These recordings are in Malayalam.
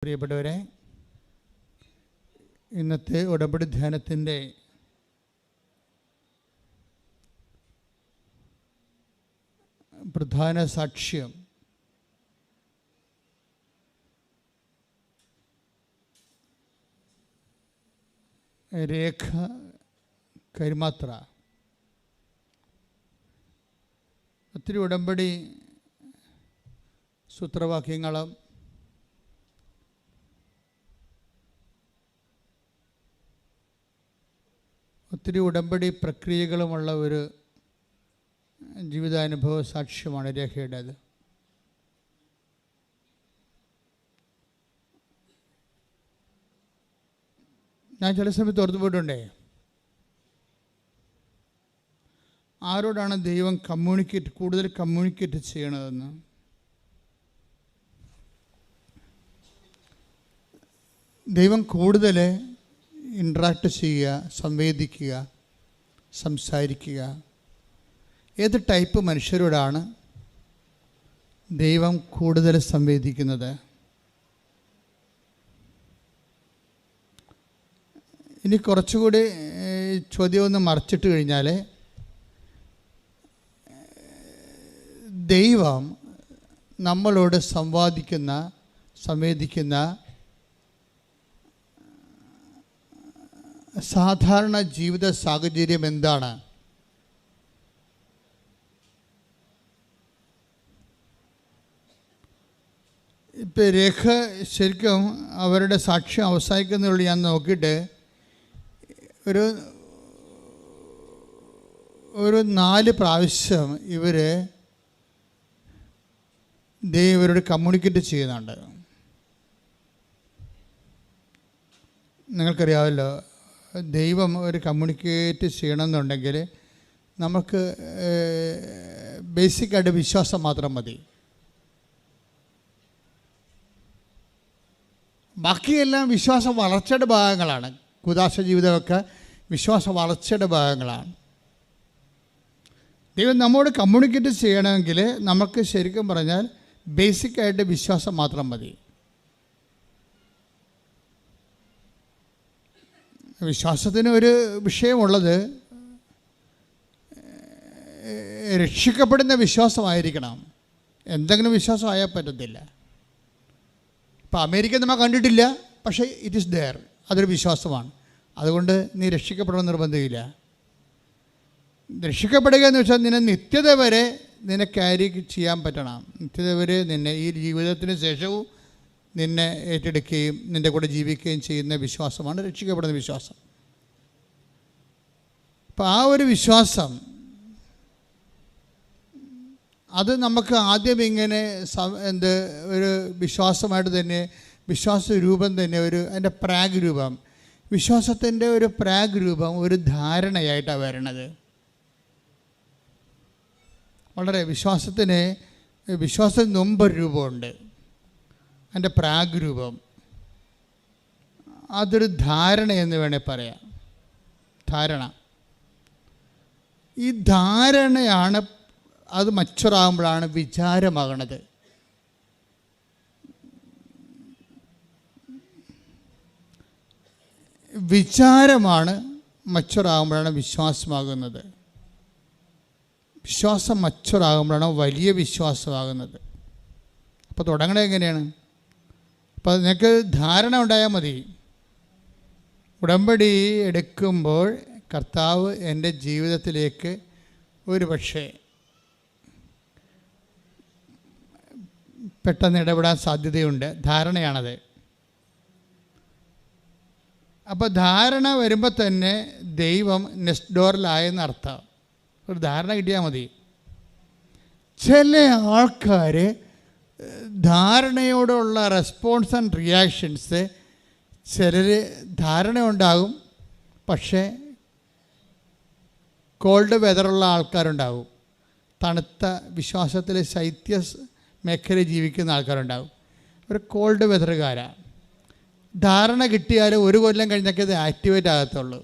പ്രിയപ്പെട്ടവരെ, ഇന്നത്തെ ഉടമ്പടി ധ്യാനത്തിൻ്റെ പ്രധാന സാക്ഷ്യം രേഖ കൈമാത്ര. ഒത്തിരി ഉടമ്പടി സൂത്രവാക്യങ്ങളും ഒത്തിരി ഉടമ്പടി പ്രക്രിയകളുമുള്ള ഒരു ജീവിതാനുഭവ സാക്ഷ്യമാണ് രേഖയുടേത്. ഞാൻ ചില സമയത്ത് ഓർത്തു പോയിട്ടുണ്ടേ, ആരോടാണ് ദൈവം കൂടുതൽ കമ്മ്യൂണിക്കേറ്റ് ചെയ്യണതെന്ന്. ദൈവം കൂടുതൽ ഇൻട്രാക്ട് ചെയ്യുക, സംവേദിക്കുക, സംസാരിക്കുക. ഏത് ടൈപ്പ് മനുഷ്യരോടാണ് ദൈവം കൂടുതൽ സംവേദിക്കുന്നത്? ഇനി കുറച്ചുകൂടി ചോദ്യം ഒന്ന് മറിച്ചിട്ട് കഴിഞ്ഞാൽ, ദൈവം നമ്മളോട് സംവേദിക്കുന്ന സാധാരണ ജീവിത സാഹചര്യം എന്താണ്? ഇപ്പം രേഖ ശരിക്കും അവരുടെ സാക്ഷ്യം അവസാനിക്കുന്നുള്ളൂ. ഞാൻ നോക്കിയിട്ട് ഒരു 4 പ്രാവശ്യം ഇവരോട് കമ്മ്യൂണിക്കേറ്റ് ചെയ്യുന്നുണ്ട്. നിങ്ങൾക്കറിയാമല്ലോ, ദൈവം ഒരു കമ്മ്യൂണിക്കേറ്റ് ചെയ്യണമെന്നുണ്ടെങ്കിൽ നമുക്ക് ബേസിക്കായിട്ട് വിശ്വാസം മാത്രം മതി. ബാക്കിയെല്ലാം വിശ്വാസ വളർച്ചയുടെ ഭാഗങ്ങളാണ്. കുദാശ ജീവിതമൊക്കെ വിശ്വാസ വളർച്ചയുടെ ഭാഗങ്ങളാണ്. ദൈവം നമ്മോട് കമ്മ്യൂണിക്കേറ്റ് ചെയ്യണമെങ്കിൽ നമുക്ക് ശരിക്കും പറഞ്ഞാൽ ബേസിക്കായിട്ട് വിശ്വാസം മാത്രം മതി. വിശ്വാസത്തിന് ഒരു വിഷയമുള്ളത് രക്ഷിക്കപ്പെടുന്ന വിശ്വാസമായിരിക്കണം. എന്തെങ്കിലും വിശ്വാസമായാൽ പറ്റത്തില്ല. ഇപ്പോൾ അമേരിക്ക നമ്മൾ കണ്ടിട്ടില്ല, പക്ഷേ ഇറ്റ് ഈസ് ദെയർ, അതൊരു വിശ്വാസമാണ്. അതുകൊണ്ട് നീ രക്ഷിക്കപ്പെടണമെന്ന് നിർബന്ധമില്ല. രക്ഷിക്കപ്പെടുക എന്ന് വെച്ചാൽ നിന്നെ നിത്യത വരെ നിന്നെ ക്യാരി ചെയ്യാൻ പറ്റണം. നിത്യത വരെ നിന്നെ ഈ ജീവിതത്തിന് ശേഷവും നിന്നെ ഏറ്റെടുക്കുകയും നിൻ്റെ കൂടെ ജീവിക്കുകയും ചെയ്യുന്ന വിശ്വാസമാണ് രക്ഷിക്കപ്പെടുന്ന വിശ്വാസം. അപ്പം ആ ഒരു വിശ്വാസം, അത് നമുക്ക് ആദ്യം ഇങ്ങനെ ഒരു വിശ്വാസമായിട്ട് തന്നെ, വിശ്വാസ രൂപം തന്നെ, അതിൻ്റെ പ്രാഗ് രൂപം, വിശ്വാസത്തിൻ്റെ ഒരു പ്രാഗ് രൂപം ഒരു ധാരണയായിട്ടാണ് വരണത്. വളരെ വിശ്വാസത്തിന് മുമ്പൊരു രൂപമുണ്ട്, അതിൻ്റെ പ്രാഗ് രൂപം. അതൊരു ധാരണ എന്ന് വേണേൽ പറയാം. ധാരണ, ഈ ധാരണയാണ് അത് മച്ചുറാകുമ്പോഴാണ് വിചാരമാകണത്. വിചാരമാണ് മച്ചുറാകുമ്പോഴാണ് വിശ്വാസമാകുന്നത്. വിശ്വാസം മച്ചുറാകുമ്പോഴാണ് വലിയ വിശ്വാസമാകുന്നത്. അപ്പോൾ തുടങ്ങണത് എങ്ങനെയാണ്? അപ്പോൾ നിനക്ക് ധാരണ ഉണ്ടായാൽ മതി. ഉടമ്പടി എടുക്കുമ്പോൾ കർത്താവ് എൻ്റെ ജീവിതത്തിലേക്ക് ഒരു പക്ഷേ പെട്ടെന്ന് ഇടപെടാൻ സാധ്യതയുണ്ട്. ധാരണയാണത്. അപ്പോൾ ധാരണ വരുമ്പോൾ തന്നെ ദൈവം നെക്സ്റ്റ് ഡോറിലായെന്ന് അർത്ഥം. ഒരു ധാരണ കിട്ടിയാൽ മതി. ചില ആൾക്കാർ ധാരണയോടുള്ള റെസ്പോൺസ് ആൻഡ് റിയാക്ഷൻസ്, ചിലർ ധാരണ ഉണ്ടാകും, പക്ഷേ കോൾഡ് വെതറുള്ള ആൾക്കാരുണ്ടാകും. തണുത്ത വിശ്വാസത്തിൽ ശൈത്യ മേഖലയിൽ ജീവിക്കുന്ന ആൾക്കാരുണ്ടാകും. ഒരു കോൾഡ് വെതറുകാരാണ്. ധാരണ കിട്ടിയാൽ 1 കൊല്ലം കഴിഞ്ഞൊക്കെ ഇത് ആക്ടിവേറ്റ് ആകത്തുള്ളൂ.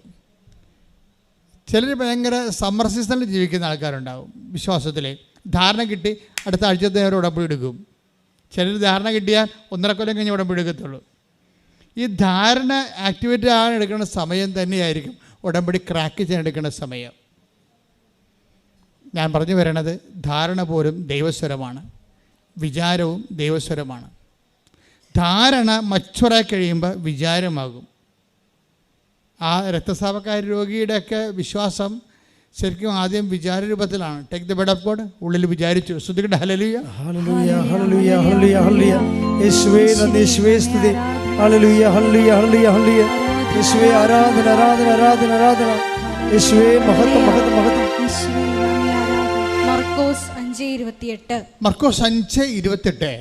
ചിലർ ഭയങ്കര സമ്മർ സീസണിൽ ജീവിക്കുന്ന ആൾക്കാരുണ്ടാകും. വിശ്വാസത്തിൽ ധാരണ കിട്ടി അടുത്ത ആഴ്ചത്തെ അവർ ഉടമ്പടി എടുക്കും. ചിലർ ധാരണ കിട്ടിയാൽ 1.5 കൊല്ലം കഴിഞ്ഞ് ഉടമ്പടി എടുക്കത്തുള്ളൂ. ഈ ധാരണ ആക്ടിവേറ്റ് ആകാൻ എടുക്കുന്ന സമയം തന്നെയായിരിക്കും ഉടമ്പടി ക്രാക്ക് ചെയ്യാൻ എടുക്കുന്ന സമയം. ഞാൻ പറഞ്ഞു വരണത്, ധാരണ പോലും ദൈവസ്വരമാണ്, വിചാരവും ദൈവസ്വരമാണ്. ധാരണ മച്ചുറായി കഴിയുമ്പോൾ വിചാരമാകും. ആ രക്തസ്രാവക്കാരി രോഗിയുടെയൊക്കെ വിശ്വാസം ശരിക്കും ആദ്യം വിചാര രൂപത്തിലാണ്. Take the word of God, ഉള്ളിൽ വിചാരിച്ചു. ശ്രുതികട്ടെ ഹല്ലേലൂയ ഹല്ലേലൂയ ഹല്ലേലൂയ ഹല്ലേലൂയ ഹല്ലേലൂയ. യേശുവേ നന്ദി, യേശുവേ സ്തുതി. ഹല്ലേലൂയ ഹല്ലേലൂയ ഹല്ലേലൂയ ഹല്ലേലൂയ. യേശുവേ ആരാധന ആരാധന ആരാധന ആരാധന. യേശുവേ മഹത്വം മഹത്വം മഹത്വം. മർക്കോസ് 5:28. മർക്കോസ് 5:28.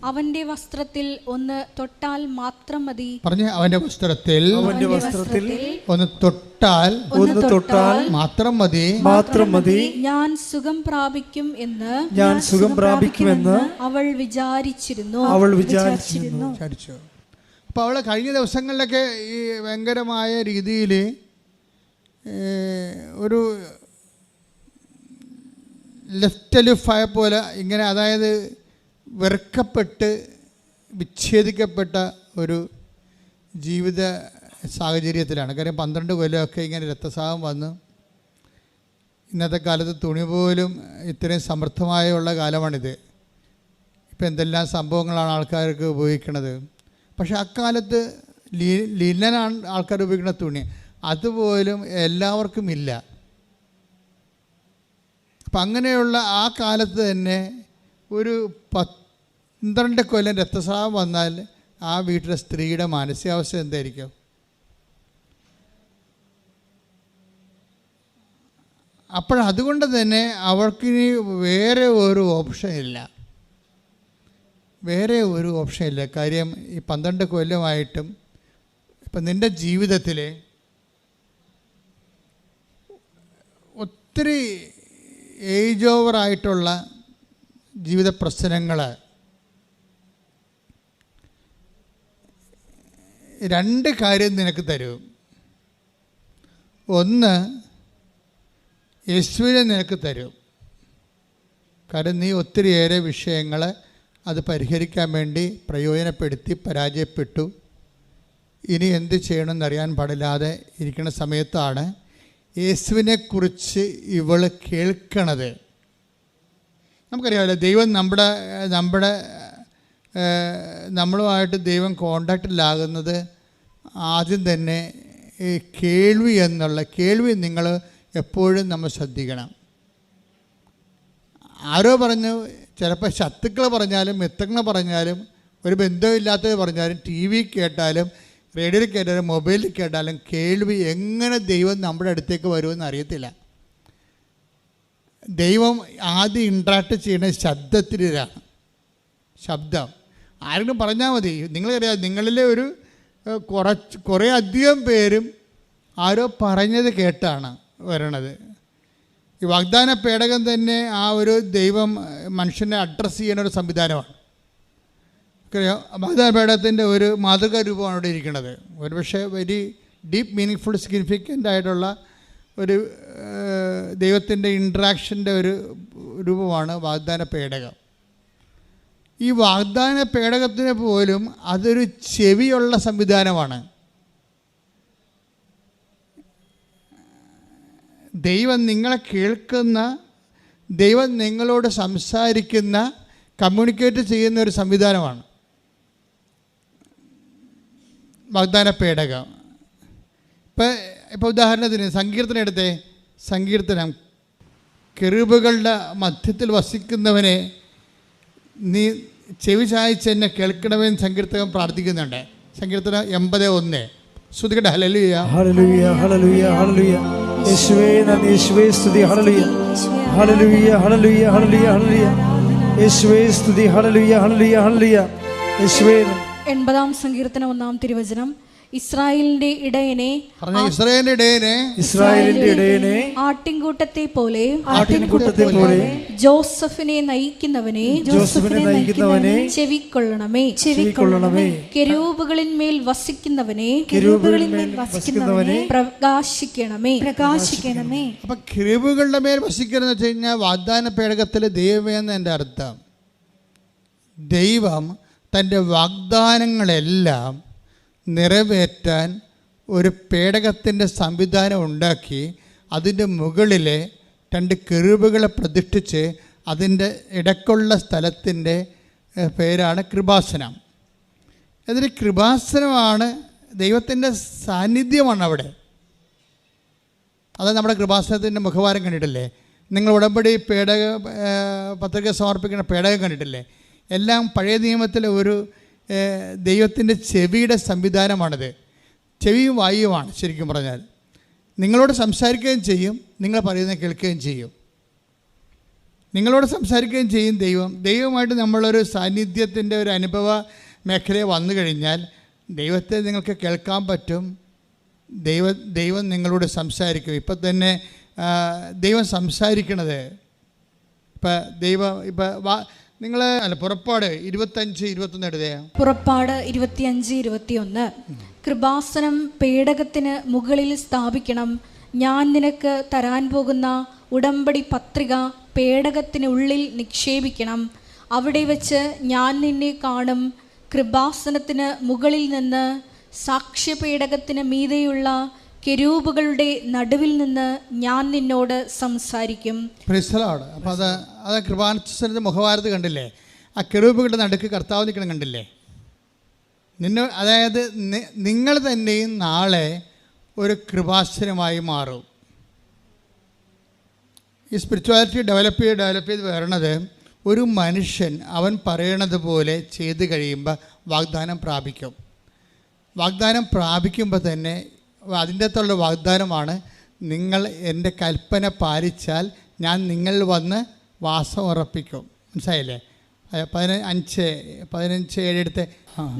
അവന്റെ വസ്ത്രത്തിൽ ഒന്ന് തൊട്ടാൽ മാത്രം മതി. പറഞ്ഞേ, അവന്റെ വസ്ത്രത്തിൽ ഒന്ന് തൊട്ടാൽ മാത്രം മതി, മാത്രം മതി, ഞാൻ സുഖം പ്രാപിക്കും എന്ന് അവൾ വിചാരിച്ചിരുന്നു. അപ്പോൾ അവൾ കഴിഞ്ഞ ദിവസങ്ങളിലൊക്കെ ഈ ഭയങ്കരമായ രീതിയിൽ ഒരു ലെഫ്റ്റ് ലിഫായ പോലെ ഇങ്ങനെ, അതായത് വെറുക്കപ്പെട്ട് വിച്ഛേദിക്കപ്പെട്ട ഒരു ജീവിത സാഹചര്യത്തിലാണ്. കാര്യം 12 കൊല്ലമൊക്കെ ഇങ്ങനെ രക്തസ്രാവം വന്ന്, ഇന്നത്തെ കാലത്ത് തുണി പോലും ഇത്രയും സമൃദ്ധമായുള്ള കാലമാണിത്. ഇപ്പം എന്തെല്ലാം സംഭവങ്ങളാണ് ആൾക്കാർക്ക് ഉപയോഗിക്കുന്നത്. പക്ഷെ അക്കാലത്ത് ലിനനാണ് ആൾക്കാർ ഉപയോഗിക്കുന്ന തുണി, അതുപോലും എല്ലാവർക്കും ഇല്ല. അപ്പം അങ്ങനെയുള്ള ആ കാലത്ത് തന്നെ ഒരു 12 കൊല്ലം രക്തസ്രാവം വന്നാൽ ആ വീട്ടിലെ സ്ത്രീയുടെ മാനസികാവസ്ഥ എന്തായിരിക്കും? അതുകൊണ്ട് തന്നെ അവൾക്കിനി വേറെ ഒരു ഓപ്ഷൻ ഇല്ല. കാര്യം ഈ 12 കൊല്ലമായിട്ടും ഇപ്പം നിൻ്റെ ജീവിതത്തിൽ ഒത്തിരി ഏജ് ഓവറായിട്ടുള്ള ജീവിത പ്രശ്നങ്ങൾ, 2 കാര്യം നിനക്ക് തരും. ഒന്ന്, യേശുവിനെ നിനക്ക് തരും. കാരണം നീ ഒത്തിരിയേറെ വിഷയങ്ങൾ അത് പരിഹരിക്കാൻ വേണ്ടി പ്രയോജനപ്പെടുത്തി പരാജയപ്പെട്ടു. ഇനി എന്ത് ചെയ്യണമെന്നറിയാൻ പാടില്ലാതെ ഇരിക്കുന്ന സമയത്താണ് യേശുവിനെക്കുറിച്ച് ഇവൾ കേൾക്കണത്. നമുക്കറിയാമല്ലോ, ദൈവം നമ്മളുമായിട്ട് ദൈവം കോണ്ടാക്റ്റിലാകുന്നത് ആദ്യം തന്നെ ഈ കേൾവി നിങ്ങൾ എപ്പോഴും നമ്മൾ ശ്രദ്ധിക്കണം. ആരോ പറഞ്ഞു, ചിലപ്പോൾ ശത്രുക്കൾ പറഞ്ഞാലും മിത്രങ്ങൾ പറഞ്ഞാലും ഒരു ബന്ധമില്ലാത്തത് പറഞ്ഞാലും ടി വി കേട്ടാലും റേഡിയോയിൽ കേട്ടാലും മൊബൈലിൽ കേട്ടാലും കേൾവി എങ്ങനെ ദൈവം നമ്മുടെ അടുത്തേക്ക് വരുമെന്ന് അറിയത്തില്ല. ദൈവം ആദ്യം ഇൻട്രാക്ട് ചെയ്യുന്ന ശബ്ദത്തിലാണ്. ശബ്ദം ആരെങ്കിലും പറഞ്ഞാൽ മതി. നിങ്ങൾക്കറിയാം, നിങ്ങളിലെ ഒരു കുറേ അധികം പേരും ആരോ പറഞ്ഞത് കേട്ടാണ് വരണത്. ഈ വാഗ്ദാന പേടകം തന്നെ ആ ഒരു ദൈവം മനുഷ്യനെ അഡ്രസ്സ് ചെയ്യുന്ന ഒരു സംവിധാനമാണ്. വാഗ്ദാന പേടകത്തിൻ്റെ ഒരു മാതൃകാ രൂപമാണ് ഇവിടെ ഇരിക്കുന്നത്. ഒരുപക്ഷെ very deep meaning full significant ആയിട്ടുള്ള ഒരു ദൈവത്തിൻ്റെ ഇൻട്രാക്ഷൻ്റെ ഒരു രൂപമാണ് വാഗ്ദാന പേടകം. ഈ വാഗ്ദാന പേടകത്തിന് പോലും അതൊരു ചെവിയുള്ള സംവിധാനമാണ്. ദൈവം നിങ്ങളെ കേൾക്കുന്ന, ദൈവം നിങ്ങളോട് സംസാരിക്കുന്ന, കമ്മ്യൂണിക്കേറ്റ് ചെയ്യുന്ന ഒരു സംവിധാനമാണ് വാഗ്ദാന പേടകം. ഇപ്പോൾ ഉദാഹരണത്തിന് സങ്കീർത്തനം എടുത്തേ. സങ്കീർത്തനം, കെറൂബുകളുടെ മധ്യത്തിൽ വസിക്കുന്നവനെ നീ ചെവി ചായ്ച്ച് എന്നെ കേൾക്കണമെന്ന് സങ്കീർത്തനം പ്രാർത്ഥിക്കുന്നുണ്ട്. സങ്കീർത്തനം 80:1. ശ്രുതികട്ടെ ഹല്ലേലൂയ ഹല്ലേലൂയ ഹല്ലേലൂയ ഹല്ലേലൂയ. യേശുവേ നന്ദി, യേശുവേ സ്തുതി. ഹല്ലേലൂയ ഹല്ലേലൂയ ഹല്ലേലൂയ ഹല്ലേലൂയ ഹല്ലേലൂയ. യേശുവേ സ്തുതി. ഹല്ലേലൂയ ഹല്ലേലൂയ ഹല്ലേലൂയ. യേശുവേ. 80-ാം സങ്കീർത്തനം 1-ാം തിരുവചനം. ഇസ്രായേലിന്റെ ഇടയനെ ആട്ടിൻകൂട്ടത്തെ പോലെ ജോസഫിനെ നയിക്കുന്നവനെ ചെവിക്കൊള്ളണമേ. കെരൂബുകളിന്മേൽ വസിക്കുന്നവനെ പ്രകാശിക്കണമേ. അപ്പൊ കെരൂബുകളുടെ മേൽ വസിക്കണം എന്ന് വെച്ച് കഴിഞ്ഞാൽ വാഗ്ദാന പേടകത്തിലെ ദൈവമെന്ന് എൻ്റെ അർത്ഥം. ദൈവം തൻ്റെ വാഗ്ദാനങ്ങളെല്ലാം നിറവേറ്റാൻ ഒരു പേടകത്തിൻ്റെ സംവിധാനം ഉണ്ടാക്കി അതിൻ്റെ മുകളിൽ 2 കെരൂബുകളെ പ്രതിഷ്ഠിച്ച് അതിൻ്റെ ഇടയ്ക്കുള്ള സ്ഥലത്തിൻ്റെ പേരാണ് കൃപാസനം. എന്നിട്ട് കൃപാസനമാണ് ദൈവത്തിൻ്റെ സാന്നിധ്യമാണ് അവിടെ. അത് നമ്മുടെ കൃപാസനത്തിൻ്റെ മുഖവാരം കണ്ടിട്ടില്ലേ? നിങ്ങൾ ഉടമ്പടി പത്രിക സമർപ്പിക്കുന്ന പേടകം കണ്ടിട്ടില്ലേ? എല്ലാം പഴയ നിയമത്തിലെ ഒരു ദൈവത്തിൻ്റെ ചെവിയുടെ സംവിധാനമാണിത്. ചെവിയും വായുവാണ് ശരിക്കും പറഞ്ഞാൽ. നിങ്ങളോട് സംസാരിക്കുകയും ചെയ്യും, നിങ്ങൾ പറയുന്നത് കേൾക്കുകയും ചെയ്യും. നിങ്ങളോട് സംസാരിക്കുകയും ചെയ്യും ദൈവമായിട്ട് നമ്മളൊരു സാന്നിധ്യത്തിൻ്റെ ഒരു അനുഭവ മേഖലയിൽ വന്നു കഴിഞ്ഞാൽ ദൈവത്തെ നിങ്ങൾക്ക് കേൾക്കാൻ പറ്റും. ദൈവം നിങ്ങളോട് സംസാരിക്കും. ഇപ്പം തന്നെ ദൈവം സംസാരിക്കണത് നിങ്ങൾ പുറപ്പാട് 25-21 എഴുതിയ പുറപ്പാട് 25-21 കൃപാസനം പേടകത്തിന് മുകളിൽ സ്ഥാപിക്കണം. ഞാൻ നിനക്ക് തരാൻ പോകുന്ന ഉടമ്പടി പത്രിക പേടകത്തിനുള്ളിൽ നിക്ഷേപിക്കണം. അവിടെ വെച്ച് ഞാൻ നിന്നെ കാണും. കൃപാസനത്തിന് മുകളിൽ നിന്ന് സാക്ഷ്യപേടകത്തിന് മീതെയുള്ള കെരൂബുകളുടെ നടുവിൽ നിന്ന് ഞാൻ നിന്നോട് സംസാരിക്കും. അപ്പോൾ അത് കൃപാസനത്തിൻ്റെ മുഖവാരത്ത് കണ്ടില്ലേ? ആ കെരൂബുകളുടെ നടുക്ക് കർത്താവ് നിൽക്കണം കണ്ടില്ലേ? അതായത് നിങ്ങൾ തന്നെയും നാളെ ഒരു കൃപാസനമായി മാറും. ഈ സ്പിരിച്വാലിറ്റി ഡെവലപ്പ് ചെയ്ത് വരണത് ഒരു മനുഷ്യൻ അവൻ പറയണത് പോലെ ചെയ്ത് കഴിയുമ്പോൾ വാഗ്ദാനം പ്രാപിക്കും. വാഗ്ദാനം പ്രാപിക്കുമ്പോൾ തന്നെ അതിൻ്റെ അകത്തുള്ള വാഗ്ദാനമാണ്, നിങ്ങൾ എൻ്റെ കൽപ്പന പാലിച്ചാൽ ഞാൻ നിങ്ങളിൽ വന്ന് വാസം ഉറപ്പിക്കും. മനസ്സിലായില്ലേ? 15:7 എടുത്ത്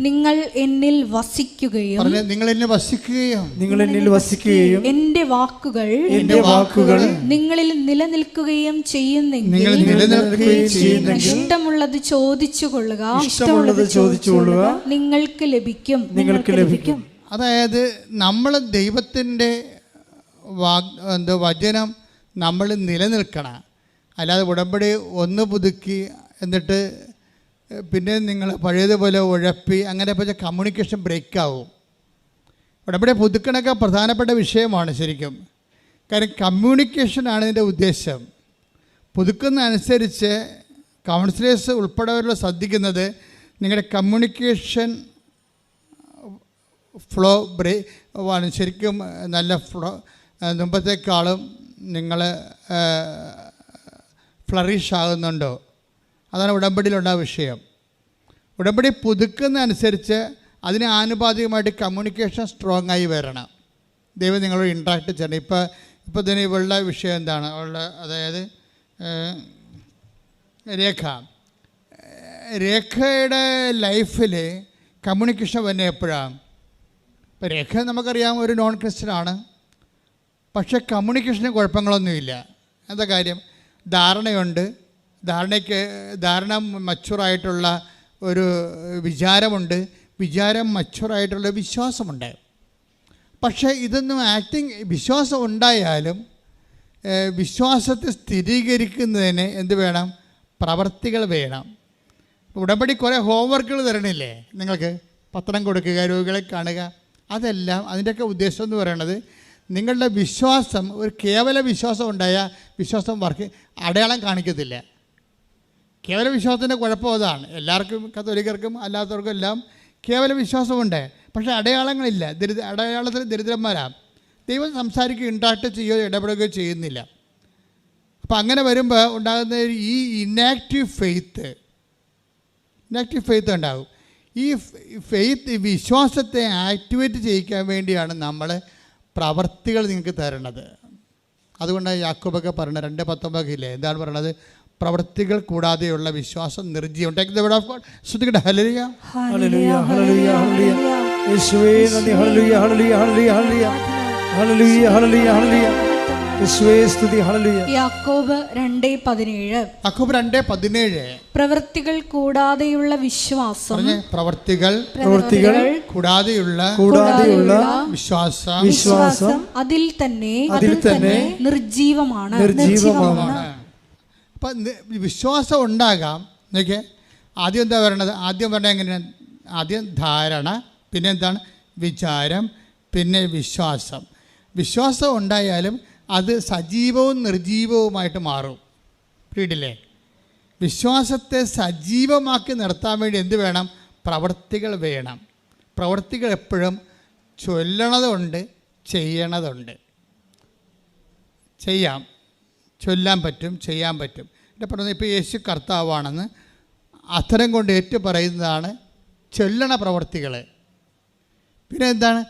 നിങ്ങൾ എന്നിൽ വസിക്കുകയും നിങ്ങൾ എന്നിൽ വസിക്കുകയും എൻ്റെ വാക്കുകൾ നിങ്ങളിൽ നിലനിൽക്കുകയും ചെയ്യുന്നെങ്കിൽ ഇഷ്ടമുള്ളത് ചോദിച്ചു കൊള്ളുക, നിങ്ങൾക്ക് ലഭിക്കും. അതായത് നമ്മൾ ദൈവത്തിൻ്റെ വചനം നമ്മൾ നിലനിൽക്കണം. അല്ലാതെ ഉടമ്പടി ഒന്ന് പുതുക്കി എന്നിട്ട് പിന്നെ നിങ്ങൾ പഴയതുപോലെ ഉഴപ്പി അങ്ങനെ വെച്ചാൽ കമ്മ്യൂണിക്കേഷൻ ബ്രേക്കാവും. ഉടമ്പടി പുതുക്കണൊക്കെ പ്രധാനപ്പെട്ട വിഷയമാണ് ശരിക്കും. കാര്യം കമ്മ്യൂണിക്കേഷനാണ് ഇതിൻ്റെ ഉദ്ദേശം. പുതുക്കുന്ന അനുസരിച്ച് കൗൺസിലേഴ്സ് ഉൾപ്പെടെയുള്ള ശ്രദ്ധിക്കുന്നത് നിങ്ങളുടെ കമ്മ്യൂണിക്കേഷൻ ഫ്ലോ ആണ് ശരിക്കും നല്ല ഫ്ലോ, മുമ്പത്തേക്കാളും നിങ്ങൾ ഫ്ലറിഷ് ആകുന്നുണ്ടോ? അതാണ് ഉടമ്പടിയിലുണ്ടായ വിഷയം. ഉടമ്പടി പുതുക്കുന്ന അനുസരിച്ച് അതിന് ആനുപാതികമായിട്ട് കമ്മ്യൂണിക്കേഷൻ സ്ട്രോങ് ആയി വരണം. ദൈവം നിങ്ങളോട് ഇൻട്രാക്ട് ചെയ്യണം. ഇപ്പോൾ തന്നെ ഇവളുടെ വിഷയം എന്താണ്? അതായത് രേഖയുടെ ലൈഫിൽ കമ്മ്യൂണിക്കേഷൻ വരുന്നത് എപ്പോഴാണ്? ഇപ്പോൾ രേഖ നമുക്കറിയാം ഒരു നോൺ ക്രിസ്ത്യനാണ്, പക്ഷേ കമ്മ്യൂണിക്കേഷന് കുഴപ്പങ്ങളൊന്നുമില്ല. എന്താ കാര്യം? ധാരണയുണ്ട്. ധാരണ മച്ചുറായിട്ടുള്ള ഒരു വിചാരമുണ്ട്. വിചാരം മച്ചുറായിട്ടുള്ള വിശ്വാസമുണ്ട്. പക്ഷേ ഇതൊന്നും വിശ്വാസം ഉണ്ടായാലും വിശ്വാസത്തെ സ്ഥിരീകരിക്കുന്നതിന് എന്ത് വേണം? പ്രവർത്തികൾ വേണം. ഉടമ്പടി കുറേ ഹോംവർക്കുകൾ തരണില്ലേ നിങ്ങൾക്ക്? പത്രം കൊടുക്കുക, രോഗികളെ കാണുക, അതെല്ലാം അതിൻ്റെയൊക്കെ ഉദ്ദേശം എന്ന് പറയുന്നത് നിങ്ങളുടെ വിശ്വാസം ഒരു കേവല വിശ്വാസം ഉണ്ടായാൽ വിശ്വാസം അടയാളം കാണിക്കത്തില്ല. കേവല വിശ്വാസത്തിൻ്റെ കുഴപ്പം അതാണ്. എല്ലാവർക്കും കത്തോലിക്കർക്കും അല്ലാത്തവർക്കും എല്ലാം കേവല വിശ്വാസമുണ്ട്, പക്ഷേ അടയാളങ്ങളില്ല. അടയാളത്തിൽ ദരിദ്രന്മാരാണ്. ദൈവം സംസാരിക്കുകയോ ഇൻട്രാക്ട് ചെയ്യുകയോ ഇടപെടുകയോ ചെയ്യുന്നില്ല. അപ്പം അങ്ങനെ വരുമ്പോൾ ഉണ്ടാകുന്ന ഈ ഇനാക്റ്റീവ് ഫെയ്ത്ത് ഉണ്ടാകും. ഈ വിശ്വാസത്തെ ആക്ടിവേറ്റ് ചെയ്യിക്കാൻ വേണ്ടിയാണ് നമ്മൾ പ്രവർത്തികൾ നിങ്ങൾക്ക് തരണത്. അതുകൊണ്ടാണ് യാക്കോബൊക്കെ പറയുന്നത് 2:19 എന്താണ് പറയണത്? പ്രവൃത്തികൾ കൂടാതെയുള്ള വിശ്വാസം നിർജ്ജീവം. Take the word of God. ശ്രുതികട ഹല്ലേലൂയ ഹല്ലേലൂയ ഹല്ലേലൂയ ഹല്ലേലൂയ. യേശുവേ നന്ദി. ഹല്ലേലൂയ ഹല്ലേലൂയ ഹല്ലേലൂയ ഹല്ലേലൂയ ഹല്ലേലൂയ ഹല്ലേലൂയ ഹല്ലേലൂയ. യേശുവേ സ്തുതി. ഹല്ലേലൂയ. യാക്കോബ് 2:17 പ്രവൃത്തികൾ കൂടാതെയുള്ള വിശ്വാസം. പ്രവൃത്തികൾ കൂടാതെയുള്ള വിശ്വാസം അതിൽ തന്നെ നിർജ്ജീവമാണ്. അപ്പം വിശ്വാസം ഉണ്ടാകാം. നോക്കിയേ, ആദ്യം എന്താ പറയണത്? ആദ്യം പറഞ്ഞാൽ എങ്ങനെയാണ്? ആദ്യം ധാരണ, പിന്നെ എന്താണ്? വിചാരം, പിന്നെ വിശ്വാസം. വിശ്വാസം ഉണ്ടായാലും അത് സജീവവും നിർജീവവുമായിട്ട് മാറും. വീട്ടിലെ വിശ്വാസത്തെ സജീവമാക്കി നിർത്താൻ വേണ്ടി എന്ത് വേണം? പ്രവൃത്തികൾ വേണം. പ്രവൃത്തികൾ എപ്പോഴും ചൊല്ലണതുണ്ട്, ചെയ്യണതുണ്ട്. ചൊല്ലാൻ പറ്റും, ചെയ്യാൻ പറ്റും. എൻ്റെ പറഞ്ഞത് ഇപ്പോൾ യേശു കർത്താവാണെന്ന് അത്തരം കൊണ്ട് ഏറ്റു പറയുന്നതാണ് ചൊല്ലണ പ്രവൃത്തികൾ. പിന്നെ എന്താണ്?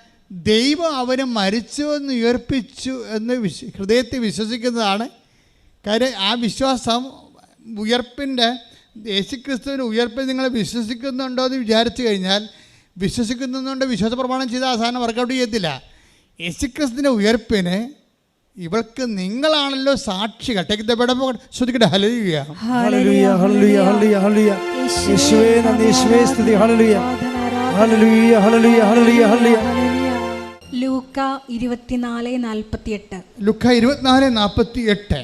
ദൈവം അവന് മരിച്ചുവെന്ന് ഉയർപ്പിച്ചു എന്ന് ഹൃദയത്തിൽ വിശ്വസിക്കുന്നതാണ് കാര്യം. ആ വിശ്വാസം ഉയർപ്പിൻ്റെ, യേശുക്രിസ്തുവിൻ്റെ ഉയർപ്പിൽ നിങ്ങൾ വിശ്വസിക്കുന്നുണ്ടോ എന്ന് വിചാരിച്ചു കഴിഞ്ഞാൽ, വിശ്വസിക്കുന്നുണ്ട് വിശ്വാസ പ്രമാണം ചെയ്ത അവസാനം വർക്കൗട്ട് ചെയ്യത്തില്ല. യേശുക്രിസ്തുവിൻ്റെ ഉയർപ്പിന് ഇവൾക്ക് നിങ്ങളാണല്ലോ സാക്ഷികൾ. ശ്രദ്ധിക്കട്ടെ. ഹല്ലേലൂയ, ഹല്ലേലൂയ, ഹല്ലേലൂയ, ഹല്ലേലൂയ, ഹല്ലേലൂയ. യേശുവേ നന്ദി, യേശുവേ സ്തുതി. ഹല്ലേലൂയ, ഹല്ലേലൂയ, ഹല്ലേലൂയ, ഹല്ലേലൂയ, ഹല്ലേലൂയ. ലൂക്ക 24:48. ലൂക്ക 24:48.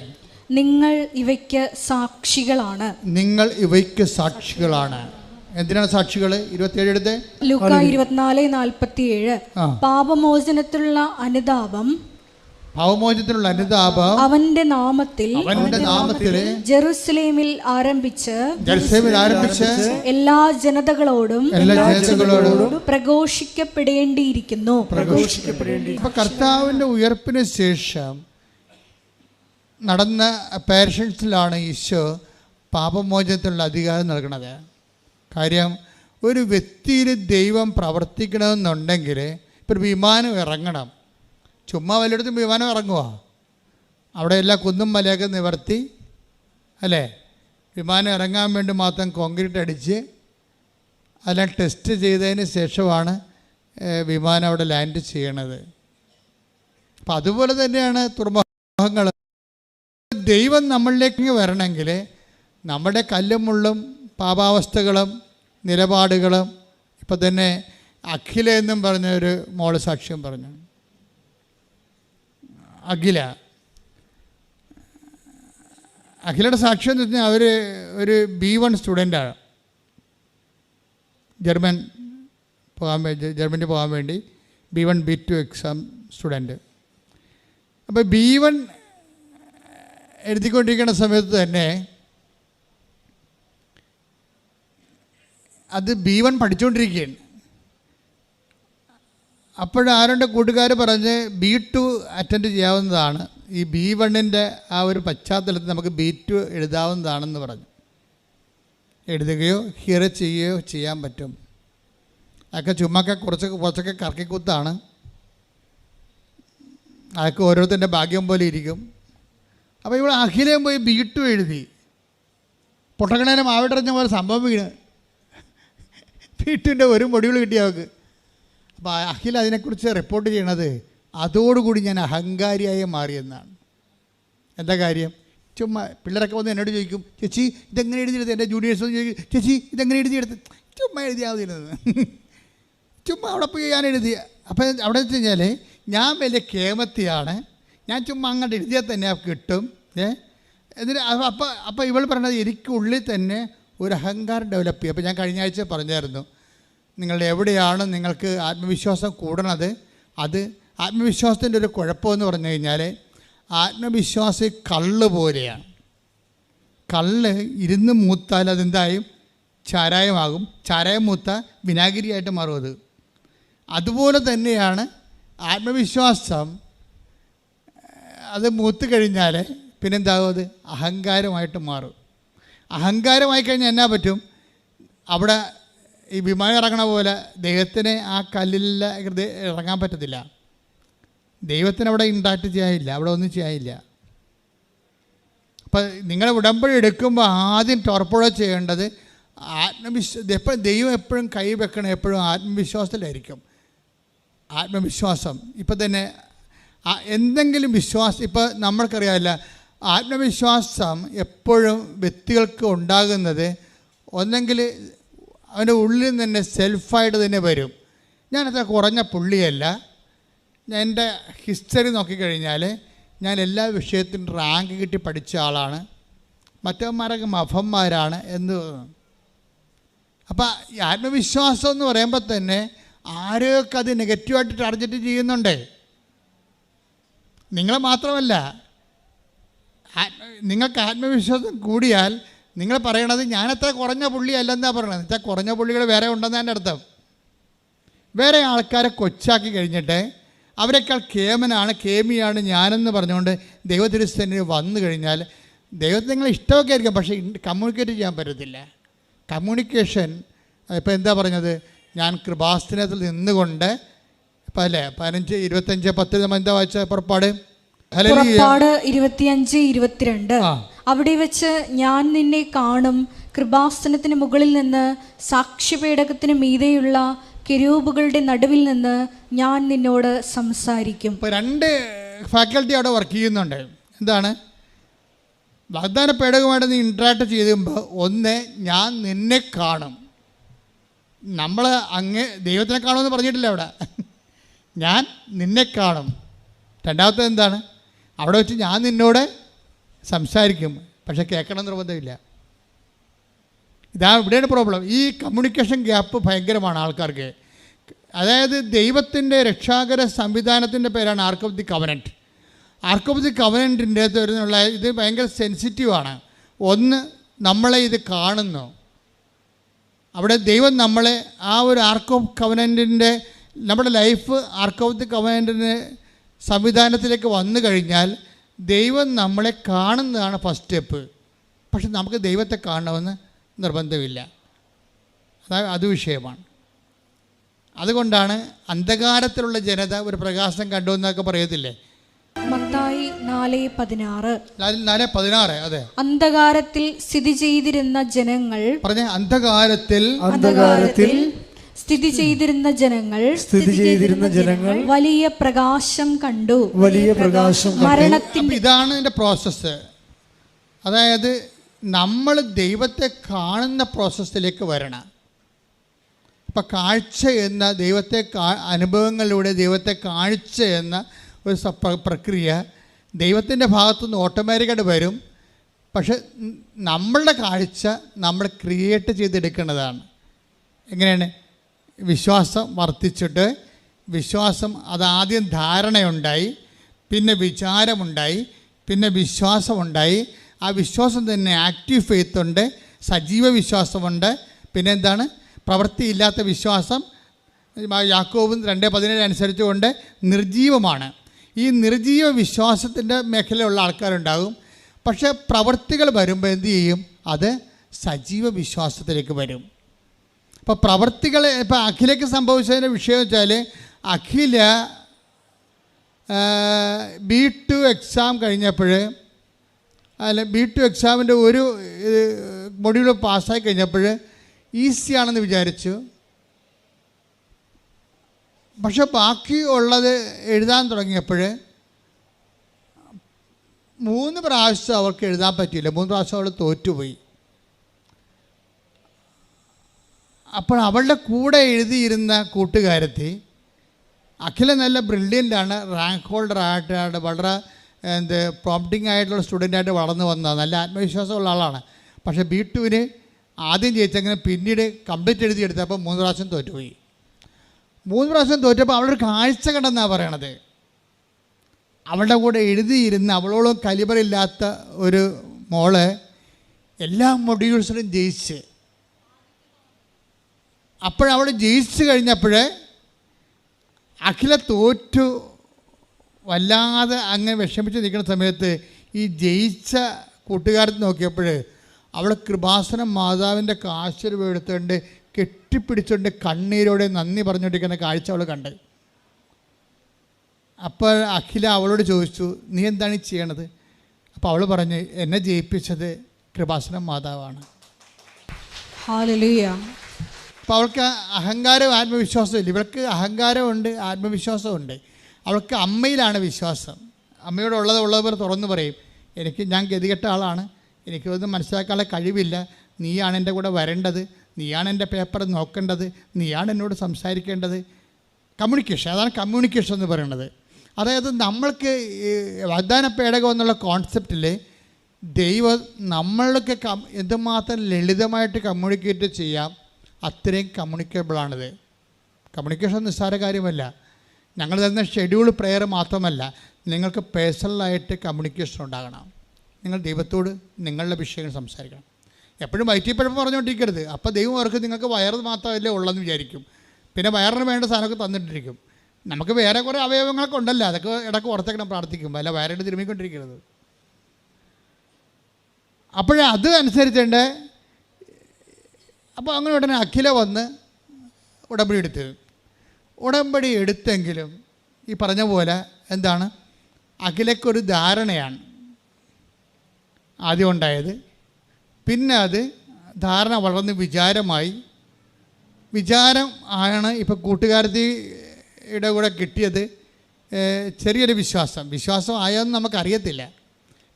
നിങ്ങൾ ഇവയ്ക്ക് സാക്ഷികളാണ്. നിങ്ങൾ ഇവയ്ക്ക് സാക്ഷികളാണ്. എന്തിനാണ് സാക്ഷികൾ? 27 എടുത്ത്. ലൂക്ക 24:47. പാപമോചനത്തിലുള്ള അനുതാപം അവന്റെ നാമത്തിൽ ജെറുസലേമിൽ ആരംഭിച്ച് എല്ലാ ജനതകളോടും പ്രഘോഷിക്കപ്പെടേണ്ടിയിരിക്കുന്നു. കർത്താവിന്റെ ഉയർപ്പിന് ശേഷം നടന്ന പാരഷൻസിലാണ് ഈശോ പാപമോചനത്തിനുള്ള അധികാരം നൽകുന്നത്. കാര്യം, ഒരു വ്യക്തിയിൽ ദൈവം പ്രവർത്തിക്കണമെന്നുണ്ടെങ്കിൽ ഇപ്പോൾ ഒരു വിമാനം ഇറങ്ങണം. ചുമ്മാ വല്ലയിടത്തും വിമാനം ഇറങ്ങുക? അവിടെ എല്ലാ കുന്നും മലയൊക്കെ നിവർത്തി അല്ലേ, വിമാനം ഇറങ്ങാൻ വേണ്ടി മാത്രം കോൺക്രീറ്റ് അടിച്ച് അതെല്ലാം ടെസ്റ്റ് ചെയ്തതിന് ശേഷമാണ് വിമാനം അവിടെ ലാൻഡ് ചെയ്യണത്. അപ്പം അതുപോലെ തന്നെയാണ് തുറമുഖങ്ങൾ. ദൈവം നമ്മളിലേക്ക് വരണമെങ്കിൽ നമ്മുടെ കല്ലും മുള്ളും പാപാവസ്ഥകളും നിലപാടുകളും, ഇപ്പം തന്നെ അഖില എന്നും പറഞ്ഞ ഒരു മോള് സാക്ഷ്യം പറഞ്ഞു. അഖിലയുടെ സാക്ഷ്യം എന്ന് വെച്ചാൽ അവർ ഒരു B1 സ്റ്റുഡൻ്റാണ്. ജർമ്മനി പോകാൻ വേണ്ടി B1 B2 എക്സാം സ്റ്റുഡൻറ്റ്. അപ്പോൾ B1 എഴുതിക്കൊണ്ടിരിക്കുന്ന സമയത്ത് തന്നെ അത് B1 പഠിച്ചുകൊണ്ടിരിക്കുകയാണ്. അപ്പോഴാരുടെ കൂട്ടുകാർ പറഞ്ഞ് B2 അറ്റൻഡ് ചെയ്യാവുന്നതാണ്, ഈ B1-ൻ്റെ ആ ഒരു പശ്ചാത്തലത്തിൽ നമുക്ക് B2 എഴുതാവുന്നതാണെന്ന് പറഞ്ഞു. എഴുതുകയോ ഹിയർ ചെയ്യുകയോ ചെയ്യാൻ പറ്റും. അതൊക്കെ ചുമ്മാക്കെ കുറച്ചൊക്കെ കറക്കിക്കുത്താണ്. അതൊക്കെ ഓരോരുത്തരുടെ ഭാഗ്യം പോലെ ഇരിക്കും. അപ്പോൾ ഇവിടെ അഖിലയും പോയി B2 എഴുതി. പൊട്ടക്കണേനെ മാവിട്ടറിഞ്ഞ പോലെ സംഭവം വീണ് B2-ൻ്റെ ഒരു മൊഡ്യൂൾ കിട്ടിയ അവർക്ക്. അപ്പോൾ അഖിൽ അതിനെക്കുറിച്ച് റിപ്പോർട്ട് ചെയ്യണത് അതോടുകൂടി ഞാൻ അഹങ്കാരിയായി മാറിയെന്നാണ്. എന്താ കാര്യം? ചുമ്മാ പിള്ളേരൊക്കെ വന്ന് എന്നോട് ചോദിക്കും, ചേച്ചി ഇതെങ്ങനെ എഴുതിയെടുത്ത്, എൻ്റെ ജൂനിയേഴ്സ് വന്ന് ചോദിക്കും, ചേച്ചി ഇതെങ്ങനെ എഴുതിയെടുത്ത്. ചുമ്മാ എഴുതിയാവുന്നില്ലെന്ന്, ചുമ്മാ അവിടെ പോയി ഞാൻ എഴുതി. അപ്പോൾ അവിടെ വെച്ച് കഴിഞ്ഞാൽ ഞാൻ വലിയ കേമത്തിയാണ്, ഞാൻ ചുമ്മാ അങ്ങോട്ട് എഴുതിയാൽ തന്നെ കിട്ടും. എന്നിട്ട് അപ്പോൾ ഇവൾ പറഞ്ഞത് എനിക്കുള്ളിൽ തന്നെ ഒരു അഹങ്കാരം ഡെവലപ്പ് ചെയ്യും. അപ്പോൾ ഞാൻ കഴിഞ്ഞ ആഴ്ച പറഞ്ഞായിരുന്നു, നിങ്ങളുടെ എവിടെയാണ് നിങ്ങൾക്ക് ആത്മവിശ്വാസം കൂടണത്, അത് ആത്മവിശ്വാസത്തിൻ്റെ ഒരു കുഴപ്പമെന്ന് പറഞ്ഞു കഴിഞ്ഞാൽ, ആത്മവിശ്വാസി കള്ള് പോലെയാണ്. കള്ള് ഇരുന്ന് മൂത്താൽ അതെന്തായും ചാരായമാകും, ചാരായം മൂത്ത വിനാഗിരിയായിട്ട് മാറും. അതുപോലെ തന്നെയാണ് ആത്മവിശ്വാസം. അത് മൂത്ത് കഴിഞ്ഞാൽ പിന്നെന്താകും? അത് അഹങ്കാരമായിട്ട് മാറും. അഹങ്കാരമായി കഴിഞ്ഞാൽ എന്നാ പറ്റും? അവിടെ ഈ വിമാനം ഇറങ്ങണ പോലെ ദൈവത്തിന് ആ കല്ലിൽ ഇറങ്ങാൻ പറ്റത്തില്ല. ദൈവത്തിന് അവിടെ ഇൻട്രാക്ട് ചെയ്യാനില്ല, അവിടെ ഒന്നും ചെയ്യാനില്ല. അപ്പം നിങ്ങൾ ഉടമ്പടി എടുക്കുമ്പോൾ ആദ്യം ടോർപ്പുഴ ചെയ്യേണ്ടത് എപ്പോഴും ദൈവം എപ്പോഴും കൈ വെക്കണം, എപ്പോഴും ആത്മവിശ്വാസത്തിലായിരിക്കും. ആത്മവിശ്വാസം ഇപ്പം തന്നെ എന്തെങ്കിലും വിശ്വാസം, ഇപ്പം നമ്മൾക്കറിയാമല്ല, ആത്മവിശ്വാസം എപ്പോഴും വ്യക്തികൾക്ക് ഉണ്ടാകുന്നത് ഒന്നെങ്കിൽ അവൻ്റെ ഉള്ളിൽ തന്നെ സെൽഫായിട്ട് തന്നെ വരും. ഞാനത്ര കുറഞ്ഞ പുള്ളിയല്ല. ഞാൻ എൻ്റെ ഹിസ്റ്ററി നോക്കിക്കഴിഞ്ഞാൽ ഞാൻ എല്ലാ വിഷയത്തിനും റാങ്ക് കിട്ടി പഠിച്ച ആളാണ്, മറ്റവന്മാരൊക്കെ മഫന്മാരാണ് എന്ന്. അപ്പം ഈ ആത്മവിശ്വാസം എന്ന് പറയുമ്പോൾ തന്നെ ആരൊക്കെ അത് നെഗറ്റീവായിട്ട് ടാർഗറ്റ് ചെയ്യുന്നുണ്ട്. നിങ്ങൾ മാത്രമല്ല, നിങ്ങൾക്ക് ആത്മവിശ്വാസം കൂടിയാൽ നിങ്ങൾ പറയണത് ഞാനത്ര കുറഞ്ഞ പുള്ളിയല്ലെന്നാണ് പറയണത്. വെച്ചാൽ കുറഞ്ഞ പുള്ളികൾ വേറെ ഉണ്ടെന്നതിൻ്റെ അർത്ഥം. വേറെ ആൾക്കാരെ കൊച്ചാക്കി കഴിഞ്ഞിട്ട് അവരെക്കാൾ കേമിയാണ് ഞാനെന്ന് പറഞ്ഞുകൊണ്ട് ദൈവത്തിരുസ്ഥനിൽ വന്നു കഴിഞ്ഞാൽ ദൈവത്തിന് നിങ്ങളെ ഇഷ്ടമൊക്കെ ആയിരിക്കും, പക്ഷേ കമ്മ്യൂണിക്കേറ്റ് ചെയ്യാൻ പറ്റത്തില്ല. കമ്മ്യൂണിക്കേഷൻ ഇപ്പോൾ എന്താ പറഞ്ഞത്, ഞാൻ കൃപാസനത്തിൽ നിന്നുകൊണ്ട് ഇപ്പം അല്ലേ 15, 25, 10 നമ്മൾ എന്താ വായിച്ച പുറപ്പാട് 25:22 അവിടെ വെച്ച് ഞാൻ നിന്നെ കാണും, കൃപാസനത്തിന് മുകളിൽ നിന്ന് സാക്ഷ്യപേടകത്തിന് മീതെയുള്ള കെരൂബുകളുടെ നടുവിൽ നിന്ന് ഞാൻ നിന്നോട് സംസാരിക്കും. ഇപ്പോൾ 2 ഫാക്കൽറ്റി അവിടെ വർക്ക് ചെയ്യുന്നുണ്ട്. എന്താണ്? വാഗ്ദാന പേടകമായിട്ട് നീ ഇൻട്രാക്ട് ചെയ്യുമ്പോൾ ഒന്ന്, ഞാൻ നിന്നെ കാണും. നമ്മൾ ദൈവത്തിനെ കാണുമെന്ന് പറഞ്ഞിട്ടില്ല അവിടെ. ഞാൻ നിന്നെ കാണും. രണ്ടാമത്തെ എന്താണ്? അവിടെ വെച്ച് ഞാൻ നിന്നോട് സംസാരിക്കും, പക്ഷെ കേൾക്കണം നിർബന്ധമില്ല. ഇവിടെയാണ് പ്രോബ്ലം. ഈ കമ്മ്യൂണിക്കേഷൻ ഗ്യാപ്പ് ഭയങ്കരമാണ് ആൾക്കാർക്ക്. അതായത് ദൈവത്തിൻ്റെ രക്ഷാകര സംവിധാനത്തിൻ്റെ പേരാണ് ark of the covenant. Ark of the കവനൻറ്റിൻ്റെ വരുന്നുള്ള ഇത് ഭയങ്കര സെൻസിറ്റീവാണ്. ഒന്ന്, നമ്മളെ ഇത് കാണുന്നു. അവിടെ ദൈവം നമ്മളെ ആ ഒരു ആർക്ക് ഓഫ് കവനൻറ്റിൻ്റെ നമ്മുടെ ലൈഫ് ആർക്ക് ഓഫ് ദി കവനൻറ്റിന് സംവിധാനത്തിലേക്ക് വന്നു കഴിഞ്ഞാൽ ദൈവം നമ്മളെ കാണുന്നതാണ് ഫസ്റ്റ് സ്റ്റെപ്പ്. പക്ഷെ നമുക്ക് ദൈവത്തെ കാണണമെന്ന് നിർബന്ധമില്ല. അത് വിഷയമാണ്. അതുകൊണ്ടാണ് അന്ധകാരത്തിലുള്ള ജനത ഒരു പ്രകാശം കണ്ടു എന്നൊക്കെ പറയത്തില്ലേ. മത്തായി 4:16. 4:16. അതെ, അന്ധകാരത്തിൽ സ്ഥിതി ചെയ്തിരുന്ന ജനങ്ങൾ പറഞ്ഞ അന്ധകാരത്തിൽ സ്ഥിതി ചെയ്തിരുന്ന ജനങ്ങൾ വലിയ പ്രകാശം കണ്ടു. മരണത്തിന്റെ ഇതാണ് ഇതിൻ്റെ പ്രോസസ്സ്. അതായത് നമ്മൾ ദൈവത്തെ കാണുന്ന പ്രോസസ്സിലേക്ക് വരണം. ഇപ്പം കാഴ്ച എന്ന ദൈവത്തെ അനുഭവങ്ങളിലൂടെ ദൈവത്തെ കാഴ്ച എന്ന ഒരു പ്രക്രിയ ദൈവത്തിൻ്റെ ഭാഗത്തുനിന്ന് ഓട്ടോമാറ്റിക്കായിട്ട് വരും. പക്ഷെ നമ്മളുടെ കാഴ്ച നമ്മൾ ക്രിയേറ്റ് ചെയ്തെടുക്കേണ്ടതാണ്. എങ്ങനെയാണ്? വിശ്വാസം വർദ്ധിച്ചിട്ട് വിശ്വാസം അതാദ്യം ധാരണയുണ്ടായി, പിന്നെ വിചാരമുണ്ടായി, പിന്നെ വിശ്വാസമുണ്ടായി. ആ വിശ്വാസം തന്നെ ആക്റ്റീവ് ഫെയ്ത്ത് ഉണ്ട്, സജീവ വിശ്വാസമുണ്ട്. പിന്നെ എന്താണ്? പ്രവൃത്തിയില്ലാത്ത വിശ്വാസം. യാക്കോബ് 2:17 അനുസരിച്ചുകൊണ്ട് നിർജീവമാണ്. ഈ നിർജീവ വിശ്വാസത്തിൻ്റെ മേഖലയിലുള്ള ആൾക്കാരുണ്ടാകും. പക്ഷേ പ്രവൃത്തികൾ വരുമ്പോൾ എന്തു ചെയ്യും? അത് സജീവ വിശ്വാസത്തിലേക്ക് വരും. അപ്പോൾ പ്രവൃത്തികൾ ഇപ്പോൾ അഖിലയ്ക്ക് സംഭവിച്ചതിൻ്റെ വിഷയം വെച്ചാൽ അഖില B2 എക്സാം കഴിഞ്ഞപ്പോൾ B2 എക്സാമിൻ്റെ ഒരു മൊഡ്യൂൾ പാസ്സായി കഴിഞ്ഞപ്പോൾ ഈസിയാണെന്ന് വിചാരിച്ചു. പക്ഷെ ബാക്കി ഉള്ളത് എഴുതാൻ തുടങ്ങിയപ്പോൾ 3 പ്രാവശ്യം അവർക്ക് എഴുതാൻ പറ്റിയില്ല. 3 പ്രാവശ്യം അവൾ തോറ്റുപോയി. അപ്പോൾ അവളുടെ കൂടെ എഴുതിയിരുന്ന കൂട്ടുകാരത്തി അഖില നല്ല ബ്രില്യൻ്റാണ്, റാങ്ക് ഹോൾഡറായിട്ട് വളരെ പ്രോംപ്റ്റിംഗ് ആയിട്ടുള്ള സ്റ്റുഡൻ്റായിട്ട് വളർന്നു വന്ന നല്ല ആത്മവിശ്വാസമുള്ള ആളാണ്. പക്ഷേ B2 ആദ്യം ജയിച്ചങ്ങനെ പിന്നീട് കംപ്ലീറ്റ് എഴുതിയെടുത്തപ്പോൾ 3 പ്രാവശ്യം തോറ്റുപോയി. 3 പ്രാവശ്യം തോറ്റപ്പോൾ അവളൊരു കാഴ്ച കണ്ടെന്നാണ് പറയണത്. അവളുടെ കൂടെ എഴുതിയിരുന്ന അവളോളം കലിബറില്ലാത്ത ഒരു മോള് എല്ലാ മൊഡ്യൂൾസിലും ജയിച്ച്. അപ്പോഴവൾ ജയിച്ചു കഴിഞ്ഞപ്പോൾ അഖില തോറ്റു വല്ലാതെ അങ്ങനെ വിഷമിച്ച് നിൽക്കുന്ന സമയത്ത് ഈ ജയിച്ച കൂട്ടുകാരത്ത് നോക്കിയപ്പോൾ അവൾ കൃപാസനം മാതാവിൻ്റെ കാശ് എടുത്തുകൊണ്ട് കെട്ടിപ്പിടിച്ചുകൊണ്ട് കണ്ണീരോടെ നന്ദി പറഞ്ഞുകൊണ്ടിരിക്കുന്ന കാഴ്ച അവൾ കണ്ട്. അപ്പോൾ അഖില അവളോട് ചോദിച്ചു, നീ എന്താണ് ഈ ചെയ്യണത്? അപ്പോൾ അവൾ പറഞ്ഞു, എന്നെ ജയിപ്പിച്ചത് കൃപാസനം മാതാവാണ്. ഹല്ലേലൂയ. അപ്പോൾ അവൾക്ക് അഹങ്കാരവും ആത്മവിശ്വാസവും ഇല്ല. ഇവൾക്ക് അഹങ്കാരമുണ്ട്, ആത്മവിശ്വാസമുണ്ട്. അവൾക്ക് അമ്മയിലാണ് വിശ്വാസം. അമ്മയോടുള്ളതുപോലെ തുറന്നു പറയും, ഞാൻ ഗതികെട്ട ആളാണ്, എനിക്കൊന്നും മനസ്സിലാക്കാനുള്ള കഴിവില്ല, നീയാണ് എൻ്റെ കൂടെ വരേണ്ടത്, നീയാണ് എൻ്റെ പേപ്പർ നോക്കേണ്ടത്, നീയാണ് എന്നോട് സംസാരിക്കേണ്ടത്. കമ്മ്യൂണിക്കേഷൻ, അതാണ് കമ്മ്യൂണിക്കേഷൻ എന്ന് പറയുന്നത്. അതായത് നമ്മൾക്ക് വാഗ്ദാന പേടകം എന്നുള്ള കോൺസെപ്റ്റിൽ ദൈവം നമ്മൾക്ക് എന്തുമാത്രം ലളിതമായിട്ട് കമ്മ്യൂണിക്കേറ്റ് ചെയ്യാം, അത്രയും കമ്മ്യൂണിക്കബിളാണിത്. കമ്മ്യൂണിക്കേഷൻ നിസ്സാര കാര്യമല്ല. ഞങ്ങൾ തരുന്ന ഷെഡ്യൂൾ പ്രെയർ മാത്രമല്ല, നിങ്ങൾക്ക് പേഴ്സണലായിട്ട് കമ്മ്യൂണിക്കേഷൻ ഉണ്ടാകണം. നിങ്ങൾ ദൈവത്തോട് നിങ്ങളുടെ വിഷയങ്ങൾ സംസാരിക്കണം. എപ്പോഴും വയറ്റിപ്പഴപ്പം പറഞ്ഞുകൊണ്ടിരിക്കരുത്. അപ്പോൾ ദൈവം അവർക്ക് നിങ്ങൾക്ക് വയറ് മാത്രമല്ലേ ഉള്ളതെന്ന് വിചാരിക്കും. പിന്നെ വയറിന് വേണ്ട സാധനമൊക്കെ തന്നിട്ടിരിക്കും. നമുക്ക് വേറെ കുറേ അവയവങ്ങളൊക്കെ ഉണ്ടല്ലോ, അതൊക്കെ ഇടയ്ക്ക് ഓർത്തേക്കണം പ്രാർത്ഥിക്കുമ്പോൾ, അല്ല വയറിട്ട് തിരുമ്മിക്കൊണ്ടിരിക്കരുത്. അപ്പോഴേ അത് അനുസരിച്ചുണ്ട്. അപ്പോൾ അങ്ങനെ ഉടനെ അഖില വന്ന് ഉടമ്പടി എടുത്തെങ്കിലും ഈ പറഞ്ഞ പോലെ എന്താണ്, അഖിലക്കൊരു ധാരണയാണ് ആദ്യം ഉണ്ടായത്. പിന്നെ അത് ധാരണ വളർന്ന് വിചാരം ആണ്. ഇപ്പോൾ കൂട്ടുകാരത്തിയുടെ കൂടെ കിട്ടിയത് ചെറിയൊരു വിശ്വാസം ആയോന്ന് നമുക്കറിയത്തില്ല.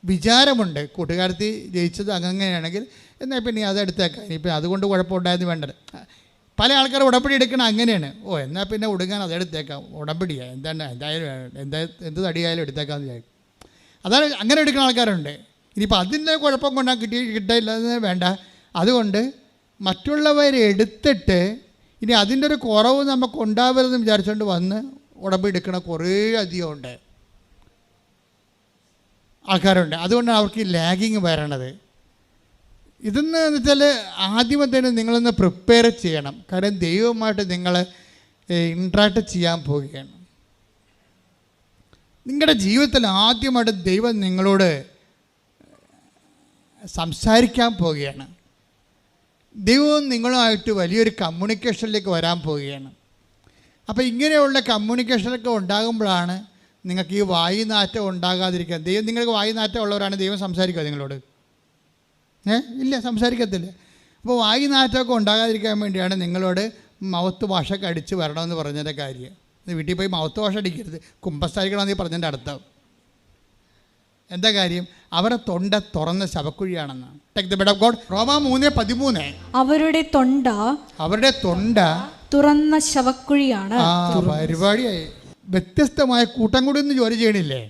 വിചാരമുണ്ട്, കൂട്ടുകാരത്തി ജയിച്ചത് അങ്ങനെയാണെങ്കിൽ എന്നാൽ പിന്നെ അതെടുത്തേക്കാം, ഇനിയിപ്പോൾ അതുകൊണ്ട് കുഴപ്പമുണ്ടായെന്ന് വേണ്ടത്. പല ആൾക്കാർ ഉടമ്പടി എടുക്കണം അങ്ങനെയാണ്. എന്നാൽ പിന്നെ ഉടുങ്ങാൻ അതെടുത്തേക്കാം, ഉടമ്പടിയാണ് എന്തായാലും എന്ത് തടിയായാലും എടുത്തേക്കാമെന്ന് വിചാരിക്കും. അതാണ് അങ്ങനെ എടുക്കുന്ന ആൾക്കാരുണ്ട്. ഇനിയിപ്പോൾ അതിൻ്റെ കുഴപ്പം കൊണ്ടാൽ കിട്ടില്ലെന്ന് വേണ്ട. അതുകൊണ്ട് മറ്റുള്ളവരെടുത്തിട്ട് ഇനി അതിൻ്റെ ഒരു കുറവ് നമുക്ക് ഉണ്ടാവരുതെന്ന് വിചാരിച്ചുകൊണ്ട് വന്ന് ഉടമ്പടി എടുക്കണ കുറേ അധികം ഉണ്ട് ആൾക്കാരുണ്ട്. അതുകൊണ്ടാണ് അവർക്ക് ഈ ലാഗിങ് വരണത്. ഇതെന്ന് വെച്ചാൽ ആദ്യമേ തന്നെ നിങ്ങളൊന്ന് പ്രിപ്പയർ ചെയ്യണം. കാരണം ദൈവമായിട്ട് നിങ്ങൾ ഇൻട്രാക്ട് ചെയ്യാൻ പോവുകയാണ്. നിങ്ങളുടെ ജീവിതത്തിൽ ആദ്യമായിട്ട് ദൈവം നിങ്ങളോട് സംസാരിക്കാൻ പോവുകയാണ്. ദൈവവും നിങ്ങളുമായിട്ട് വലിയൊരു കമ്മ്യൂണിക്കേഷനിലേക്ക് വരാൻ പോവുകയാണ്. അപ്പോൾ ഇങ്ങനെയുള്ള കമ്മ്യൂണിക്കേഷനൊക്കെ ഉണ്ടാകുമ്പോഴാണ് നിങ്ങൾക്ക് ഈ വായുനാറ്റം ഉണ്ടാകാതിരിക്കുക. ദൈവം നിങ്ങൾക്ക് വായുനാറ്റം ഉള്ളവരാണ് ദൈവം സംസാരിക്കുക നിങ്ങളോട്? ഇല്ല, സംസാരിക്കത്തില്ല. അപ്പോൾ വായുനാറ്റമൊക്കെ ഉണ്ടാകാതിരിക്കാൻ വേണ്ടിയാണ് നിങ്ങളോട് മൗത്ത് വാഷൊക്കെ അടിച്ച് വരണമെന്ന് പറഞ്ഞതിൻ്റെ കാര്യം. വീട്ടിൽ പോയി മൗത്ത് വാഷ് അടിക്കരുത്, കുമ്പസാരിക്കണമെന്ന് പറഞ്ഞതിൻ്റെ അർത്ഥം എന്താ കാര്യം? അവരുടെ തൊണ്ട തുറന്ന ശവക്കുഴിയാണെന്ന്. Take the word of God. റോമാ 3:13. അവരുടെ തൊണ്ട തുറന്ന ശവക്കുഴിയാണ്. പരിപാടിയായി. വ്യത്യസ്തമായ കൂട്ടം കൂടി നിന്ന് ജോലി ചെയ്യണില്ലേ?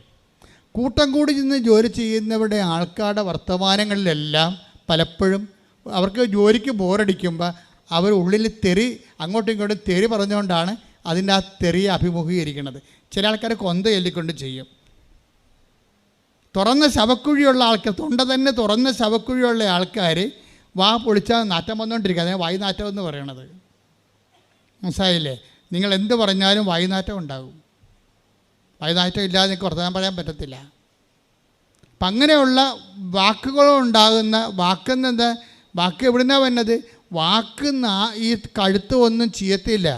കൂട്ടം കൂടി നിന്ന് ജോലി ചെയ്യുന്നവരുടെ ആൾക്കാരുടെ വർത്തമാനങ്ങളിലെല്ലാം പലപ്പോഴും അവർക്ക് ജോലിക്ക് ബോറടിക്കുമ്പോൾ അവർ ഉള്ളിൽ അങ്ങോട്ടും ഇങ്ങോട്ടും തെറി പറഞ്ഞുകൊണ്ടാണ് അതിൻ്റെ ആ തെറിയെ അഭിമുഖീകരിക്കുന്നത്. ചില ആൾക്കാർ കൊന്ത ചൊല്ലിക്കൊണ്ട് ചെയ്യും. തുറന്ന ശവക്കുഴിയുള്ള ആൾക്കാർ, തൊണ്ട തന്നെ തുറന്ന ശവക്കുഴിയുള്ള ആൾക്കാർ വാ പൊളിച്ചാൽ നാറ്റം വന്നുകൊണ്ടിരിക്കുക. അതിനെ വായുനാറ്റം എന്ന് പറയണത്. മനസ്സിലായില്ലേ? നിങ്ങൾ എന്ത് പറഞ്ഞാലും വായുനാറ്റം ഉണ്ടാകും. വായുനാറ്റം ഇല്ലാതെ നിങ്ങൾക്ക് വർത്തമാനം പറയാൻ പറ്റത്തില്ല. അപ്പം അങ്ങനെയുള്ള വാക്കുകളുണ്ടാകുന്ന വാക്കെന്നെന്താ? വാക്ക് എവിടുന്നാണ് വരുന്നത്? വാക്ക് ഈ കഴുത്ത് ഒന്നും ചെയ്യത്തില്ല,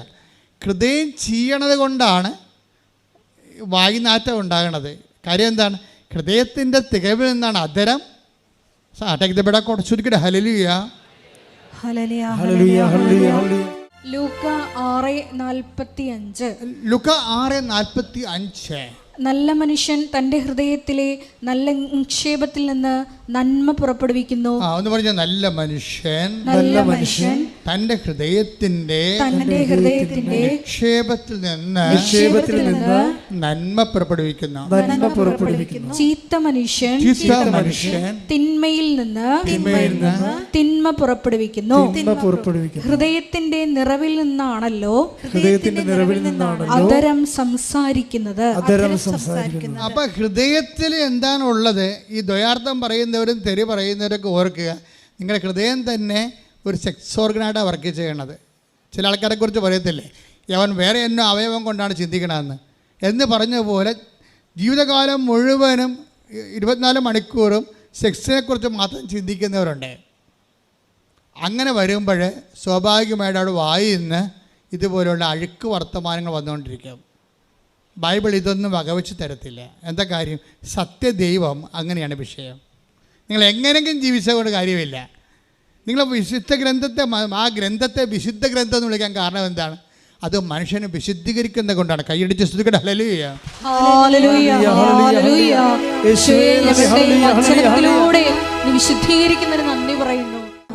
ഹൃദയം ചെയ്യണത് കൊണ്ടാണ് വായുനാറ്റം ഉണ്ടാകണത്. കാര്യം എന്താണ്? ഹൃദയത്തിൻ്റെ തികവിൽ നിന്നാണ് അധരം. ചുരുക്കിട്ട് ഹല്ലേലൂയ ഹല്ലേലൂയ ഹല്ലേലൂയ. ലൂക്ക 6:45. ലൂക്ക 6:45. നല്ല മനുഷ്യൻ തൻ്റെ ഹൃദയത്തിലെ നല്ല നിക്ഷേപത്തിൽ നിന്ന് നന്മ പുറപ്പെടുവിക്കുന്നു. ഒന്ന് പറഞ്ഞ നല്ല മനുഷ്യൻ തൻ്റെ ഹൃദയത്തിന്റെ നിക്ഷേപത്തിൽ നിന്ന് നന്മ പുറപ്പെടുവിക്കുന്നു. ചീത്ത മനുഷ്യൻ തിന്മയിൽ നിന്ന് തിന്മ പുറപ്പെടുവിക്കുന്നു. ഹൃദയത്തിന്റെ നിറവിൽ നിന്നാണല്ലോ അധരം സംസാരിക്കുന്നത്. അപ്പൊ ഹൃദയത്തിൽ എന്താണ് ഉള്ളത്? ഈ ദ്വയാർത്ഥം പറയുന്നവരും തെറി പറയുന്നവരൊക്കെ ഓർക്കുക, നിങ്ങളുടെ ഹൃദയം തന്നെ ഒരു സെക്സ് ഓർഗനായിട്ടാണ് വർക്ക് ചെയ്യണത്. ചില ആൾക്കാരെ കുറിച്ച് പറയത്തില്ലേ, അവൻ വേറെ എന്നോ അവയവം കൊണ്ടാണ് ചിന്തിക്കണമെന്ന് എന്ന് പറഞ്ഞ പോലെ ജീവിതകാലം മുഴുവനും 24 മണിക്കൂറും സെക്സിനെക്കുറിച്ച് മാത്രം ചിന്തിക്കുന്നവരുണ്ട്. അങ്ങനെ വരുമ്പോൾ സ്വാഭാവികമായിട്ട് അവിടെ വായിൽ നിന്ന് ഇതുപോലെയുള്ള അഴുക്ക് വർത്തമാനങ്ങൾ വന്നുകൊണ്ടിരിക്കും. ബൈബിൾ ഇതൊന്നും വകവെച്ച് തരത്തില്ല. എന്താ കാര്യം? സത്യദൈവം അങ്ങനെയാണ് വിഷയം. നിങ്ങൾ എങ്ങനെയെങ്കിലും ജീവിച്ചതുകൊണ്ട് കാര്യമില്ല. നിങ്ങൾ വിശുദ്ധ ഗ്രന്ഥത്തെ, ആ ഗ്രന്ഥത്തെ വിശുദ്ധ ഗ്രന്ഥം എന്ന് വിളിക്കാൻ കാരണം എന്താണ്? അത് മനുഷ്യനെ വിശുദ്ധീകരിക്കുന്നത് കൊണ്ടാണ്. കൈയടിച്ച് സ്തുതിക്കട്ടെ. ഹല്ലേലൂയ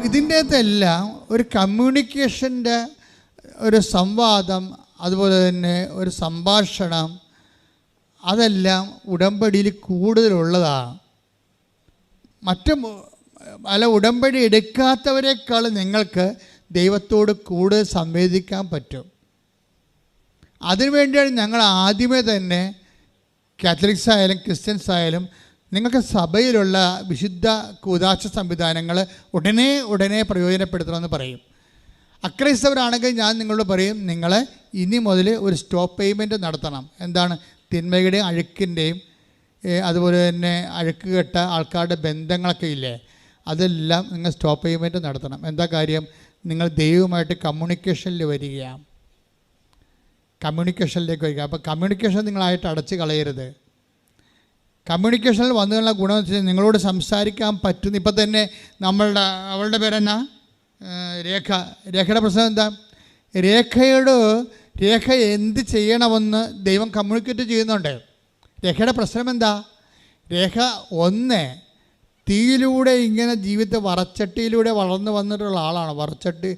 ഇതിൻ്റെ അകത്തെല്ലാം ഒരു കമ്മ്യൂണിക്കേഷൻ്റെ ഒരു സംവാദം, അതുപോലെ തന്നെ ഒരു സംഭാഷണം, അതെല്ലാം ഉടമ്പടിയിൽ കൂടുതലുള്ളതാണ്. ഉടമ്പടി എടുക്കാത്തവരെക്കാൾ നിങ്ങൾക്ക് ദൈവത്തോട് കൂടുതൽ സംവേദിക്കാൻ പറ്റും. അതിനുവേണ്ടിയാണ് ഞങ്ങൾ ആദ്യമേ തന്നെ കാത്തലിക്സ് ആയാലും ക്രിസ്ത്യൻസ് ആയാലും നിങ്ങൾക്ക് സഭയിലുള്ള വിശുദ്ധ കൂദാശ സംവിധാനങ്ങൾ ഉടനെ പ്രയോജനപ്പെടുത്തണമെന്ന് പറയും. അക്രൈസ്തവരാണെങ്കിൽ ഞാൻ നിങ്ങളോട് പറയും, നിങ്ങൾ ഇനി മുതൽ ഒരു സ്റ്റോപ്പ് പേയ്മെൻറ്റ് നടത്തണം. എന്താണ്? തിന്മയുടെയും അഴുക്കിൻ്റെയും അതുപോലെ തന്നെ അഴുക്ക് കെട്ട ആൾക്കാരുടെ ബന്ധങ്ങളൊക്കെ ഇല്ലേ, അതെല്ലാം നിങ്ങൾ സ്റ്റോപ്പ് പേയ്മെൻറ്റ് നടത്തണം. എന്താ കാര്യം? നിങ്ങൾ ദൈവവുമായിട്ട് കമ്മ്യൂണിക്കേഷനിൽ വരികയാണ്, കമ്മ്യൂണിക്കേഷനിലേക്ക് വരിക. അപ്പോൾ കമ്മ്യൂണിക്കേഷൻ നിങ്ങളായിട്ട് അടച്ച് കളയരുത്. കമ്മ്യൂണിക്കേഷനിൽ വന്നുള്ള ഗുണമെന്ന് വെച്ചാൽ നിങ്ങളോട് സംസാരിക്കാൻ പറ്റുന്ന. ഇപ്പം തന്നെ അവളുടെ പേരെന്നാ, രേഖയുടെ പ്രശ്നം എന്താ? രേഖ എന്ത് ചെയ്യണമെന്ന് ദൈവം കമ്മ്യൂണിക്കേറ്റ് ചെയ്യുന്നുണ്ട്. രേഖയുടെ പ്രശ്നം എന്താ? രേഖ തീയിലൂടെ ഇങ്ങനെ ജീവിതത്തെ വറച്ചട്ടിയിലൂടെ വളർന്നു വന്നിട്ടുള്ള ആളാണ്. വറച്ചട്ടി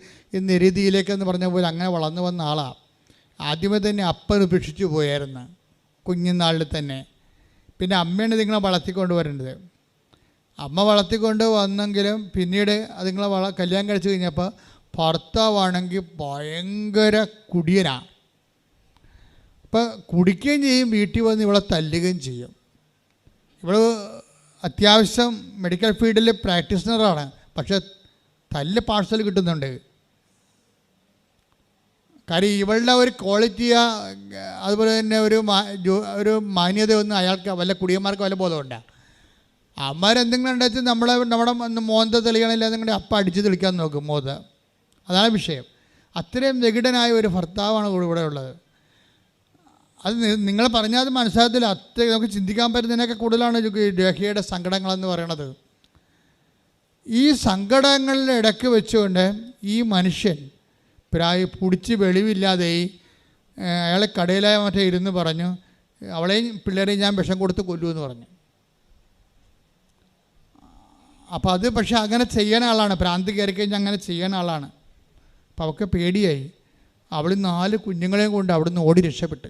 നെരുതിയിലേക്കെന്ന് പറഞ്ഞ പോലെ അങ്ങനെ വളർന്നു വന്ന ആളാണ്. ആദ്യമേ തന്നെ അപ്പൻ ഉപേക്ഷിച്ചു പോയായിരുന്നു കുഞ്ഞുനാളിൽ തന്നെ. പിന്നെ അമ്മയാണ് നിങ്ങളെ വളർത്തിക്കൊണ്ട് വരേണ്ടത്. അമ്മ വളർത്തിക്കൊണ്ട് വന്നെങ്കിലും പിന്നീട് അതുങ്ങളെ കല്യാണം കഴിച്ച് കഴിഞ്ഞപ്പോൾ ഭർത്താവാണെങ്കിൽ ഭയങ്കര കുടിയനാണ്. അപ്പോൾ കുടിക്കുകയും ചെയ്യും, വീട്ടിൽ വന്ന് ഇവളെ തല്ലുകയും ചെയ്യും. ഇവൾ അത്യാവശ്യം മെഡിക്കൽ ഫീൽഡിൽ പ്രാക്ടീഷണറാണ്, പക്ഷെ തല്ല് പാഴ്സൽ കിട്ടുന്നുണ്ട്. കാര്യം ഇവളുടെ ഒരു ക്വാളിറ്റിയാ, അതുപോലെ തന്നെ ഒരു മാന്യതയൊന്നും അയാൾക്ക് വല്ല കുടിയന്മാർക്ക് വല്ല ബോധമുണ്ട്. അമ്മമാരെന്തെങ്കിലും ഉണ്ടെങ്കിൽ നമ്മുടെ മോന്ത തെളിയണില്ല എന്നുണ്ടെങ്കിൽ അപ്പം അടിച്ച് തെളിക്കാൻ നോക്കും മോന്ത. അതാണ് വിഷയം. അത്രയും വികടനായ ഒരു ഭർത്താവാണ് ഇവിടെ ഉള്ളത്. അത് നിങ്ങൾ പറഞ്ഞാൽ അത് മനസ്സിലാകത്തില്ല. നമുക്ക് ചിന്തിക്കാൻ പറ്റുന്നതിനൊക്കെ കൂടുതലാണ് രേഖയുടെ സങ്കടങ്ങളെന്ന് പറയണത്. ഈ സങ്കടങ്ങളുടെ ഇടയ്ക്ക് വെച്ചുകൊണ്ട് ഈ മനുഷ്യൻ പിടിച്ച് വെളിവില്ലാതെ അയാളെ കടയിലായ മറ്റേ ഇരുന്ന് പറഞ്ഞു, അവളെയും പിള്ളേരെയും ഞാൻ വിഷം കൊടുത്ത് കൊല്ലുമെന്ന് പറഞ്ഞു. അപ്പോൾ അത് പക്ഷെ അങ്ങനെ ചെയ്യുന്ന ആളാണ്, ഭ്രാന്തി കയറി കഴിഞ്ഞാൽ അങ്ങനെ ചെയ്യുന്ന ആളാണ്. അപ്പോൾ അവൾക്ക് പേടിയായി. അവൾ 4 കുഞ്ഞുങ്ങളെയും കൊണ്ട് അവിടുന്ന് ഓടി രക്ഷപ്പെട്ട്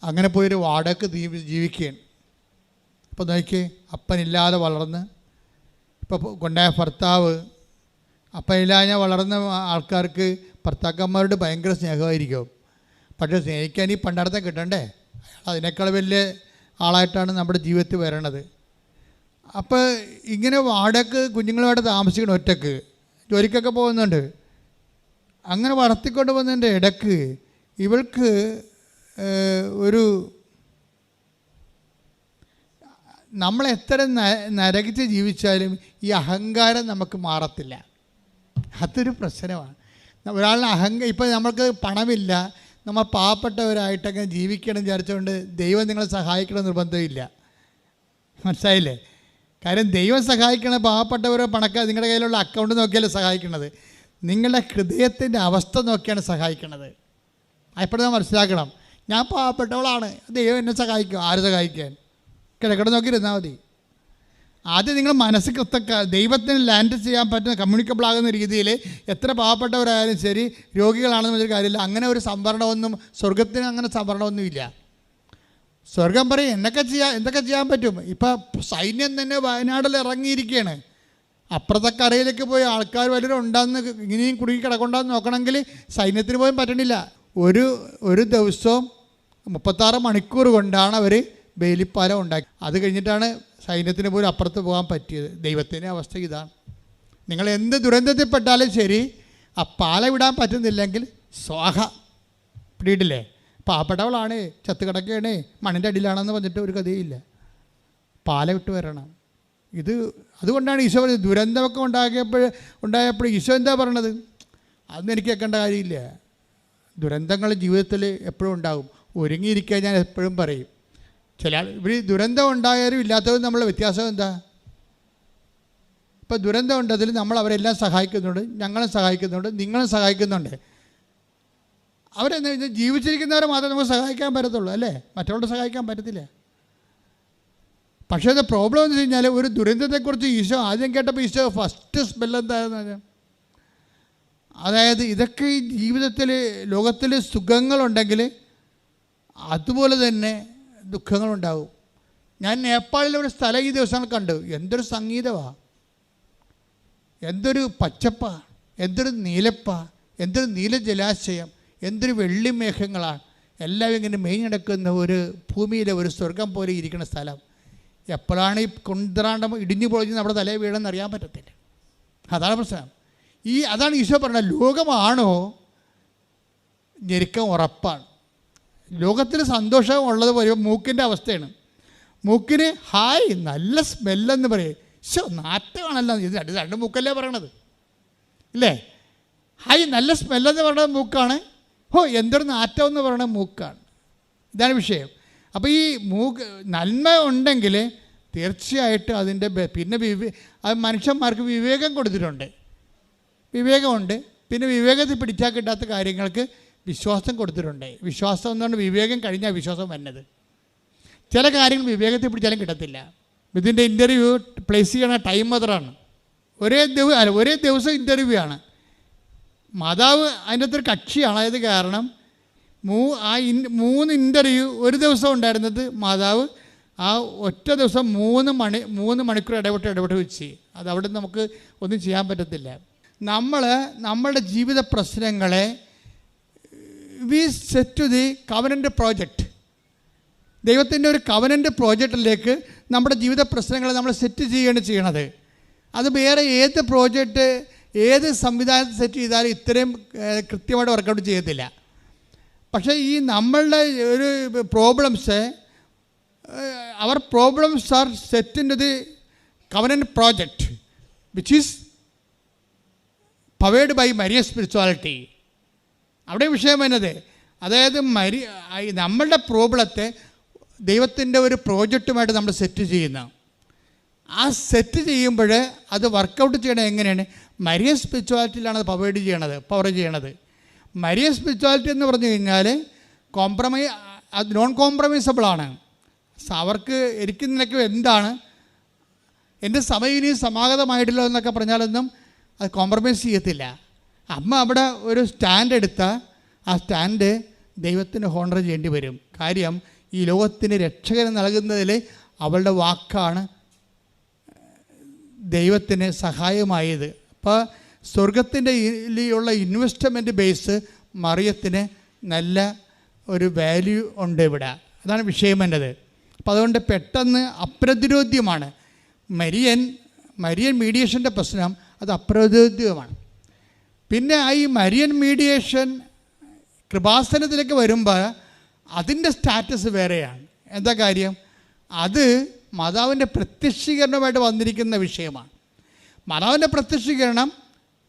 അങ്ങനെ പോയൊരു വാടകയ്ക്ക് ജീവിക്കുകയാണ്. ഇപ്പോൾ നോക്കിയേ, അപ്പനില്ലാതെ വളർന്ന് ഇപ്പോൾ കൊണ്ടായ ഭർത്താവ്. അപ്പനില്ലാതെ വളർന്ന ആൾക്കാർക്ക് ഭർത്താക്കന്മാരോട് ഭയങ്കര സ്നേഹമായിരിക്കും. പക്ഷേ സ്നേഹിക്കാൻ ഈ പണ്ടാരത്തെ കിട്ടണ്ടേ? അതിനേക്കാൾ വലിയ ആളായിട്ടാണ് നമ്മുടെ ജീവിതത്തിൽ വരണത്. അപ്പോൾ ഇങ്ങനെ വാടകയ്ക്ക് കുഞ്ഞുങ്ങളുമായിട്ട് താമസിക്കണം, ഒറ്റക്ക് ജോലിക്കൊക്കെ പോകുന്നുണ്ട്. അങ്ങനെ വളർത്തിക്കൊണ്ട് പോകുന്നതിൻ്റെ ഇടയ്ക്ക് ഇവൾക്ക് നമ്മളെത്ര നരകിച്ച് ജീവിച്ചാലും ഈ അഹങ്കാരം നമുക്ക് മാറത്തില്ല. അതൊരു പ്രശ്നമാണ്. ഒരാളിന് ഇപ്പോൾ നമ്മൾക്ക് പണമില്ല, നമ്മൾ പാവപ്പെട്ടവരായിട്ടൊക്കെ ജീവിക്കണം വിചാരിച്ചുകൊണ്ട് ദൈവം നിങ്ങളെ സഹായിക്കണം നിർബന്ധമില്ല. മനസ്സിലായില്ലേ? കാര്യം ദൈവം സഹായിക്കണ പാവപ്പെട്ടവരോ പണക്കാർ നിങ്ങളുടെ കയ്യിലുള്ള അക്കൗണ്ട് നോക്കിയല്ലേ സഹായിക്കണത്. നിങ്ങളുടെ ഹൃദയത്തിൻ്റെ അവസ്ഥ നോക്കിയാണ് സഹായിക്കണത്. എപ്പോഴും മനസ്സിലാക്കണം, ഞാൻ പാവപ്പെട്ടവളാണ്, ദൈവം എന്നെ സഹായിക്കും. ആര് സഹായിക്കാൻ? കിഴക്കോട്ട് നോക്കിയിരുന്നാൽ മതി. ആദ്യം നിങ്ങൾ മനസ്സ് ദൈവത്തിന് ലാൻഡ് ചെയ്യാൻ പറ്റുന്ന കമ്മ്യൂണിക്കബിൾ ആകുന്ന രീതിയിൽ എത്ര പാവപ്പെട്ടവരായാലും ശരി, രോഗികളാണെന്ന് പറഞ്ഞൊരു കാര്യമില്ല. അങ്ങനെ ഒരു സംവരണമൊന്നും സ്വർഗത്തിന് അങ്ങനെ സംവരണമൊന്നുമില്ല. സ്വർഗം പറയും എന്തൊക്കെ ചെയ്യാൻ പറ്റും. ഇപ്പം സൈന്യം തന്നെ വയനാട്ടിൽ ഇറങ്ങിയിരിക്കുകയാണ്. അപ്പുറത്തെ കരയിലേക്ക് പോയി ആൾക്കാർ വല്ലവരും ഉണ്ടാകുന്ന ഇങ്ങനെയും കുടുങ്ങി കിടക്കൊണ്ടാന്ന് നോക്കണമെങ്കിൽ സൈന്യത്തിന് പോലും പറ്റണില്ല. ഒരു ദിവസവും 36 മണിക്കൂർ കൊണ്ടാണ് അവർ ബേലിപ്പാലം ഉണ്ടാക്കി. അത് കഴിഞ്ഞിട്ടാണ് സൈന്യത്തിന് പോലും അപ്പുറത്ത് പോകാൻ പറ്റിയത്. ദൈവത്തിൻ്റെ അവസ്ഥ ഇതാണ്. നിങ്ങൾ എന്ത് ദുരന്തത്തിൽപ്പെട്ടാലും ശരി, ആ പാല വിടാൻ പറ്റുന്നില്ലെങ്കിൽ സ്വാഹ പിടിയിട്ടില്ലേ. പാവപ്പെട്ടവളാണ്, ചത്ത് കിടക്കുകയാണ്, മണ്ണിൻ്റെ അടിയിലാണെന്ന് പറഞ്ഞിട്ട് ഒരു കഥയില്ല. പാല വിട്ട് വരണം. അതുകൊണ്ടാണ് ഈശോ പറഞ്ഞത്. ദുരന്തമൊക്കെ ഉണ്ടായപ്പോൾ ഈശോ എന്താ പറയണത്? അതൊന്നും എനിക്ക് കേൾക്കേണ്ട കാര്യമില്ല. ദുരന്തങ്ങൾ ജീവിതത്തിൽ എപ്പോഴും ഉണ്ടാകും. ഒരുങ്ങിയിരിക്കാൻ ഞാൻ എപ്പോഴും പറയും. ഇവർ ദുരന്തം ഉണ്ടായാലും ഇല്ലാത്തവരും നമ്മളെ വ്യത്യാസം എന്താ? ഇപ്പോൾ ദുരന്തം ഉണ്ടതിൽ നമ്മൾ അവരെല്ലാം സഹായിക്കുന്നുണ്ട്, ഞങ്ങളും സഹായിക്കുന്നുണ്ട്, നിങ്ങളും സഹായിക്കുന്നുണ്ട്. അവരെന്താ ജീവിച്ചിരിക്കുന്നവരെ മാത്രമേ നമുക്ക് സഹായിക്കാൻ പറ്റത്തുള്ളൂ, അല്ലേ? മറ്റുള്ളവരെ സഹായിക്കാൻ പറ്റത്തില്ല. പക്ഷേ അത് പ്രോബ്ലം എന്ന് വെച്ച് കഴിഞ്ഞാൽ, ഒരു ദുരന്തത്തെക്കുറിച്ച് ഈശോ ആദ്യം കേട്ടപ്പോൾ ഈശോ ഫസ്റ്റ് സ്മെൽ എന്തായിരുന്നു? അതായത് ഇതൊക്കെ ഈ ജീവിതത്തിൽ ലോകത്തിൽ സുഖങ്ങളുണ്ടെങ്കിൽ അതുപോലെ തന്നെ ദുഃഖങ്ങളുണ്ടാകും. ഞാൻ നേപ്പാളിലെ ഒരു സ്ഥലം ഈ ദിവസങ്ങൾ കണ്ടു. എന്തൊരു സംഗീതമാണ്, എന്തൊരു പച്ചപ്പാ, എന്തൊരു നീലപ്പാ, എന്തൊരു നീല ജലാശയം, എന്തൊരു വെള്ളി മേഘങ്ങളാണ്. എല്ലാം ഇങ്ങനെ മേഞ്ഞെടുക്കുന്ന ഒരു ഭൂമിയിലെ ഒരു സ്വർഗം പോലെ ഇരിക്കുന്ന സ്ഥലം. എപ്പോഴാണ് ഈ കുന്തറാണ്ടം ഇടിഞ്ഞു പൊളിഞ്ഞ് നമ്മുടെ തലയിൽ വീണെന്ന് അറിയാൻ പറ്റത്തില്ല. അതാണ് പ്രശ്നം. അതാണ് ഈശോ പറഞ്ഞത്, ലോകമാണോ ഞെരുക്കം ഉറപ്പാണ്. ലോകത്തിൽ സന്തോഷം ഉള്ളത് പോലെ മൂക്കിൻ്റെ അവസ്ഥയാണ്. മൂക്കിന് ഹായ് നല്ല സ്മെല്ലെന്ന് പറയും. നാറ്റമാണല്ലോ, ഇത് രണ്ട് മൂക്കല്ലേ പറയണത് ഇല്ലേ? ഹായ് നല്ല സ്മെല്ലെന്ന് പറയുന്നത് മൂക്കാണ്. എന്തൊരു നാറ്റം എന്ന് പറയുന്നത് മൂക്കാണ്. ഇതാണ് വിഷയം. അപ്പോൾ ഈ മൂക്ക് നന്മ ഉണ്ടെങ്കിൽ തീർച്ചയായിട്ടും അതിൻ്റെ പിന്നെ അത് മനുഷ്യന്മാർക്ക് വിവേകം കൊടുത്തിട്ടുണ്ട്. വിവേകമുണ്ട്. പിന്നെ വിവേകത്തിൽ പിടിച്ചാൽ കിട്ടാത്ത കാര്യങ്ങൾക്ക് വിശ്വാസം കൊടുത്തിട്ടുണ്ട്. വിശ്വാസം എന്നുകൊണ്ട് വിവേകം കഴിഞ്ഞാൽ വിശ്വാസം വന്നത്. ചില കാര്യങ്ങൾ വിവേകത്തിൽ പിടിച്ചാലും കിട്ടത്തില്ല. ഇതിൻ്റെ ഇൻ്റർവ്യൂ പ്ലേസ് ചെയ്യണ ടൈം അതാണ്. ഒരേ ദിവസം ഇൻ്റർവ്യൂ ആണ്. മാതാവ് അതിൻ്റെ അകത്തൊരു കക്ഷിയാണ്. അതായത് കാരണം 3 ഇൻ്റർവ്യൂ ഒരു ദിവസം ഉണ്ടായിരുന്നത് മാതാവ് ആ ഒറ്റ ദിവസം 3 മണിക്കൂർ ഇടപെട്ട് വെച്ച്. അതവിടെ നമുക്ക് ഒന്നും ചെയ്യാൻ പറ്റത്തില്ല. നമ്മളുടെ ജീവിത പ്രശ്നങ്ങളെ we set to the covenant project. ദൈവത്തിൻ്റെ ഒരു കവനൻ്റ് പ്രോജക്റ്റിലേക്ക് നമ്മുടെ ജീവിത പ്രശ്നങ്ങളെ നമ്മൾ സെറ്റ് ചെയ്യുകയാണ് ചെയ്യണത്. അത് വേറെ ഏത് പ്രോജക്റ്റ് ഏത് സംവിധാനത്തിൽ സെറ്റ് ചെയ്താലും ഇത്രയും കൃത്യമായിട്ട് വർക്കൗട്ട് ചെയ്യത്തില്ല. പക്ഷേ ഈ നമ്മളുടെ ഒരു problems our problems are set in to the covenant project which is powered by Marian spirituality. അവിടെ വിഷയം വരുന്നത് അതായത് നമ്മളുടെ പ്രോബ്ലത്തെ ദൈവത്തിൻ്റെ ഒരു പ്രോജക്റ്റുമായിട്ട് നമ്മൾ സെറ്റ് ചെയ്യുന്ന ആ സെറ്റ് ചെയ്യുമ്പോൾ അത് വർക്കൗട്ട് ചെയ്യണത് എങ്ങനെയാണ്? മരിയൻ സ്പിരിച്വാലിറ്റിയിലാണ് അത് പവർ ചെയ്യണത്. മരിയൻ സ്പിരിച്വാലിറ്റി എന്ന് പറഞ്ഞു കഴിഞ്ഞാൽ അത് നോൺ കോംപ്രമൈസബിളാണ്. അവർക്ക് എനിക്ക് എന്താണ് എൻ്റെ സമയം ഇനി സമാഗതമായിട്ടില്ലോ എന്നൊക്കെ പറഞ്ഞാലൊന്നും അത് കോംപ്രമൈസ് ചെയ്യത്തില്ല. അമ്മ അവിടെ ഒരു സ്റ്റാൻഡ് എടുത്താൽ ആ സ്റ്റാൻഡ് ദൈവത്തിന് ഹോണർ ചെയ്യേണ്ടി വരും. കാര്യം ഈ ലോകത്തിന് രക്ഷകന് നൽകുന്നതിൽ അവളുടെ വാക്കാണ് ദൈവത്തിന് സഹായമായത്. അപ്പോൾ സ്വർഗത്തിൻ്റെ ഉള്ള ഇൻവെസ്റ്റ്മെൻറ്റ് ബേസ് മറിയത്തിന് നല്ല ഒരു വാല്യൂ ഉണ്ട് ഇവിടെ. അതാണ് വിഷയം എന്നത്. അപ്പോൾ അതുകൊണ്ട് പെട്ടെന്ന് അപ്രതിരോധ്യമാണ് മരിയൻ മീഡിയേഷൻ്റെ പ്രശ്നം. അത് അപ്രതിരോധ്യമാണ്. പിന്നെ ഈ മരിയൻ മീഡിയേഷൻ കൃപാസനത്തിലേക്ക് വരുമ്പോൾ അതിൻ്റെ സ്റ്റാറ്റസ് വേറെയാണ്. എന്താ കാര്യം? അത് മാതാവിൻ്റെ പ്രത്യക്ഷീകരണമായിട്ട് വന്നിരിക്കുന്ന വിഷയമാണ്. മാതാവിൻ്റെ പ്രത്യക്ഷീകരണം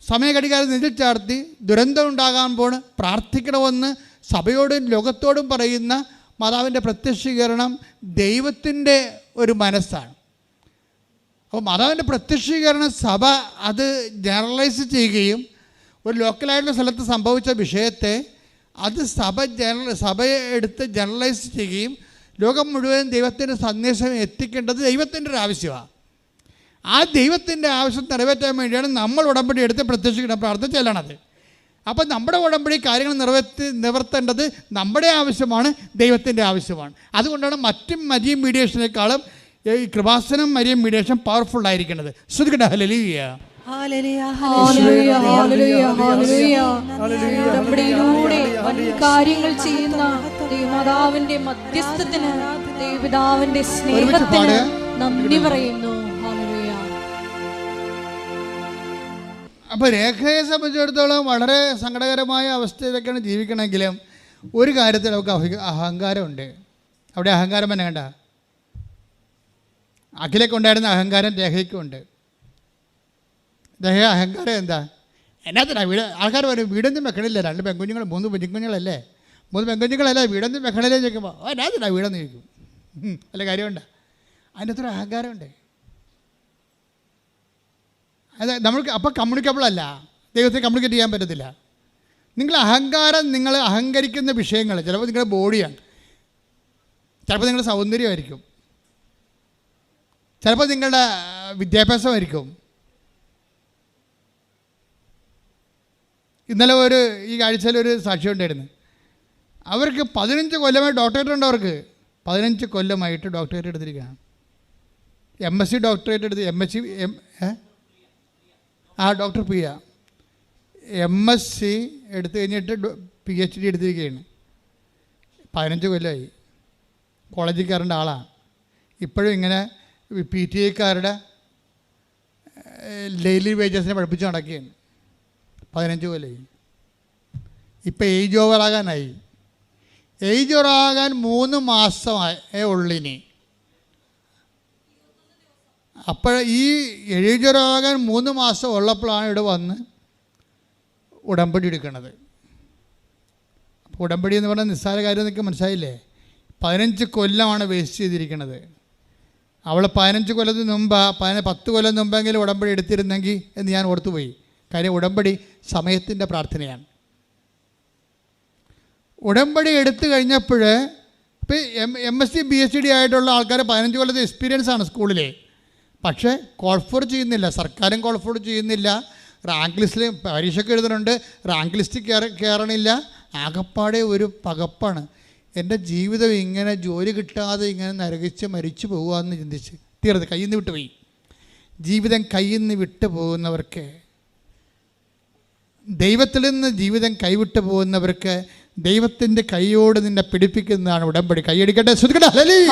സമയഘടികാരം നെഞ്ചിൽ ചാർത്തി ദുരന്തം ഉണ്ടാകാൻ പോണ് പ്രാർത്ഥിക്കണമെന്ന് സഭയോടും ലോകത്തോടും പറയുന്ന മാതാവിൻ്റെ പ്രത്യക്ഷീകരണം ദൈവത്തിൻ്റെ ഒരു മനസ്സാണ്. അപ്പോൾ മാതാവിൻ്റെ പ്രത്യക്ഷീകരണം സഭ അത് ജനറലൈസ് ചെയ്യുകയും ഒരു ലോക്കലായിട്ടുള്ള സ്ഥലത്ത് സംഭവിച്ച വിഷയത്തെ അത് സഭയെ എടുത്ത് ജനറലൈസ് ചെയ്യുകയും ലോകം മുഴുവൻ ദൈവത്തിൻ്റെ സന്ദേശം എത്തിക്കേണ്ടത് ദൈവത്തിൻ്റെ ഒരു ആവശ്യമാണ്. ആ ദൈവത്തിൻ്റെ ആവശ്യം നിറവേറ്റാൻ വേണ്ടിയാണ് നമ്മൾ ഉടമ്പടി എടുത്ത് പ്രത്യക്ഷീകരണം പ്രാർത്ഥന ചെല്ലണത്. അപ്പം നമ്മുടെ ഉടമ്പടി കാര്യങ്ങൾ നിവർത്തേണ്ടത് നമ്മുടെ ആവശ്യമാണ്, ദൈവത്തിൻ്റെ ആവശ്യമാണ്. അതുകൊണ്ടാണ് മറ്റും മരിയൻ മീഡിയേഷനേക്കാളും ഈ കൃപാസനം മരിയൻ മീഡിയേഷൻ പവർഫുൾ ആയിരിക്കുന്നത്. ശ്രുതികട ഹല്ലേലൂയ. കാര്യങ്ങൾ ചെയ്യുന്ന മാതാവിന്റെ മധ്യസ്ഥത്തിന് പിതാവിന്റെ സ്നേഹത്തിന് നന്ദി പറയുന്നു. അപ്പോൾ രേഖയെ സംബന്ധിച്ചിടത്തോളം വളരെ സങ്കടകരമായ അവസ്ഥയിലൊക്കെയാണ് ജീവിക്കണമെങ്കിലും ഒരു കാര്യത്തിൽ അവർക്ക് അഹങ്കാരമുണ്ട്. അവിടെ അഹങ്കാരം തന്നെ കണ്ട അഖിലേക്ക് ഉണ്ടായിരുന്ന അഹങ്കാരം രേഖയ്ക്കുണ്ട്. രേഖ അഹങ്കാരം എന്താ? എന്നാത്തിനാ ആൾക്കാർ പറയും വീടൊന്നും വെക്കണില്ല, 2 പെൺകുഞ്ഞുങ്ങൾ 3 പെൺകുഞ്ഞുങ്ങളല്ലേ, 3 പെൺകുഞ്ഞുങ്ങളല്ലേ വീടൊന്നും വെക്കണില്ലേ ചോദിക്കുമ്പോൾ എന്നാത്തിനാ വീടെന്ന് ചോദിക്കും. അല്ല കാര്യമുണ്ട്, അതിൻ്റെ അത്ര അഹങ്കാരമുണ്ട്. അത് നമ്മൾക്ക് അപ്പോൾ കമ്മ്യൂണിക്കബിൾ അല്ല, ദൈവത്തെ കമ്മ്യൂണിക്കേറ്റ് ചെയ്യാൻ പറ്റത്തില്ല. നിങ്ങൾ അഹങ്കരിക്കുന്ന വിഷയങ്ങൾ ചിലപ്പോൾ നിങ്ങളുടെ ബോഡിയാണ്, ചിലപ്പോൾ നിങ്ങളുടെ സൗന്ദര്യമായിരിക്കും, ചിലപ്പോൾ നിങ്ങളുടെ വിദ്യാഭ്യാസമായിരിക്കും. ഇന്നലെ ഈ ആഴ്ചയിൽ ഒരു സാക്ഷ്യം ഉണ്ടായിരുന്നു. അവർക്ക് 15 കൊല്ലമായി ഡോക്ടറേറ്റ് ഉണ്ട്. അവർക്ക് 15 കൊല്ലമായിട്ട് ഡോക്ടറേറ്റ് എടുത്തിരിക്കുകയാണ്. MSc ഡോക്ടറേറ്റ് എടുത്ത് ഡോക്ടർ പ്രിയ MSc എടുത്തു കഴിഞ്ഞിട്ട് PhD എടുത്തിരിക്കുകയാണ്. 15 കൊല്ലമായി കോളേജിൽ കയറേണ്ട ആളാണ്. ഇപ്പോഴും ഇങ്ങനെ PTA ഡെയിലി വേജസിനെ പഠിപ്പിച്ച് നടക്കുകയാണ്. 15 കൊല്ലമായി. ഇപ്പം ഏജ് ഓവറാകാനായി. ഏജ് ഓവറാകാൻ 3 മാസമേ ഉള്ളിനി. അപ്പോൾ ഈ ഏജ് ഓവറാകാൻ 3 മാസം ഉള്ളപ്പോഴാണ് ഇവിടെ വന്ന് ഉടമ്പടി എടുക്കുന്നത്. അപ്പോൾ ഉടമ്പടി എന്ന് പറഞ്ഞാൽ നിസ്സാര കാര്യം എന്നൊക്കെ മനസ്സിലായില്ലേ? 15 കൊല്ലമാണ് വേസ്റ്റ് ചെയ്തിരിക്കുന്നത്. അവൾ 15 കൊല്ലത്തിന് മുമ്പ് 10 കൊല്ലം മുമ്പെങ്കിലും ഉടമ്പടി എടുത്തിരുന്നെങ്കിൽ എന്ന് ഞാൻ ഓർത്തുപോയി. കാര്യം ഉടമ്പടി സമയത്തിൻ്റെ പ്രാർത്ഥനയാണ്. ഉടമ്പടി എടുത്തു കഴിഞ്ഞപ്പോൾ ഇപ്പോൾ MSc PhD ആയിട്ടുള്ള ആൾക്കാർ 15 കൊല്ലത്തെ എക്സ്പീരിയൻസ് ആണ് സ്കൂളിലെ. പക്ഷേ കോൾഫോർ ചെയ്യുന്നില്ല, സർക്കാരും കോൾഫോർ ചെയ്യുന്നില്ല. റാങ്ക് ലിസ്റ്റിൽ പരീക്ഷയ്ക്ക് എഴുതുന്നുണ്ട്, റാങ്ക് ലിസ്റ്റിൽ കയറണില്ല. ആകപ്പാടെ ഒരു പകപ്പാണ്. എൻ്റെ ജീവിതം ഇങ്ങനെ ജോലി കിട്ടാതെ ഇങ്ങനെ നരകിച്ച് മരിച്ചു പോകുകയെന്ന് ചിന്തിച്ച് തീർത്ത് കയ്യിൽ നിന്ന് വിട്ടുപോയി. ജീവിതം കയ്യിൽ നിന്ന് വിട്ടു പോകുന്നവർക്ക്, ദൈവത്തിൽ നിന്ന് ജീവിതം കൈവിട്ടു പോകുന്നവർക്ക് ദൈവത്തിൻ്റെ കൈയോട് നിന്നെ പിടിപ്പിക്കുന്നതാണ് ഉടമ്പടി. കൈയടിക്കട്ടെ, ശ്രദ്ധിക്കട്ടെ. ഹല്ലേലൂയ.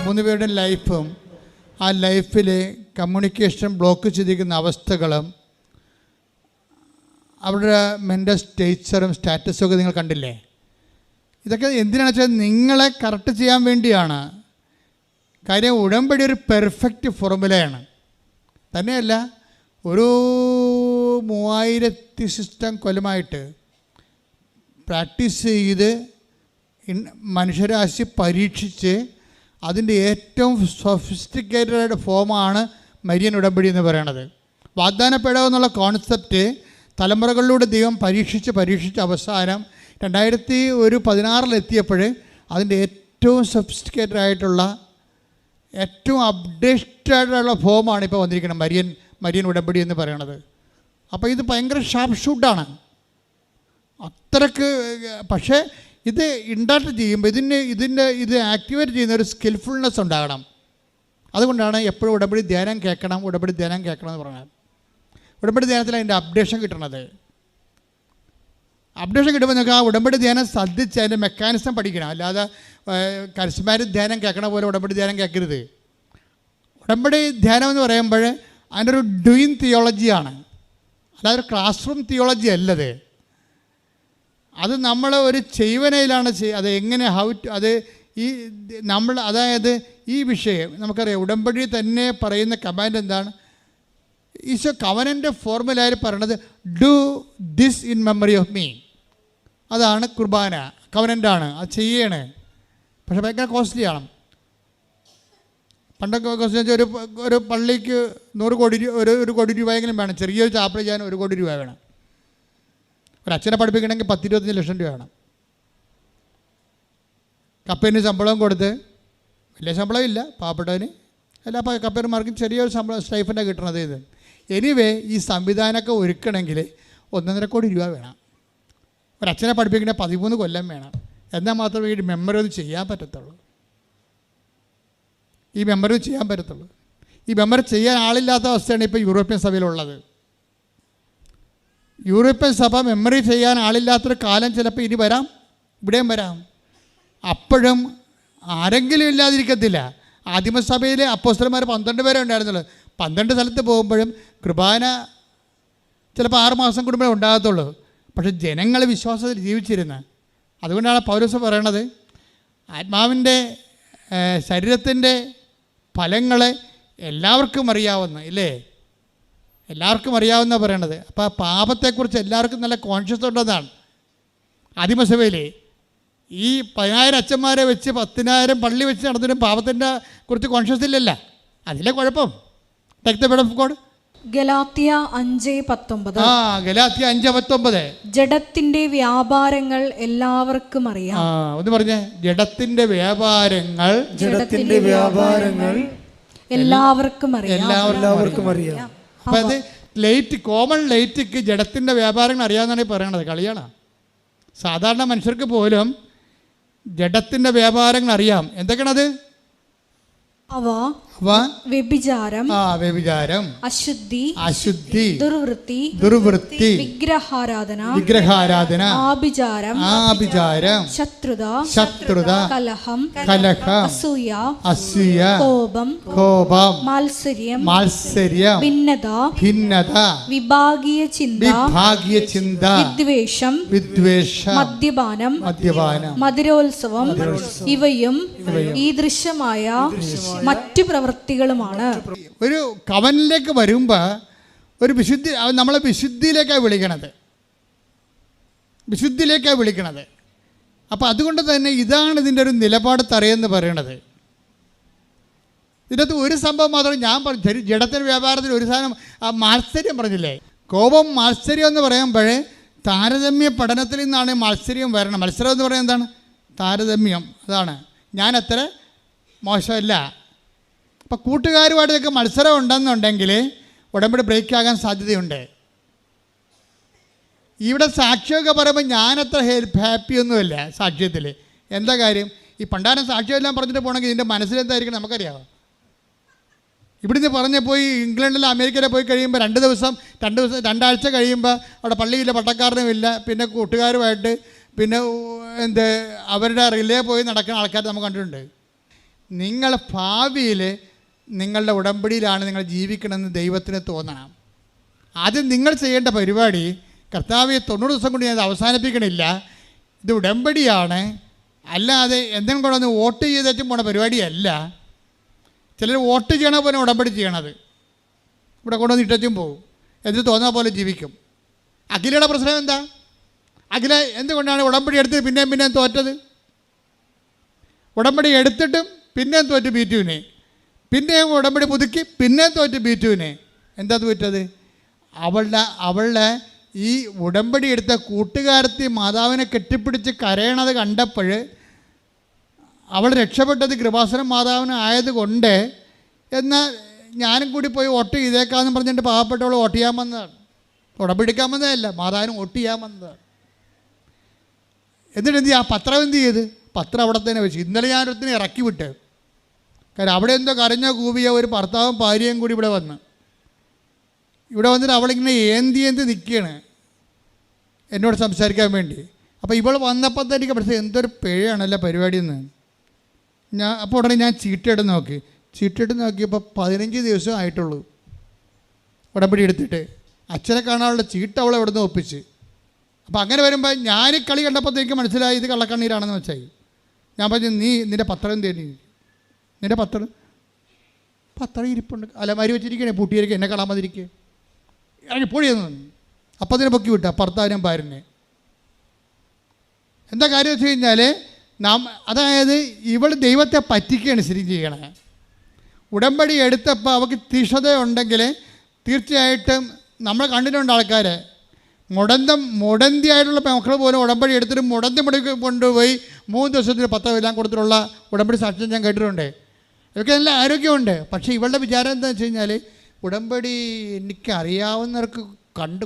3 പേരുടെ ലൈഫും ആ ലൈഫിൽ കമ്മ്യൂണിക്കേഷൻ ബ്ലോക്ക് ചെയ്തിരിക്കുന്ന അവസ്ഥകളും അവരുടെ മെൻ്റൽ സ്റ്റേച്ചറും സ്റ്റാറ്റസും ഒക്കെ നിങ്ങൾ കണ്ടില്ലേ? ഇതൊക്കെ എന്തിനാണെന്ന് വെച്ചാൽ നിങ്ങളെ കറക്റ്റ് ചെയ്യാൻ വേണ്ടിയാണ്. കാര്യം ഉടമ്പടി ഒരു പെർഫെക്റ്റ് ഫോർമുലയാണ്. തന്നെയല്ല, ഒരു 3000 സിസ്റ്റം കൊല്ലമായിട്ട് പ്രാക്ടീസ് ചെയ്ത് മനുഷ്യരാശി പരീക്ഷിച്ച് അതിൻ്റെ ഏറ്റവും സൊഫിസ്റ്റിക്കേറ്റഡ് ഫോമാണ് മരിയൻ ഉടമ്പടി എന്ന് പറയുന്നത്. വാഗ്ദാനപ്പെടാവ് എന്നുള്ള കോൺസെപ്റ്റ് തലമുറകളിലൂടെ ദൈവം പരീക്ഷിച്ച് അവസാനം 2016 അതിൻ്റെ ഏറ്റവും സൊഫിസ്റ്റിക്കേറ്റഡ് ആയിട്ടുള്ള ഏറ്റവും അപ്ഡേറ്റഡായിട്ടുള്ള ഫോമാണ് ഇപ്പോൾ വന്നിരിക്കുന്നത് മരിയൻ ഉടമ്പടി എന്ന് പറയണത്. അപ്പോൾ ഇത് ഭയങ്കര ഷാർപ്പ് ഷൂട്ടാണ് അത്രക്ക്. പക്ഷേ ഇത് ഇൻഡാക്ട് ചെയ്യുമ്പോൾ ഇത് ആക്ടിവേറ്റ് ചെയ്യുന്ന ഒരു സ്കിൽഫുൾനെസ് ഉണ്ടാകണം. അതുകൊണ്ടാണ് എപ്പോഴും ഉടമ്പടി ധ്യാനം കേൾക്കണം എന്ന് പറഞ്ഞത്. ഉടമ്പടി ധ്യാനത്തിൽ അതിൻ്റെ അപ്ഡേഷൻ കിട്ടണത്. അപ്ഡേഷൻ കിട്ടുമ്പോൾ നിങ്ങൾക്ക് ആ ഉടമ്പടി ധ്യാനം ശ്രദ്ധിച്ച് അതിൻ്റെ മെക്കാനിസം പഠിക്കണം. അല്ലാതെ കരിസ്മാറ്റിക് ധ്യാനം കേൾക്കണ പോലെ ഉടമ്പടി ധ്യാനം കേൾക്കരുത്. ഉടമ്പടി ധ്യാനം എന്ന് പറയുമ്പോൾ അതിൻ്റെ ഒരു ഡൂയിങ് തിയോളജിയാണ്, അല്ലാതെ ഒരു ക്ലാസ് റൂം തിയോളജി അല്ലത്. അത് നമ്മൾ ഒരു ചെയ്വനയിലാണ് അത് എങ്ങനെ അത് ഈ നമ്മൾ അതായത് ഈ വിഷയം നമുക്കറിയാം. ഉടമ്പടി തന്നെ പറയുന്ന കമാൻഡ് എന്താണ്? ഈശോ കവനൻ്റെ ഫോർമുലയിൽ പറയണത് do this in memory of me. അതാണ് കുർബാന, കവനൻ്റാണ്, അത് ചെയ്യണേ. പക്ഷെ ഭയങ്കര കോസ്റ്റ്ലിയാണ്. പണ്ടൊക്കെ കോസ്റ്റ്ലി ഒരു പള്ളിക്ക് 100 കോടി ഒരു കോടി രൂപയെങ്കിലും വേണം. ചെറിയൊരു ചാപ്പൽ ചെയ്യാൻ 1 കോടി രൂപ വേണം. ഒരച്ഛനെ പഠിപ്പിക്കണമെങ്കിൽ 10-25 ലക്ഷം രൂപ വേണം. കപ്പേന് ശമ്പളം കൊടുത്ത്, വലിയ ശമ്പളം ഇല്ല പാവപ്പെട്ടവന്, എല്ലാ കപ്പേന്മാർക്കും ചെറിയൊരു ശമ്പളം സ്റ്റൈഫൻ്റാണ് കിട്ടണത്. ഇത് എനിവേ ഈ സംവിധാനമൊക്കെ ഒരുക്കണമെങ്കിൽ 1.5 കോടി രൂപ വേണം. ഒരച്ഛനെ പഠിപ്പിക്കണമെങ്കിൽ 13 കൊല്ലം വേണം. എന്നാൽ മാത്രമേ ഈ മെമ്മറി ഒന്ന് ചെയ്യാൻ പറ്റത്തുള്ളൂ. ഈ മെമ്മറി ചെയ്യാൻ ആളില്ലാത്ത അവസ്ഥയാണ് ഇപ്പോൾ യൂറോപ്യൻ സഭയിലുള്ളത്. യൂറോപ്യൻ സഭ മെമ്മറി ചെയ്യാൻ ആളില്ലാത്തൊരു കാലം ചിലപ്പോൾ ഇനി വരാം, ഇവിടെയും വരാം. അപ്പോഴും ആരെങ്കിലും ഇല്ലാതിരിക്കത്തില്ല. ആദിമസഭയിൽ അപ്പോസ്തലന്മാർ 12 പേരെ ഉണ്ടായിരുന്നുള്ളൂ. 12 സ്ഥലത്ത് പോകുമ്പോഴും കുർബാന ചിലപ്പോൾ 6 മാസം കൂടുമ്പോഴേ ഉണ്ടാകത്തുള്ളൂ. പക്ഷെ ജനങ്ങൾ വിശ്വാസത്തിൽ ജീവിച്ചിരുന്നു. അതുകൊണ്ടാണ് പൗലോസ് പറയണത് ആത്മാവിൻ്റെ ശരീരത്തിൻ്റെ ഫലങ്ങളെ എല്ലാവർക്കും അറിയാവുന്ന, ഇല്ലേ? എല്ലാവർക്കും അറിയാവുന്ന പറയണത്. അപ്പോൾ പാപത്തെക്കുറിച്ച് എല്ലാവർക്കും നല്ല കോൺഷ്യസ് ഉണ്ടെന്നാണ്. ആദിമസഭയിൽ ഈ 10,000 അച്ഛന്മാരെ വെച്ച് 10,000 പള്ളി വെച്ച് നടന്നിട്ടും പാപത്തിൻ്റെ കുറിച്ച് കോൺഷ്യസ് ഇല്ലല്ല. അതിലെ കുഴപ്പം. Take the word of God. Galatia 5:19. Galatia 5:19. ജഡത്തിന്റെ വ്യാപാരങ്ങൾ എല്ലാവർക്കും അറിയാം. ഒന്ന് പറഞ്ഞേ, ജഡത്തിന്റെ വ്യാപാരങ്ങൾ എല്ലാവർക്കും അറിയാം. അപ്പം അത് കോമൺ ലൈറ്റിക്ക് ജഡത്തിന്റെ വ്യാപാരങ്ങൾ അറിയാമെന്നാണ് പറയണത്. കളിയാണ്. സാധാരണ മനുഷ്യർക്ക് പോലും ജഡത്തിന്റെ വ്യാപാരങ്ങൾ അറിയാം. എന്തൊക്കെയാണത്? അവ വ്യഭിചാരം, വ്യഭിചാരം, അശുദ്ധി, ദുർവൃത്തി, വിഗ്രഹാരാധന, ആഭിചാരം, ശത്രുത, കലഹം, അസൂയ, കോപം, മാത്സര്യം, ഭിന്നത, വിഭാഗീയ ചിന്ത, വിദ്വേഷം, മദ്യപാനം, മധുരോത്സവം, ഇവയും ഈ ദൃശ്യമായ മറ്റു പ്രവൃത്തികളുമാണ്. ഒരു കവനിലേക്ക് വരുമ്പോൾ ഒരു വിശുദ്ധി, നമ്മളെ വിശുദ്ധിയിലേക്കാണ് വിളിക്കണത്. അപ്പോൾ അതുകൊണ്ട് തന്നെ ഇതാണ് ഇതിൻ്റെ ഒരു നിലപാട് തറയെന്ന് പറയണത്. ഇതിനകത്ത് ഒരു സംഭവം മാത്രം ഞാൻ പറഞ്ഞു, ജഡത്തിൻ്റെ വ്യാപാരത്തിൽ ഒരു സാധനം മാത്സര്യം പറഞ്ഞില്ലേ, കോപം മാത്സര്യം എന്ന് പറയുമ്പോഴേ താരതമ്യ പഠനത്തിൽ നിന്നാണ് മത്സരം വരണം. മത്സരം എന്ന് പറയുന്നത് എന്താണ്? താരതമ്യം. അതാണ് ഞാൻ അത്ര മോശമല്ല. അപ്പം കൂട്ടുകാരുമായിട്ടൊക്കെ മത്സരം ഉണ്ടെന്നുണ്ടെങ്കിൽ ഉടമ്പടി ബ്രേക്ക് ആകാൻ സാധ്യതയുണ്ട്. ഇവിടെ സാക്ഷിയൊക്കെ പറയുമ്പോൾ ഞാനത്ര ഹാപ്പിയൊന്നുമില്ല സാക്ഷ്യത്തിൽ. എന്താ കാര്യം? ഈ പണ്ടാരം സാക്ഷ്യമെല്ലാം പറഞ്ഞിട്ട് പോകണമെങ്കിൽ ഇതിൻ്റെ മനസ്സിലെന്തായിരിക്കണം നമുക്കറിയാമോ? ഇവിടുന്ന് പറഞ്ഞ് പോയി ഇംഗ്ലണ്ടിലോ അമേരിക്കയിലോ പോയി കഴിയുമ്പോൾ രണ്ടാഴ്ച കഴിയുമ്പോൾ അവിടെ പള്ളിയില്ല, പട്ടക്കാരനുമില്ല, പിന്നെ കൂട്ടുകാരുമായിട്ട് പിന്നെ അവരുടെ റിലേ പോയി നടക്കുന്ന ആൾക്കാർ നമുക്ക് കണ്ടിട്ടുണ്ട്. നിങ്ങൾ ഭാവിയിൽ നിങ്ങളുടെ ഉടമ്പടിയിലാണ് നിങ്ങൾ ജീവിക്കണമെന്ന് ദൈവത്തിന് തോന്നണം. ആദ്യം നിങ്ങൾ ചെയ്യേണ്ട പരിപാടി, കർത്താവ് 90 ദിവസം കൊണ്ട് ഞാൻ അവസാനിപ്പിക്കണില്ല, ഇത് ഉടമ്പടിയാണ്, അല്ലാതെ എന്തെങ്കിലും കൊണ്ടൊന്ന് വോട്ട് ചെയ്തേച്ചും പോണ പരിപാടിയല്ല. ചിലർ വോട്ട് ചെയ്യണ പോലെ ഉടമ്പടി ചെയ്യണത്, ഇവിടെ കൊണ്ടുവന്ന് ഇട്ടും പോകും, എന്നിട്ട് തോന്നാ പോലെ ജീവിക്കും. അഖിലയുടെ പ്രശ്നം എന്താ? അഖില എന്തുകൊണ്ടാണ് ഉടമ്പടി എടുത്തിട്ട് പിന്നെയും തോറ്റത്? ഉടമ്പടി എടുത്തിട്ടും പിന്നെയും തോറ്റ് ബീറ്റുവിനെ, പിന്നെയും ഉടമ്പടി പുതുക്കി പിന്നെയും തോറ്റ് ബീറ്റുവിനെ. എന്താ തോറ്റത്? അവളുടെ ഈ ഉടമ്പടി എടുത്ത കൂട്ടുകാരത്തി മാതാവിനെ കെട്ടിപ്പിടിച്ച് കരയണത് കണ്ടപ്പോൾ അവൾ രക്ഷപ്പെട്ടത് കൃപാസനം മാതാവിന് ആയതുകൊണ്ട്, എന്നാൽ ഞാനും കൂടി പോയി വോട്ട് ചെയ്തേക്കാമെന്ന് പറഞ്ഞിട്ട് പാവപ്പെട്ടവൾ വോട്ട് ചെയ്യാൻ വന്നതാണ്. ഉടമ്പടിക്കാൻ വന്നതല്ല, മാതാവിന് വോട്ട് ചെയ്യാൻ വന്നതാണ്. എന്നിട്ട് എന്ത് ചെയ്യുക? പത്രം എന്ത് ചെയ്ത്? പത്രം അവിടെ തന്നെ വെച്ച്. ഇന്നലെ ഞാനൊരുത്തിനെ ഇറക്കി വിട്ട്. കാരണം അവിടെ എന്തോ കരഞ്ഞോ കൂവിയോ ഒരു ഭർത്താവും ഭാര്യയും കൂടി ഇവിടെ വന്നിട്ട് അവളിങ്ങനെ ഏന്തി നിൽക്കുകയാണ് എന്നോട് സംസാരിക്കാൻ വേണ്ടി. അപ്പോൾ ഇവൾ വന്നപ്പോൾ തന്നെ എനിക്ക് മനസ്സിലായി എന്തൊരു പിഴയാണല്ലോ പരിപാടിയെന്ന്. അപ്പോൾ ഉടനെ ഞാൻ ചീട്ടെടുത്ത് നോക്കിയപ്പോൾ 15 ദിവസം ആയിട്ടുള്ളൂ ഉടമ്പടി എടുത്തിട്ട്. അച്ഛനെ കാണാനുള്ള ചീട്ട് അവളെ ഇവിടെ നിന്ന് ഒപ്പിച്ച്. അപ്പോൾ അങ്ങനെ വരുമ്പോൾ ഞാൻ കളി കണ്ടപ്പോഴത്തേക്ക് മനസ്സിലായി ഇത് കള്ളക്കണ്ണീരാണെന്ന് വെച്ചാൽ. ഞാൻ പറഞ്ഞു, നിൻ്റെ പത്രം തേനി, നിൻ്റെ പത്രം ഇരിപ്പുണ്ട്, അലമാരി വെച്ചിരിക്കണേ, പൂട്ടിയിരിക്കുക, എന്നെ കാണാൻ മതിരിക്കുക, ഇറങ്ങി പൊടിയെന്ന്. അപ്പോൾ അതിനെ പൊക്കി വിട്ട ഭർത്താവിനും ഭാര്യനെ. എന്താ കാര്യം വെച്ച് കഴിഞ്ഞാൽ അതായത് ഇവൾ ദൈവത്തെ പറ്റിക്കുകയാണ് ശരിക്കും ചെയ്യണേ. ഉടമ്പടി എടുത്തപ്പോൾ അവൾക്ക് തീഷ്ണതയുണ്ടെങ്കിൽ തീർച്ചയായിട്ടും നമ്മൾ കണ്ടിട്ടുണ്ട് ആൾക്കാരെ മുടന്തിയായിട്ടുള്ള മക്കൾ പോലും ഉടമ്പടി എടുത്തിട്ട് മുടന്തി കൊണ്ടുപോയി 3 ദിവസത്തിന് പത്രമെല്ലാം കൊടുത്തിട്ടുള്ള ഉടമ്പടി സാക്ഷ്യം ഞാൻ കേട്ടിട്ടുണ്ട്. ഇവർക്ക് നല്ല ആരോഗ്യമുണ്ട്. പക്ഷേ ഇവളുടെ വിചാരം എന്താണെന്ന് വെച്ച് കഴിഞ്ഞാൽ ഉടമ്പടി എനിക്ക് അറിയാവുന്നവർക്ക്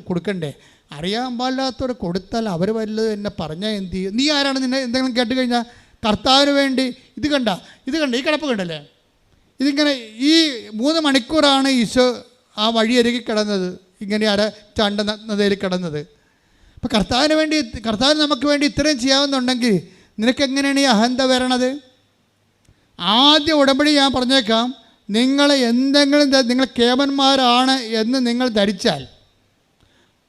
കൊടുക്കണ്ടേ, അറിയാൻ പാടില്ലാത്തവർ കൊടുത്താൽ അവർ വല്ലതും എന്നെ പറഞ്ഞാൽ എന്ത് ചെയ്യും? നീ ആരാണ്? നിന്നെ എന്തെങ്കിലും കേട്ട് കഴിഞ്ഞാൽ കർത്താവിന് വേണ്ടി ഇത് കണ്ട ഈ കിടപ്പ് കണ്ടല്ലേ, ഇതിങ്ങനെ ഈ 3 മണിക്കൂറാണ് ഈശോ ആ വഴിയരികി കിടന്നത്, ഇങ്ങനെ ചണ്ട നദയിൽ കിടന്നത്. അപ്പോൾ കർത്താവിന് നമുക്ക് വേണ്ടി ഇത്രയും ചെയ്യാവുന്നുണ്ടെങ്കിൽ നിനക്കെങ്ങനെയാണ് ഈ അഹന്ത വരണത്? ആദ്യ ഉടമ്പടി ഞാൻ പറഞ്ഞേക്കാം, നിങ്ങൾ നിങ്ങൾ കേമന്മാരാണ് എന്ന് നിങ്ങൾ ധരിച്ചാൽ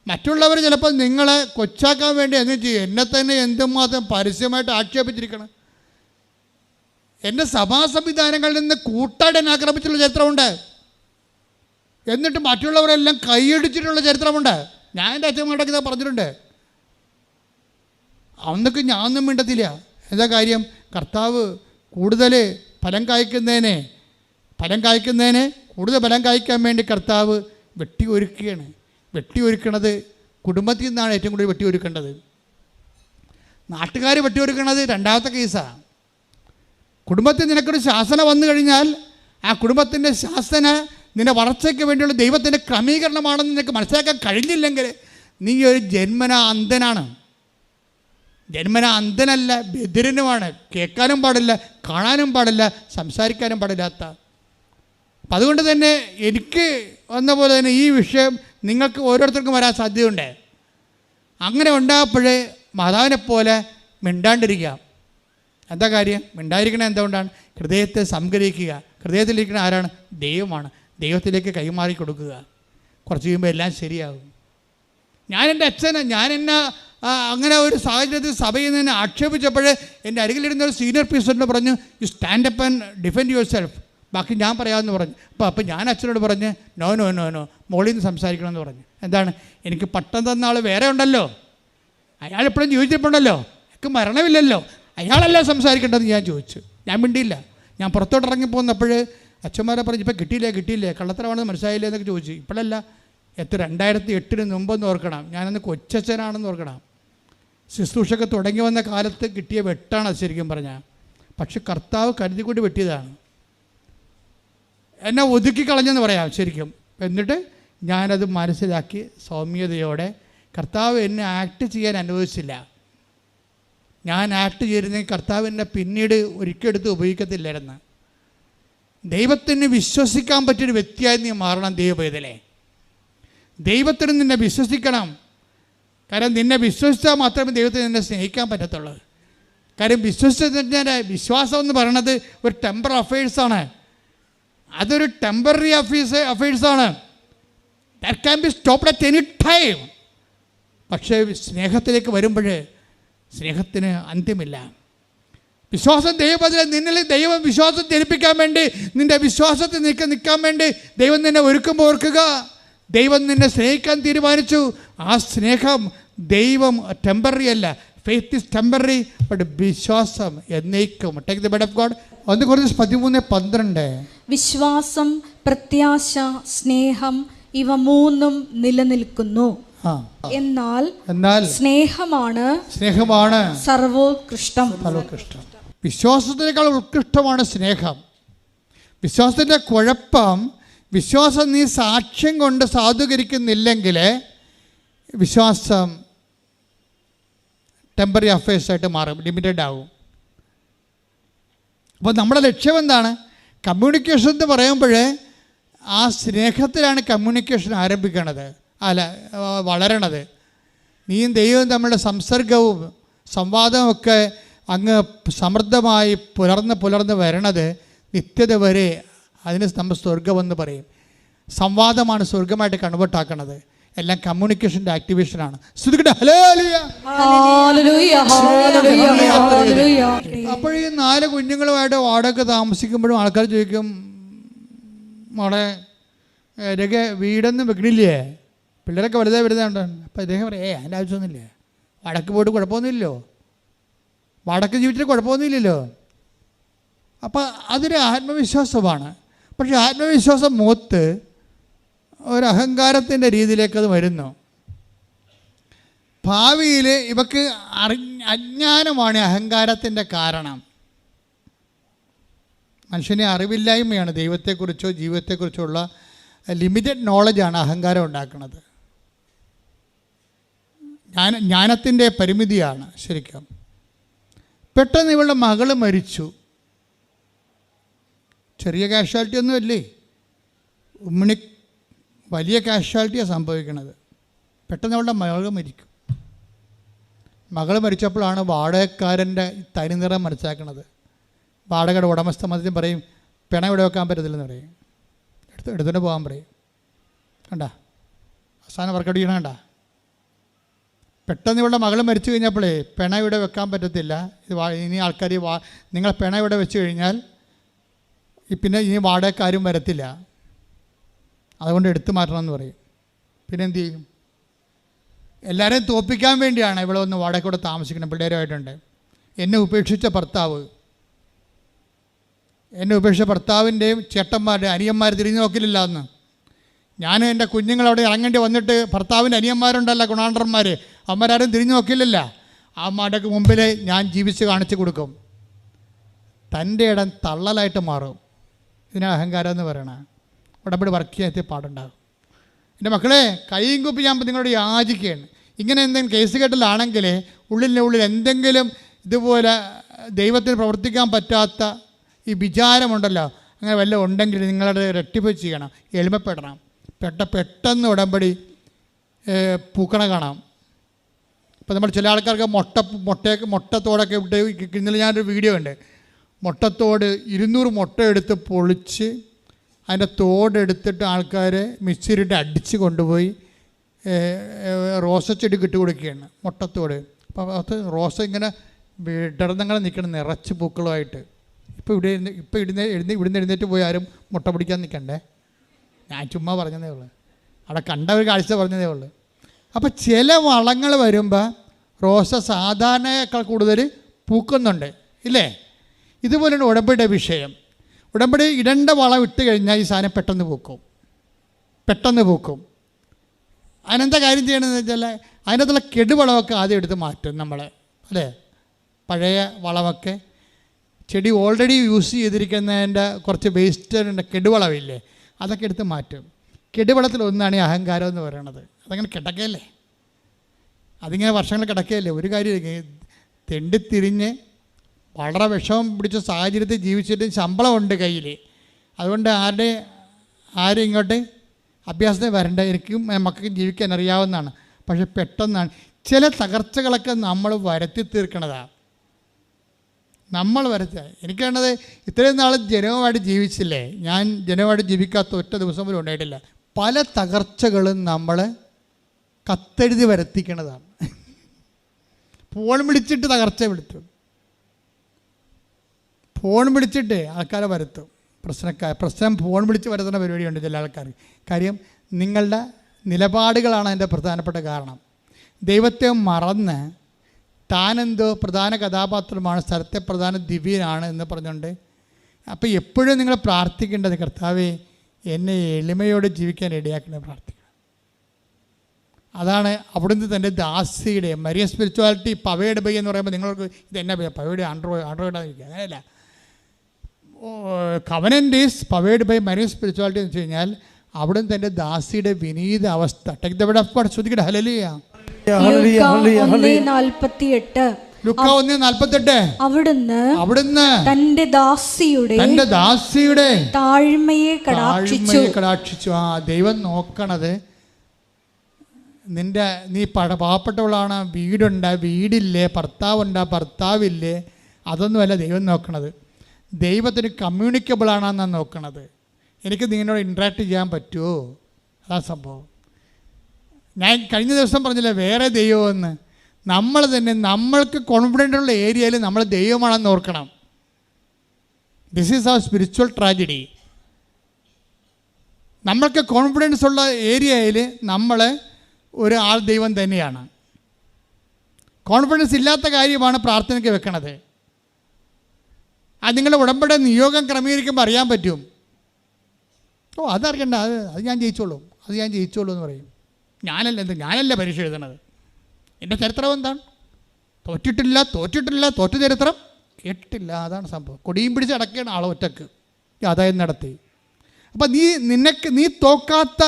മറ്റുള്ളവർ ചിലപ്പോൾ നിങ്ങളെ കൊച്ചാക്കാൻ വേണ്ടി എന്ത് ചെയ്യും? എന്നെ തന്നെ എന്തുമാത്രം പരസ്യമായിട്ട് ആക്ഷേപിച്ചിരിക്കണം. എൻ്റെ സഭാ സംവിധാനങ്ങളിൽ നിന്ന് കൂട്ടായിട്ട് ആക്രമിച്ചുള്ള ചരിത്രമുണ്ട്. എന്നിട്ട് മറ്റുള്ളവരെല്ലാം കൈയടിച്ചിട്ടുള്ള ചരിത്രമുണ്ട്. ഞാൻ എൻ്റെ അച്ഛന്മാരുടെയൊക്കെ ഇതാ പറഞ്ഞിട്ടുണ്ട്. അന്നൊക്കെ ഞാനൊന്നും മിണ്ടത്തില്ല. എന്താ കാര്യം? കർത്താവ് കൂടുതൽ ഫലം കായ്ക്കുന്നതിന് കൂടുതൽ ഫലം കായ്ക്കാൻ വേണ്ടി കർത്താവ് വെട്ടിയൊരുക്കണത് കുടുംബത്തിൽ നിന്നാണ് ഏറ്റവും കൂടുതൽ വെട്ടിയൊരുക്കേണ്ടത്. നാട്ടുകാർ വെട്ടിയൊരുക്കണത് രണ്ടാമത്തെ കേസാണ്. കുടുംബത്തിൽ നിനക്കൊരു ശാസന വന്നു കഴിഞ്ഞാൽ ആ കുടുംബത്തിൻ്റെ ശാസന നിന്റെ വളർച്ചയ്ക്ക് വേണ്ടിയുള്ള ദൈവത്തിൻ്റെ ക്രമീകരണമാണെന്ന് നിനക്ക് മനസ്സിലാക്കാൻ കഴിഞ്ഞില്ലെങ്കിൽ നീ ഒരു ജന്മന അന്ധനല്ല, ബധിരനുമാണ്. കേൾക്കാനും പാടില്ല, കാണാനും പാടില്ല, സംസാരിക്കാനും പാടില്ലാത്ത അപ്പം അതുകൊണ്ട് തന്നെ എനിക്ക് വന്ന പോലെ തന്നെ ഈ വിഷയം നിങ്ങൾക്ക് ഓരോരുത്തർക്കും വരാൻ സാധ്യതയുണ്ട്. അങ്ങനെ ഉണ്ടാകുമ്പോഴേ മാതാവിനെപ്പോലെ മിണ്ടാണ്ടിരിക്കുക. എന്താ കാര്യം? മിണ്ടായിരിക്കണത് എന്തുകൊണ്ടാണ്? ഹൃദയത്തെ സംഗ്രഹിക്കുക. ഹൃദയത്തിലിരിക്കുന്ന ആരാണ്? ദൈവമാണ്. ദൈവത്തിലേക്ക് കൈമാറി കൊടുക്കുക. കുറച്ച് കഴിയുമ്പോൾ എല്ലാം ശരിയാകും. ഞാൻ എൻ്റെ അച്ഛനെ അങ്ങനെ ഒരു സാഹചര്യത്തിൽ സഭയിൽ നിന്ന് ആക്ഷേപിച്ചപ്പോൾ എൻ്റെ അരികിലിരുന്ന ഒരു സീനിയർ പ്രസിഡന്റ് പറഞ്ഞു, you stand up and defend your self, ബാക്കി ഞാൻ പറയാമെന്ന് പറഞ്ഞു. അപ്പോൾ ഞാൻ അച്ഛനോട് പറഞ്ഞ് നോ നോ നോ നോ മോളിൽ നിന്ന് സംസാരിക്കണമെന്ന് പറഞ്ഞു. എന്താണ്? എനിക്ക് പട്ടം തന്ന ആൾ വേറെ ഉണ്ടല്ലോ, അയാൾ എപ്പോഴും ജീവിച്ചിട്ടുണ്ടല്ലോ, എനിക്ക് മരണമില്ലല്ലോ, അയാളല്ല സംസാരിക്കേണ്ടതെന്ന് ഞാൻ ചോദിച്ചു. ഞാൻ മിണ്ടിയില്ല. ഞാൻ പുറത്തോട്ട് ഇറങ്ങിപ്പോന്നപ്പോൾ അച്ഛന്മാരെ പറഞ്ഞ് ഇപ്പം കിട്ടിയില്ലേ കള്ളത്തരമാണെന്ന് മനസ്സിലായില്ലേ എന്നൊക്കെ ചോദിച്ചു. ഇപ്പോഴല്ല, 2008 മുമ്പെന്ന് ഓർക്കണം. ഞാനന്ന് കൊച്ചച്ഛനാണെന്ന് ഓർക്കണം. ശുശ്രൂഷയൊക്കെ തുടങ്ങി വന്ന കാലത്ത് കിട്ടിയ വെട്ടാണ് അത് ശരിക്കും പറഞ്ഞാൽ. പക്ഷെ കർത്താവ് കരുതിക്കൊണ്ട് വെട്ടിയതാണ്. എന്നെ ഒതുക്കി കളഞ്ഞെന്ന് പറയാം ശരിക്കും. എന്നിട്ട് ഞാനത് മനസ്സിലാക്കി സൗമ്യതയോടെ, കർത്താവ് എന്നെ ആക്ട് ചെയ്യാൻ അനുവദിച്ചില്ല. ഞാൻ ആക്ട് ചെയ്തിരുന്നെങ്കിൽ കർത്താവ് എന്നെ പിന്നീട് ഒരിക്കലെടുത്ത് ഉപയോഗിക്കത്തില്ലായിരുന്നു. ദൈവത്തിന് വിശ്വസിക്കാൻ പറ്റിയൊരു വ്യക്തിയായി നീ മാറണം. ദൈവപൈതലേ, ദൈവത്തിന് നിന്നെ വിശ്വസിക്കണം. കാരണം നിന്നെ വിശ്വസിച്ചാൽ മാത്രമേ ദൈവത്തിന് നിന്നെ സ്നേഹിക്കാൻ പറ്റത്തുള്ളൂ. കാര്യം വിശ്വസിച്ചതിൻ്റെ വിശ്വാസം എന്ന് പറയണത് ഒരു ടെമ്പററി അഫയേഴ്സാണ്. അതൊരു ടെമ്പററി അഫയേഴ്സാണ്. That can be stopped at any time. പക്ഷേ സ്നേഹത്തിലേക്ക് വരുമ്പോൾ സ്നേഹത്തിന് അന്ത്യമില്ല. വിശ്വാസം ദൈവപതിലെ നിന്നിൽ ദൈവം വിശ്വാസം ജനിപ്പിക്കാൻ വേണ്ടി, നിൻ്റെ വിശ്വാസത്തിൽ നിൽക്കാൻ വേണ്ടി ദൈവം നിന്നെ ഒരുക്കുമ്പോൾ ഓർക്കുക, ദൈവം നിന്നെ സ്നേഹിക്കാൻ തീരുമാനിച്ചു. ആ സ്നേഹം ദൈവം ടെമ്പററി അല്ല. ഫെയ്ത്ത് ഈസ് ടെമ്പററി, ബട്ട് വിശ്വാസം എന്നേക്കും. Take the word of God. 1 Corinthians 13:12. വിശ്വാസം, പ്രത്യാശ, സ്നേഹം ഇവ മൂന്നും നിലനിൽക്കുന്നു. എന്നാൽ സ്നേഹമാണ് സർവോത്കൃഷ്ടം. വിശ്വാസത്തിനേക്കാൾ ഉത്കൃഷ്ടമാണ് സ്നേഹം. വിശ്വാസത്തിൻ്റെ കുഴപ്പം, വിശ്വാസം നീ സാക്ഷ്യം കൊണ്ട് സാധൂകരിക്കുന്നില്ലെങ്കിൽ വിശ്വാസം ടെമ്പററി അഫയേഴ്സായിട്ട് മാറും, ലിമിറ്റഡ് ആവും. അപ്പോൾ നമ്മുടെ ലക്ഷ്യം എന്താണ്? കമ്മ്യൂണിക്കേഷൻ എന്ന് പറയുമ്പോൾ ആ സ്നേഹത്തിലാണ് കമ്മ്യൂണിക്കേഷൻ ആരംഭിക്കണത്, വളരണത്. നീയും ദൈവവും തമ്മിലുള്ള സംസർഗവും സംവാദവും ഒക്കെ അങ്ങ് സമൃദ്ധമായി പുലർന്ന് വരണത് നിത്യത വരെ. അതിന് നമ്മൾ സ്വർഗമെന്ന് പറയും. സംവാദമാണ് സ്വർഗമായിട്ട് കൺവേർട്ടാക്കണത്. എല്ലാം കമ്മ്യൂണിക്കേഷൻ്റെ ആക്ടിവേഷനാണ്. അപ്പോൾ ഈ 4 കുഞ്ഞുങ്ങളുമായിട്ട് വാടക താമസിക്കുമ്പോഴും ആൾക്കാർ ചോദിക്കും, മോളെ ഇതൊക്കെ വീടൊന്നും വെക്കണില്ലേ, പിള്ളേരൊക്കെ വലുതായി വരുന്നുണ്ട്. അപ്പോൾ ഇദ്ദേഹം പറയും, അതിൻ്റെ ആവശ്യമൊന്നുമില്ലേ, വടക്ക് പോയിട്ട് കുഴപ്പമൊന്നുമില്ലല്ലോ, വടക്ക് ജീവിച്ചിട്ട് കുഴപ്പമൊന്നുമില്ലല്ലോ. അപ്പോൾ അതൊരു ആത്മവിശ്വാസമാണ്. പക്ഷേ ആത്മവിശ്വാസം മൂത്ത് ഒരു അഹങ്കാരത്തിൻ്റെ രീതിയിലേക്ക് അത് വരുന്നു. ഭാവിയിൽ ഇവക്ക് അജ്ഞാനമാണ് അഹങ്കാരത്തിൻ്റെ കാരണം. മനുഷ്യനെ അറിവില്ലായ്മയാണ് ദൈവത്തെക്കുറിച്ചോ ജീവിതത്തെക്കുറിച്ചോ ഉള്ള ലിമിറ്റഡ് നോളജാണ് അഹങ്കാരം ഉണ്ടാക്കുന്നത്. ജ്ഞാനത്തിൻ്റെ പരിമിതിയാണ് ശരിക്കും. പെട്ടെന്ന് ഇവളുടെ മകൾ മരിച്ചു. ചെറിയ കാഷ്വാലിറ്റി ഒന്നുമല്ലേ, ഉമ്മിണി വലിയ കാഷ്വാലിറ്റിയാണ് സംഭവിക്കുന്നത്. പെട്ടെന്ന് അവളുടെ മകൾ മരിക്കും. മകൾ മരിച്ചപ്പോഴാണ് വാടകക്കാരൻ്റെ തനിനിറം മനസ്സിലാക്കുന്നത്. വാടകയുടെ ഉടമസ്ഥ മധ്യം പറയും, പിണ ഇവിടെ വെക്കാൻ പറ്റത്തില്ലെന്ന് പറയും, എടുത്തുകൊണ്ട് പോകാൻ പറയും. കണ്ട അവസാനം വർക്കൗട്ട് ചെയ്യണം. കണ്ട പെട്ടെന്ന് ഇവളുടെ മകൾ മരിച്ചു കഴിഞ്ഞപ്പോഴേ പിണ ഇവിടെ വെക്കാൻ പറ്റത്തില്ല, ഇത് ഇനി ആൾക്കാർ നിങ്ങൾ പിണ ഇവിടെ വെച്ച് കഴിഞ്ഞാൽ പിന്നെ ഇനി വാടകക്കാരും വരത്തില്ല, അതുകൊണ്ട് എടുത്തു മാറ്റണമെന്ന് പറയും. പിന്നെ എന്തു ചെയ്യും? എല്ലാവരെയും തോൽപ്പിക്കാൻ വേണ്ടിയാണ് ഇവിടെ ഒന്ന് വാടകയ്ക്കൂടെ താമസിക്കണം. പിള്ളേരുമായിട്ടുണ്ട്. എന്നെ ഉപേക്ഷിച്ച ഭർത്താവിൻ്റെയും ചേട്ടന്മാരുടെയും അനിയന്മാർ തിരിഞ്ഞു നോക്കില്ല എന്ന്. ഞാൻ എൻ്റെ കുഞ്ഞുങ്ങളവിടെ ഇറങ്ങേണ്ടി വന്നിട്ട് ഭർത്താവിൻ്റെ അനിയന്മാരുണ്ടല്ലോ, ഗുണാണ്ടന്മാർ, അവന്മാരാരും തിരിഞ്ഞു നോക്കില്ലല്ല. അവന്മാരുടെ മുമ്പിൽ ഞാൻ ജീവിച്ച് കാണിച്ചു കൊടുക്കും. തൻ്റെ ഇടം തള്ളലായിട്ട് മാറും. ഇതിനാണ് അഹങ്കാരം എന്ന് പറയണ. ഉടമ്പടി വർക്ക് ചെയ്യാൻ പാടുണ്ടാകും. എൻ്റെ മക്കളെ, കൈയും കുപ്പി ഞാൻ നിങ്ങളോട് യാചിക്കുകയാണ്. ഇങ്ങനെ എന്തെങ്കിലും കേസ് കെട്ടലാണെങ്കിൽ ഉള്ളിൽ എന്തെങ്കിലും ഇതുപോലെ ദൈവത്തിന് പ്രവർത്തിക്കാൻ പറ്റാത്ത ഈ വിചാരമുണ്ടല്ലോ, അങ്ങനെ വല്ലതും ഉണ്ടെങ്കിൽ നിങ്ങളത് റെക്ടിഫൈ ചെയ്യണം, എളിമപ്പെടണം. പെട്ടെന്ന് ഉടമ്പടി പൂക്കണ കാണാം. ഇപ്പോൾ നമ്മൾ ചില ആൾക്കാർക്ക് മുട്ടത്തോടൊക്കെ ഇട്ട്, ഇന്നലെ ഞാനൊരു വീഡിയോ ഉണ്ട്, മുട്ടത്തോട് 200 മുട്ട എടുത്ത് പൊളിച്ച് അതിൻ്റെ തോടെടുത്തിട്ട് ആൾക്കാർ മിക്സിയിലിട്ട് അടിച്ച് കൊണ്ടുപോയി റോസച്ചെടിക്ക് ഇട്ട് കൊടുക്കുകയാണ്, മുട്ടത്തോട്. അപ്പോൾ അത് റോസ ഇങ്ങനെ വിടർന്നങ്ങനെ നിൽക്കണം നിറച്ച് പൂക്കളുമായിട്ട്. ഇവിടുന്ന് എഴുന്നേറ്റ് പോയി ആരും മുട്ട പിടിക്കാൻ നിൽക്കണ്ടേ, ഞാൻ ചുമ്മാ പറഞ്ഞതേ ഉള്ളൂ, അവിടെ കണ്ട ഒരു കാഴ്ച പറഞ്ഞതേ ഉള്ളൂ. അപ്പോൾ ചില വളങ്ങൾ വരുമ്പോൾ റോസ സാധാരണയേക്കാൾ കൂടുതൽ പൂക്കുന്നുണ്ട്, ഇല്ലേ? ഇതുപോലെയാണ് ഉടമ്പടിയുടെ വിഷയം. ഉടമ്പടി ഇടേണ്ട വളം ഇട്ട് കഴിഞ്ഞാൽ ഈ സാധനം പെട്ടെന്ന് പൂക്കും. അതിനെന്താ കാര്യം ചെയ്യണമെന്ന് വെച്ചാൽ അതിനകത്തുള്ള കെടുവളമൊക്കെ ആദ്യം എടുത്ത് മാറ്റും നമ്മൾ, അല്ലേ? പഴയ വളമൊക്കെ, ചെടി ഓൾറെഡി യൂസ് ചെയ്തിരിക്കുന്നതിൻ്റെ കുറച്ച് വേസ്റ്റ് കെടുവളമില്ലേ, അതൊക്കെ എടുത്ത് മാറ്റും. കെടുവളത്തിലൊന്നാണ് ഈ അഹങ്കാരം എന്ന് പറയുന്നത്. അതങ്ങനെ കിടക്കയല്ലേ, അതിങ്ങനെ വർഷങ്ങൾ കിടക്കുകയല്ലേ. ഒരു കാര്യം തെണ്ടിത്തിരിഞ്ഞ് വളരെ വിഷമം പിടിച്ച സാഹചര്യത്തിൽ ജീവിച്ചിട്ട് ശമ്പളമുണ്ട് കയ്യിൽ, അതുകൊണ്ട് ആരും ഇങ്ങോട്ട് അഭ്യാസത്തിന് വരണ്ട, എനിക്കും മക്കൾക്കും ജീവിക്കാൻ അറിയാവുന്നതാണ്. പക്ഷെ പെട്ടെന്നാണ് ചില തകർച്ചകളൊക്കെ നമ്മൾ വരുത്തി തീർക്കണതാണ്. എനിക്ക് വേണ്ടത്, ഇത്രയും നാൾ ജനവുമായിട്ട് ജീവിച്ചില്ലേ, ഞാൻ ജനവുമായിട്ട് ജീവിക്കാത്ത ഒറ്റ ദിവസം പോലും ഉണ്ടായിട്ടില്ല. പല തകർച്ചകളും നമ്മൾ കത്തെഴുതി വരുത്തിക്കണതാണ്. ഫോൺ വിളിച്ചിട്ട് തകർച്ച വിളിച്ചു, ഫോൺ വിളിച്ചിട്ട് ആൾക്കാരെ വരുത്തും. പ്രശ്നം ഫോൺ വിളിച്ച് വരുത്തുന്ന പരിപാടിയുണ്ട് ചില ആൾക്കാർ. കാര്യം നിങ്ങളുടെ നിലപാടുകളാണ് അതിൻ്റെ പ്രധാനപ്പെട്ട കാരണം. ദൈവത്തെ മറന്ന് താനെന്തോ പ്രധാന കഥാപാത്രമാണ്, സ്ഥലത്തെ പ്രധാന ദിവ്യനാണ് എന്ന് പറഞ്ഞുകൊണ്ട്. അപ്പോൾ എപ്പോഴും നിങ്ങൾ പ്രാർത്ഥിക്കേണ്ടത്, കർത്താവേ എന്നെ എളിമയോടെ ജീവിക്കാൻ ഇടയാക്കണേ പ്രാർത്ഥിക്കണം. അതാണ് അവിടുന്ന് തൻ്റെ ദാസിയുടെ മരിയ സ്പിരിച്വാലിറ്റി പവേഡ് ബൈ എന്ന് പറയുമ്പോൾ നിങ്ങൾക്ക് ഇതെന്നാ പവേഡ് ആൻഡ്രോയിഡായിരിക്കും, അങ്ങനെയല്ല. Covenant is powered by Maria spirituality എന്ന് വെച്ച് കഴിഞ്ഞാൽ അവിടുന്ന് തൻ്റെ ദാസിയുടെ വിനീത അവസ്ഥ. ശ്രദ്ധിക്കട്ടെ, ഹല്ലേലൂയ. അവിടുന്ന് തന്റെ ദാസിയുടെ താഴ്മയെ കടാക്ഷിച്ചു. ആ ദൈവം നോക്കണത് നീ പാവപ്പെട്ടവളാണ്, വീടില്ലേ, ഭർത്താവില്ലേ, അതൊന്നുമല്ല ദൈവം നോക്കണത്. ദൈവത്തിന് കമ്മ്യൂണിക്കബിളാണെന്നാണ് നോക്കണത്. എനിക്ക് നിങ്ങളോട് ഇൻട്രാക്ട് ചെയ്യാൻ പറ്റുമോ, അതാ സംഭവം. ഞാൻ കഴിഞ്ഞ ദിവസം പറഞ്ഞില്ല വേറെ ദൈവമെന്ന്. നമ്മൾ തന്നെ നമ്മൾക്ക് കോൺഫിഡൻ്റ് ഉള്ള ഏരിയയിൽ നമ്മൾ ദൈവമാണെന്ന് ഓർക്കണം. This is our spiritual tragedy. നമ്മൾക്ക് കോൺഫിഡൻസ് ഉള്ള ഏരിയയിൽ നമ്മൾ ഒരാൾ ദൈവം തന്നെയാണ്. കോൺഫിഡൻസ് ഇല്ലാത്ത കാര്യമാണ് പ്രാർത്ഥനയ്ക്ക് വെക്കണത്. അത് നിങ്ങളുടെ ഉടമ്പടി നിയോഗം ക്രമീകരിക്കുമ്പോൾ അറിയാൻ പറ്റും. അതറിയണ്ട, അത് ഞാൻ ജയിച്ചോളൂ എന്ന് പറയും. ഞാനല്ല പരീക്ഷ എഴുതണത്, എൻ്റെ ചരിത്രം എന്താണ്? തോറ്റിട്ടില്ല, തോറ്റ ചരിത്രം കേട്ടിട്ടില്ല, അതാണ് സംഭവം. കൊടിയും പിടിച്ച് അടക്കുകയാണ് ആളെ ഒറ്റക്ക് ആദായം നടത്തി. അപ്പം നീ തോക്കാത്ത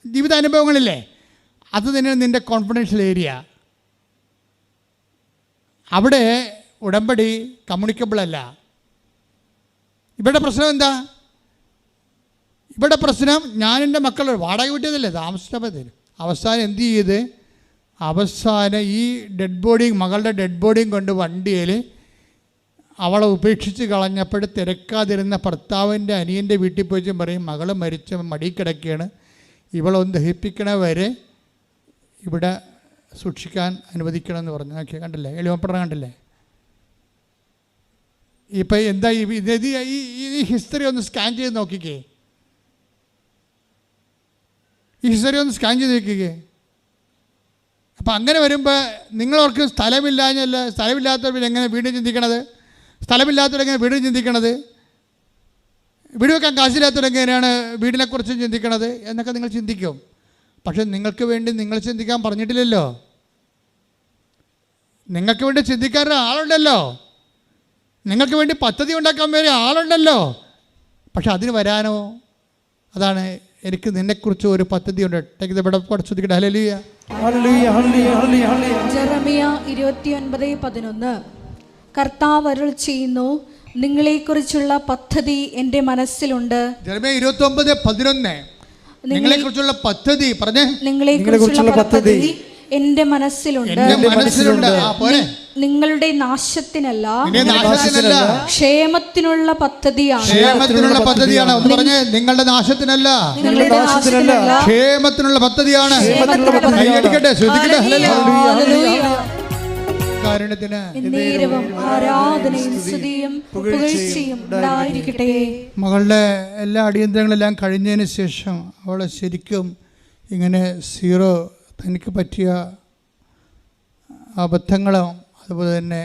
ജീവിതാനുഭവങ്ങളില്ലേ, അത് തന്നെയാണ് നിൻ്റെ കോൺഫിഡൻഷ്യൽ ഏരിയ. അവിടെ ഉടമ്പടി കമ്മ്യൂണിക്കബിളല്ല. ഇവിടെ പ്രശ്നം എന്താ? ഇവിടെ പ്രശ്നം ഞാൻ എൻ്റെ മക്കൾ വാടക വീട്ടിയതല്ലേ, താമസിച്ചാൽ മതി. അവസാനം എന്ത് ചെയ്ത്, ഈ മകളുടെ ഡെഡ് ബോഡിയും കൊണ്ട് വണ്ടിയിൽ അവളെ ഉപേക്ഷിച്ച് കളഞ്ഞപ്പോൾ തിരക്കാതിരുന്ന ഭർത്താവിൻ്റെ അനിയൻ്റെ വീട്ടിൽ പോയി പറയും, മകൾ മരിച്ച മടി കിടക്കുകയാണ്, ഇവളൊന്ന് ദഹിപ്പിക്കണ വരെ ഇവിടെ സൂക്ഷിക്കാൻ അനുവദിക്കണമെന്ന് പറഞ്ഞു. ഓക്കെ, കണ്ടില്ലേ, എളിമപ്പെടണം, കണ്ടില്ലേ? ഇപ്പം എന്താ ഈ ഹിസ്റ്ററി ഒന്ന് സ്കാൻ ചെയ്ത് നോക്കിക്കേ, അപ്പം അങ്ങനെ വരുമ്പോൾ നിങ്ങളവർക്ക് സ്ഥലമില്ലാത്തവർ എങ്ങനെ വീണ്ടും ചിന്തിക്കണത്? സ്ഥലമില്ലാത്തവരെങ്ങനെ വീണ്ടും ചിന്തിക്കണത്? വീട് വെക്കാൻ കാശില്ലാത്തവരെങ്ങനെയാണ് വീടിനെക്കുറിച്ച് ചിന്തിക്കണത് എന്നൊക്കെ നിങ്ങൾ ചിന്തിക്കും. പക്ഷെ നിങ്ങൾക്ക് വേണ്ടി നിങ്ങൾ ചിന്തിക്കാൻ പറഞ്ഞിട്ടില്ലല്ലോ. നിങ്ങൾക്ക് വേണ്ടി ചിന്തിക്കാൻ ആളുണ്ടല്ലോ, നിങ്ങൾക്ക് വേണ്ടി പദ്ധതി ഉണ്ടാക്കാൻ വരെ ആളുണ്ടല്ലോ. പക്ഷെ അതിന് വരാനോ? അതാണ് എനിക്ക് നിന്നെക്കുറിച്ച് ഒരു പദ്ധതിയുണ്ട്. ജെറമിയ 29:11 കർത്താവ് അരുൾ ചെയ്യുന്നു, നിങ്ങളെക്കുറിച്ചുള്ള പദ്ധതി എൻ്റെ മനസ്സിലുണ്ട്. ജെറമ്യാ 29:11 നിങ്ങളെക്കുറിച്ചുള്ള പദ്ധതി പറഞ്ഞേ. നിങ്ങളെക്കുറിച്ചുള്ള പദ്ധതി എൻ്റെ മനസ്സിലുണ്ട്. നിങ്ങളുടെ നാശത്തിനല്ല, ക്ഷേമത്തിനുള്ള പദ്ധതിയാണ്. ക്ഷേമത്തിനുള്ള പദ്ധതിയാണ്. ഒന്ന് പറഞ്ഞേ, നിങ്ങളുടെ നാശത്തിനല്ല, ക്ഷേമത്തിനുള്ള പദ്ധതിയാണ്. കാരുണ്യത്തിന് ആരാധനയും സ്തുതിയും പുകഴ്ചയും ഉണ്ടായിരിക്കട്ടെ. മകളുടെ എല്ലാ അടിയന്തരങ്ങളെല്ലാം കഴിഞ്ഞതിന് ശേഷം അവളെ ശരിക്കും ഇങ്ങനെ സീറോ തനിക്ക് പറ്റിയ അബദ്ധങ്ങളും അതുപോലെ തന്നെ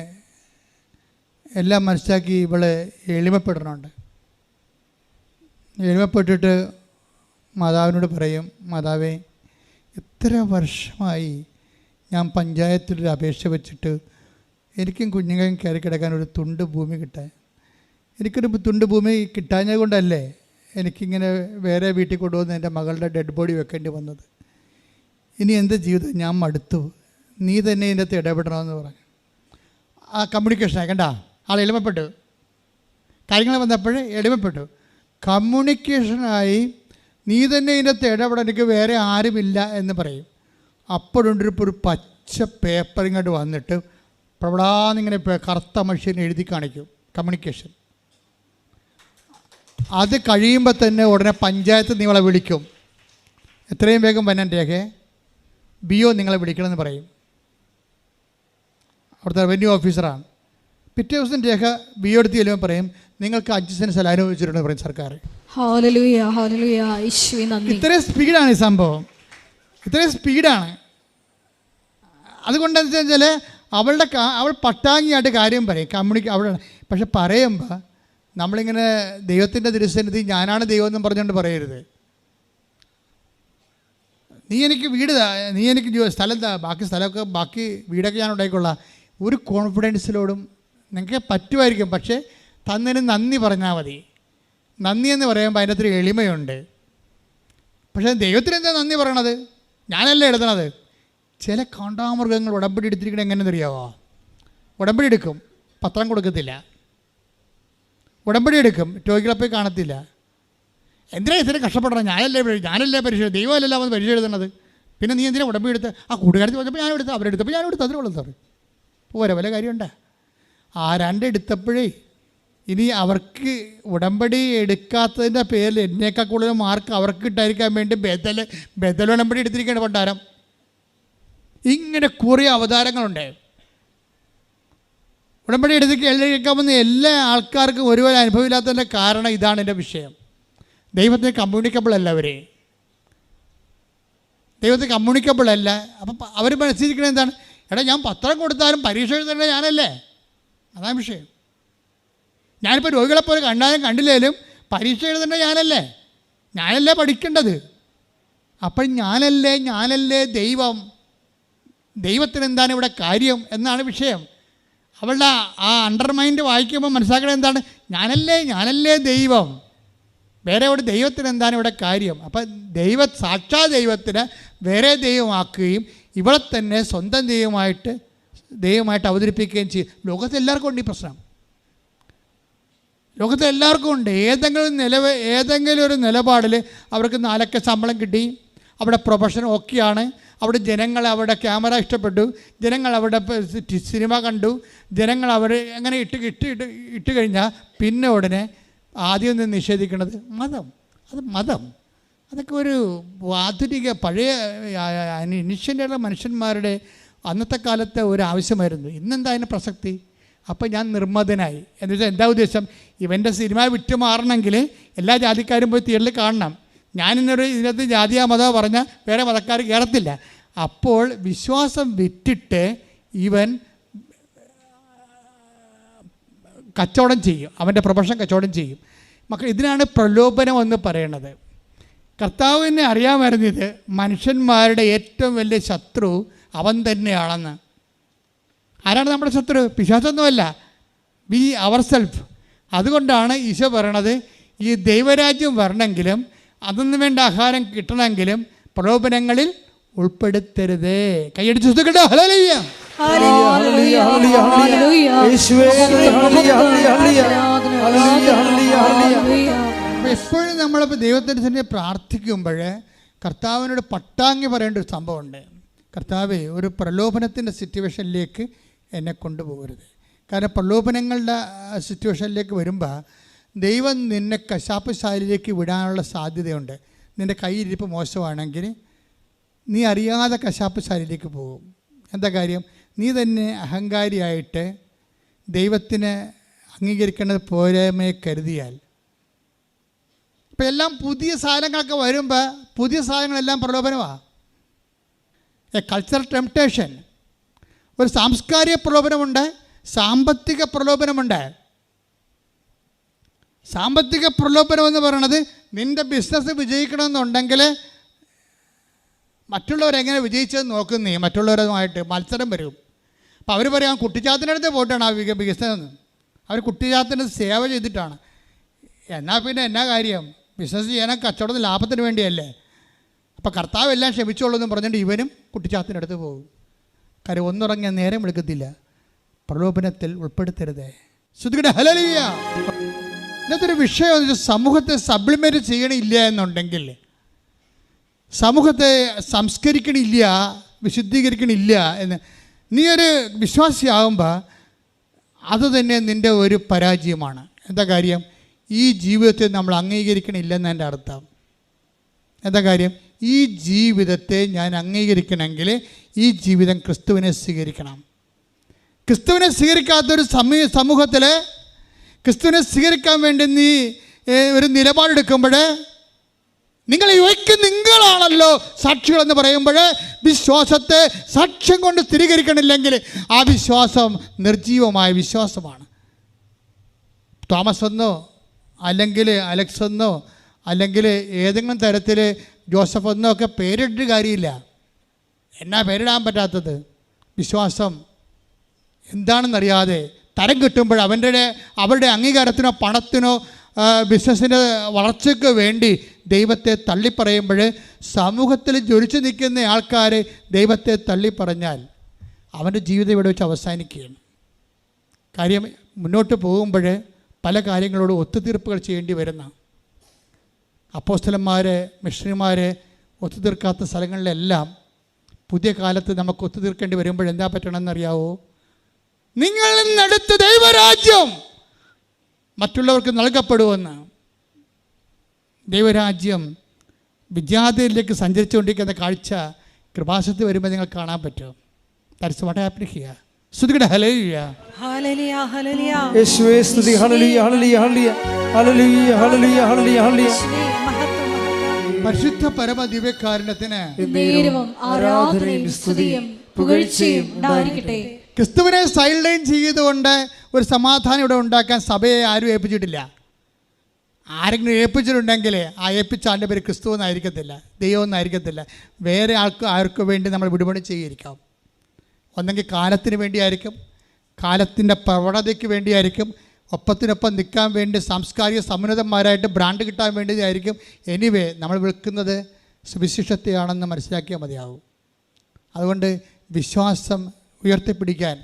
എല്ലാം മനസ്സിലാക്കി ഇവളെ എളിമപ്പെടണമുണ്ട്. എളിമപ്പെട്ടിട്ട് മാതാവിനോട് പറയും, മാതാവേ, എത്ര വർഷമായി ഞാൻ പഞ്ചായത്തിലൊരു അപേക്ഷ വെച്ചിട്ട് എനിക്കും കുഞ്ഞുങ്ങളും കയറി കിടക്കാൻ ഒരു തുണ്ട് ഭൂമി കിട്ടാൻ. എനിക്കൊരു തുണ്ട് ഭൂമി കിട്ടാഞ്ഞത് കൊണ്ടല്ലേ എനിക്കിങ്ങനെ വേറെ വീട്ടിൽ കൊണ്ടുവന്ന് എൻ്റെ മകളുടെ ഡെഡ് ബോഡി വെക്കേണ്ടി വന്നത്. ഇനി എൻ്റെ ജീവിതം ഞാൻ മടുത്തു, നീ തന്നെ ഇതിൻ്റെ അകത്ത് ഇടപെടണമെന്ന് പറഞ്ഞു. ആ കമ്മ്യൂണിക്കേഷനായി കണ്ട ആൾ എളിമപ്പെട്ടു. കാര്യങ്ങൾ വന്നപ്പോഴേ എളിമപ്പെട്ടു. കമ്മ്യൂണിക്കേഷനായി നീ തന്നെ ഇതിൻ്റെ അകത്ത് ഇടപെടാൻ, എനിക്ക് വേറെ ആരുമില്ല എന്ന് പറയും. അപ്പോഴുണ്ടിപ്പോൾ ഒരു പച്ച പേപ്പർ ഇങ്ങോട്ട് വന്നിട്ട് പ്രവടാന്നിങ്ങനെ കറുത്ത മനുഷ്യൻ എഴുതി കാണിക്കും. കമ്മ്യൂണിക്കേഷൻ അത് കഴിയുമ്പോൾ തന്നെ ഉടനെ പഞ്ചായത്ത് നിങ്ങളെ വിളിക്കും. എത്രയും വേഗം വന്നാൻ രേഖയെ BO നിങ്ങളെ വിളിക്കണമെന്ന് പറയും. അവിടുത്തെ റവന്യൂ ഓഫീസറാണ്. പിറ്റേ ദിവസം രേഖ BO എടുത്ത് ചെല്ലുമ്പോൾ പറയും, നിങ്ങൾക്ക് 5 സെൻറ്റ് സ്ഥലം അനുവദിച്ചിട്ടുണ്ടെന്ന് പറയും സർക്കാർ. ഇത്രയും സ്പീഡാണ് ഈ സംഭവം, ഇത്രയും സ്പീഡാണ്. അതുകൊണ്ടെന്ന് വെച്ചാൽ അവൾ പട്ടാങ്ങിയായിട്ട് കാര്യം പറയും, അവിടെ. പക്ഷെ പറയുമ്പോൾ നമ്മളിങ്ങനെ ദൈവത്തിൻ്റെ തിരുസന്നിധി ഞാനാണ് ദൈവം എന്നും പറഞ്ഞുകൊണ്ട് പറയരുത്. നീ എനിക്ക് വീട് താ, നീ എനിക്ക് സ്ഥലം താ, ബാക്കി സ്ഥലമൊക്കെ ബാക്കി വീടൊക്കെ ഞാൻ ഉണ്ടായിക്കൊള്ളാം. ഒരു കോൺഫിഡൻസിലോടും നിങ്ങൾക്ക് പറ്റുമായിരിക്കും, പക്ഷേ തന്നതിന് നന്ദി പറഞ്ഞാൽ മതി. നന്ദി എന്ന് പറയുമ്പോൾ അതിൻ്റെ അത്ര എളിമയുണ്ട്. പക്ഷേ ദൈവത്തിന് എന്താ നന്ദി പറയണത്? ഞാനല്ലേ എഴുതണത്. ചില കാണ്ടാമൃഗങ്ങൾ ഉടമ്പടി എടുത്തിരിക്കണത് എങ്ങനെയെന്ന് അറിയാമോ? ഉടമ്പടി എടുക്കും, പത്രം കൊടുക്കത്തില്ല. ഉടമ്പടി എടുക്കും, രോഗികളെ പോയി കാണത്തില്ല. എന്തിനാ ഇത്രയും കഷ്ടപ്പെടണം? ഞാനല്ലേ പരീക്ഷ, ദൈവമല്ലല്ലോ അവൻ പരീക്ഷ എഴുതണത്. പിന്നെ നീ എന്തിനാ ഉടമ്പടി എടുത്ത്? ആ കൂട്ടുകാരത്തിൽ ചോദിച്ചപ്പോൾ ഞാൻ എടുത്ത്, അവരെടുത്തപ്പോൾ ഞാൻ എടുത്ത്, അതിനുള്ളത് സാറ് പോരെ, വല്ല കാര്യമുണ്ടോ? ആ 2 എടുത്തപ്പോഴേ ഇനി അവർക്ക് ഉടമ്പടി എടുക്കാത്തതിൻ്റെ പേരിൽ എന്നേക്കാൾ കൂടുതൽ മാർക്ക് അവർക്ക് കിട്ടാതിരിക്കാൻ വേണ്ടി ബദൽ ഉടമ്പടി എടുത്തിരിക്കുകയാണ് പണ്ടാരം. ഇങ്ങനെ കുറേ അവതാരങ്ങളുണ്ട്. ഉടമ്പടി എടുക്കാവുന്ന എല്ലാ ആൾക്കാർക്കും ഒരുപോലെ അനുഭവമില്ലാത്തതിൻ്റെ കാരണം ഇതാണ് എൻ്റെ വിഷയം. ദൈവത്തിന് കമ്മ്യൂണിക്കബിൾ അല്ല. ദൈവത്തിന് കമ്മ്യൂണിക്കബിൾ അല്ല. അപ്പം അവർ മനസ്സിലിരിക്കുന്നത് എന്താണ്? എടാ, ഞാൻ പത്രം കൊടുത്താലും പരീക്ഷ എഴുതേണ്ട ഞാനല്ലേ? അതാണ് വിഷയം. ഞാനിപ്പോൾ രോഗികളെപ്പോലെ കണ്ടാലും കണ്ടില്ലേലും പരീക്ഷ എഴുതേണ്ട ഞാനല്ലേ പഠിക്കേണ്ടത്. അപ്പോൾ ഞാനല്ലേ ദൈവത്തിന് എന്താണ് ഇവിടെ കാര്യം എന്നാണ് വിഷയം. അവളുടെ ആ അണ്ടർമൈൻഡ് വായിക്കുമ്പോൾ മനസ്സിലാക്കണത് എന്താണ്? ഞാനല്ലേ ദൈവം, വേറെ ഇവിടെ ദൈവത്തിന് എന്താണ് ഇവിടെ കാര്യം. അപ്പം സാക്ഷാ ദൈവത്തിന് വേറെ ദൈവമാക്കുകയും ഇവിടെ തന്നെ സ്വന്തം ദൈവമായിട്ട് അവതരിപ്പിക്കുകയും ചെയ്യും. ലോകത്ത് എല്ലാവർക്കും ഉണ്ട് ഈ പ്രശ്നം. ലോകത്ത് എല്ലാവർക്കും ഉണ്ട്. ഏതെങ്കിലും ഒരു നിലപാടിൽ അവർക്ക് 4 അക്ക ശമ്പളം കിട്ടി, അവിടെ പ്രൊഫഷൻ ഓക്കെയാണ്, അവിടെ ജനങ്ങൾ അവിടെ ക്യാമറ ഇഷ്ടപ്പെട്ടു, ജനങ്ങൾ അവിടെ സിനിമ കണ്ടു, ജനങ്ങൾ അവർ അങ്ങനെ ഇട്ട് കഴിഞ്ഞാൽ പിന്നെ ഉടനെ ആദ്യം നിന്ന് നിഷേധിക്കുന്നത് മതം. അതൊക്കെ ഒരു ആധുനിക പഴയ ഇനിഷ്യൻ്റുള്ള മനുഷ്യന്മാരുടെ അന്നത്തെ കാലത്തെ ഒരു ആവശ്യമായിരുന്നു. ഇന്നെന്താ അതിന് പ്രസക്തി? അപ്പം ഞാൻ നിർമ്മതനായി എന്ന് വെച്ചാൽ എന്താ ഉദ്ദേശം? ഇവൻ്റെ സിനിമ വിറ്റ് മാറണമെങ്കിൽ എല്ലാ ജാതിക്കാരും പോയി തിയേറ്ററിൽ കാണണം. ഇതിനകത്ത് ജാതിയാ മതമോ പറഞ്ഞാൽ വേറെ മതക്കാർ കയറത്തില്ല. അപ്പോൾ വിശ്വാസം വിറ്റിട്ട് ഇവൻ കച്ചവടം ചെയ്യും, അവൻ്റെ പ്രൊഫഷൻ കച്ചവടം ചെയ്യും. ഇതിനാണ് പ്രലോഭനം എന്ന് പറയുന്നത്. കർത്താവിനെ അറിയാമായിരുന്നു ഇത് മനുഷ്യന്മാരുടെ ഏറ്റവും വലിയ ശത്രു അവൻ തന്നെയാണെന്ന്. ആരാണ് നമ്മുടെ ശത്രു? പിശാചൊന്നുമല്ല, ബി അവർ സെൽഫ്. അതുകൊണ്ടാണ് ഈശോ പറയണത്, ഈ ദൈവരാജ്യം വരണമെങ്കിലും അതൊന്നും വേണ്ട ആഹാരം കിട്ടണമെങ്കിലും പ്രലോഭനങ്ങളിൽ ഉൾപ്പെടുത്തരുത്. കൈയടിച്ചു കേട്ടോ. ഹല്ലേലൂയ. ഹല്ലേലൂയ ഹല്ലേലൂയ ഹല്ലേലൂയ. അപ്പോൾ എപ്പോഴും നമ്മളിപ്പോൾ ദൈവത്തിൻ്റെ തന്നെ പ്രാർത്ഥിക്കുമ്പോൾ കർത്താവിനോട് പട്ടാങ്ങി പറയേണ്ട ഒരു സംഭവമുണ്ട്. കർത്താവേ, ഒരു പ്രലോഭനത്തിൻ്റെ സിറ്റുവേഷനിലേക്ക് എന്നെ കൊണ്ടുപോകരുത്. കാരണം പ്രലോഭനങ്ങളുടെ സിറ്റുവേഷനിലേക്ക് വരുമ്പോൾ ദൈവം നിന്നെ കശാപ്പ് ശാലയിലേക്ക് വിടാനുള്ള സാധ്യതയുണ്ട്. നിൻ്റെ കയ്യിരിപ്പ് മോശമാണെങ്കിൽ നീ അറിയാതെ കശാപ്പ് ശാലയിലേക്ക് പോകും. എന്താ കാര്യം? നീ തന്നെ അഹങ്കാരിയായിട്ട് ദൈവത്തിന് അംഗീകരിക്കേണ്ടത് പോരായ്മയെ കരുതിയാൽ. ഇപ്പം എല്ലാം പുതിയ സാധനങ്ങളൊക്കെ വരുമ്പോൾ പുതിയ സാധനങ്ങളെല്ലാം പ്രലോഭനമാണ്. എ കൾച്ചറൽ ടെംപ്ടേഷൻ, ഒരു സാംസ്കാരിക പ്രലോഭനമുണ്ട്, സാമ്പത്തിക പ്രലോഭനമുണ്ട്. സാമ്പത്തിക പ്രലോഭനം എന്ന് പറയുന്നത് നിൻ്റെ ബിസിനസ് വിജയിക്കണമെന്നുണ്ടെങ്കിൽ മറ്റുള്ളവരെങ്ങനെ വിജയിച്ചതെന്ന് നോക്കുന്നേ, മറ്റുള്ളവരുമായിട്ട് മത്സരം വരും. അപ്പോൾ അവർ പറയും കുട്ടിച്ചാത്തിൻ്റെ അടുത്ത് പോയിട്ടാണ് ആ ബിസിനസ്. അവർ കുട്ടിച്ചാത്തിൻ്റെ സേവ ചെയ്തിട്ടാണ്. എന്നാൽ പിന്നെ എന്നാ കാര്യം? ബിസിനസ് ചെയ്യാൻ കച്ചവടത്തിന് ലാഭത്തിന് വേണ്ടിയല്ലേ. അപ്പോൾ കർത്താവ് എല്ലാം ക്ഷമിച്ചോളൂ എന്ന് പറഞ്ഞിട്ട് ഇവനും കുട്ടിച്ചാത്തിൻ്റെ അടുത്ത് പോകും. കാര്യം ഒന്നുറങ്ങിയാൽ നേരം എടുക്കത്തില്ല. പ്രലോഭനത്തിൽ ഉൾപ്പെടുത്തരുത്. ശ്രുതിയുടെ ഹല്ലേലൂയ. ഇന്നത്തൊരു വിഷയം എന്ന് വെച്ചാൽ സമൂഹത്തെ സപ്ലിമെൻറ്റ് ചെയ്യണില്ല എന്നുണ്ടെങ്കിൽ, സമൂഹത്തെ സംസ്കരിക്കണില്ല, വിശുദ്ധീകരിക്കണില്ല എന്ന് നീ ഒരു വിശ്വാസിയാകുമ്പോൾ അത് തന്നെ നിൻ്റെ ഒരു പരാജയമാണ്. എന്താ കാര്യം? ഈ ജീവിതത്തെ നമ്മൾ അംഗീകരിക്കണില്ലെന്ന് എൻ്റെ അർത്ഥം. എന്താ കാര്യം? ഈ ജീവിതത്തെ ഞാൻ അംഗീകരിക്കണമെങ്കിൽ ഈ ജീവിതം ക്രിസ്തുവിനെ സ്വീകരിക്കണം. ക്രിസ്തുവിനെ സ്വീകരിക്കാത്തൊരു സമൂഹത്തിൽ ക്രിസ്തുവിനെ സ്വീകരിക്കാൻ വേണ്ടി നീ ഒരു നിലപാടെടുക്കുമ്പോൾ നിങ്ങൾ നിങ്ങളാണല്ലോ സാക്ഷികളെന്ന് പറയുമ്പോൾ വിശ്വാസത്തെ സാക്ഷ്യം കൊണ്ട് സ്ഥിരീകരിക്കണില്ലെങ്കിൽ ആ വിശ്വാസം നിർജീവമായ വിശ്വാസമാണ്. തോമസ് എന്നോ അല്ലെങ്കിൽ അലക്സ് എന്നോ അല്ലെങ്കിൽ ഏതെങ്കിലും തരത്തിൽ ജോസഫ് എന്നോ ഒക്കെ പേരിട്ട് കാര്യമില്ല. എന്നാ പേരിടാൻ പറ്റാത്തത്? വിശ്വാസം എന്താണെന്നറിയാതെ തരം കിട്ടുമ്പോൾ അവരുടെ അംഗീകാരത്തിനോ പണത്തിനോ ബിസിനസ്സിൻ്റെ വളർച്ചയ്ക്ക് വേണ്ടി ദൈവത്തെ തള്ളിപ്പറയുമ്പോൾ സമൂഹത്തിൽ ജ്വലിച്ചു നിൽക്കുന്ന ആൾക്കാർ ദൈവത്തെ തള്ളിപ്പറഞ്ഞാൽ അവൻ്റെ ജീവിതം ഇവിടെ വെച്ച് അവസാനിക്കുകയാണ്. കാര്യം മുന്നോട്ട് പോകുമ്പോൾ പല കാര്യങ്ങളോട് ഒത്തുതീർപ്പുകൾ ചെയ്യേണ്ടി വരുന്ന അപ്പോസ്തലന്മാർ, മിഷണറിമാർ ഒത്തുതീർക്കാത്ത സ്ഥലങ്ങളിലെല്ലാം പുതിയ കാലത്ത് നമുക്ക് ഒത്തുതീർക്കേണ്ടി വരുമ്പോൾ എന്താ പറ്റണമെന്നറിയാവോ? നിങ്ങളിൽ നിന്നടുത്ത ദൈവരാജ്യം മറ്റുള്ളവർക്ക് നൽകപ്പെടുമെന്ന്. ദൈവരാജ്യം വിദ്യാർത്ഥിയിലേക്ക് സഞ്ചരിച്ചുകൊണ്ടിരിക്കുന്ന കാഴ്ച കൃപാസനത്തിൽ വരുമ്പോൾ നിങ്ങൾ കാണാൻ പറ്റും. That's what happening here. സ്തുതിക്കട്ടെ. ഹല്ലേലൂയ ഹല്ലേലൂയ ഹല്ലേലൂയ. യേശുവേ സ്തുതി. ഹല്ലേലൂയ ഹല്ലേലൂയ ഹല്ലേലൂയ ഹല്ലേലൂയ ഹല്ലേലൂയ ഹല്ലേലൂയ ഹല്ലേലൂയ. പരിശുദ്ധ പരമ ദിവ്യകാരുണ്യത്തിന് നേരവും ആരാധനയും സ്തുതിയും പുകഴ്ചയും ഉണ്ടായിരിക്കട്ടെ. ക്രിസ്തുവിനെ സൈൽഡൈൻ ചെയ്തുകൊണ്ട് ഒരു സമാധാനം ഇവിടെ ഉണ്ടാക്കാൻ സഭയെ ആരും ഏൽപ്പിച്ചിട്ടില്ല. ആരെങ്കിലും ഏൽപ്പിച്ചിട്ടുണ്ടെങ്കിൽ ആ ഏൽപ്പിച്ച ആളുടെ പേര് ക്രിസ്തു എന്നായിരിക്കത്തില്ല, ദൈവം എന്നായിരിക്കത്തില്ല. വേറെ ആർക്കു വേണ്ടി നമ്മൾ വിടുപണി ചെയ്തിരിക്കാം. ഒന്നെങ്കിൽ കാലത്തിന് വേണ്ടിയായിരിക്കും, കാലത്തിൻ്റെ പ്രവണതയ്ക്ക് വേണ്ടിയായിരിക്കും, ഒപ്പത്തിനൊപ്പം നിൽക്കാൻ വേണ്ടി സാംസ്കാരിക സമുന്നതന്മാരായിട്ട് ബ്രാൻഡ് കിട്ടാൻ വേണ്ടിയായിരിക്കും. എനിവേ നമ്മൾ വിൽക്കുന്നത് സുവിശേഷത്തെയാണെന്ന് മനസ്സിലാക്കിയാൽ മതിയാവും. അതുകൊണ്ട് വിശ്വാസം ഉയർത്തിപ്പിടിക്കാൻ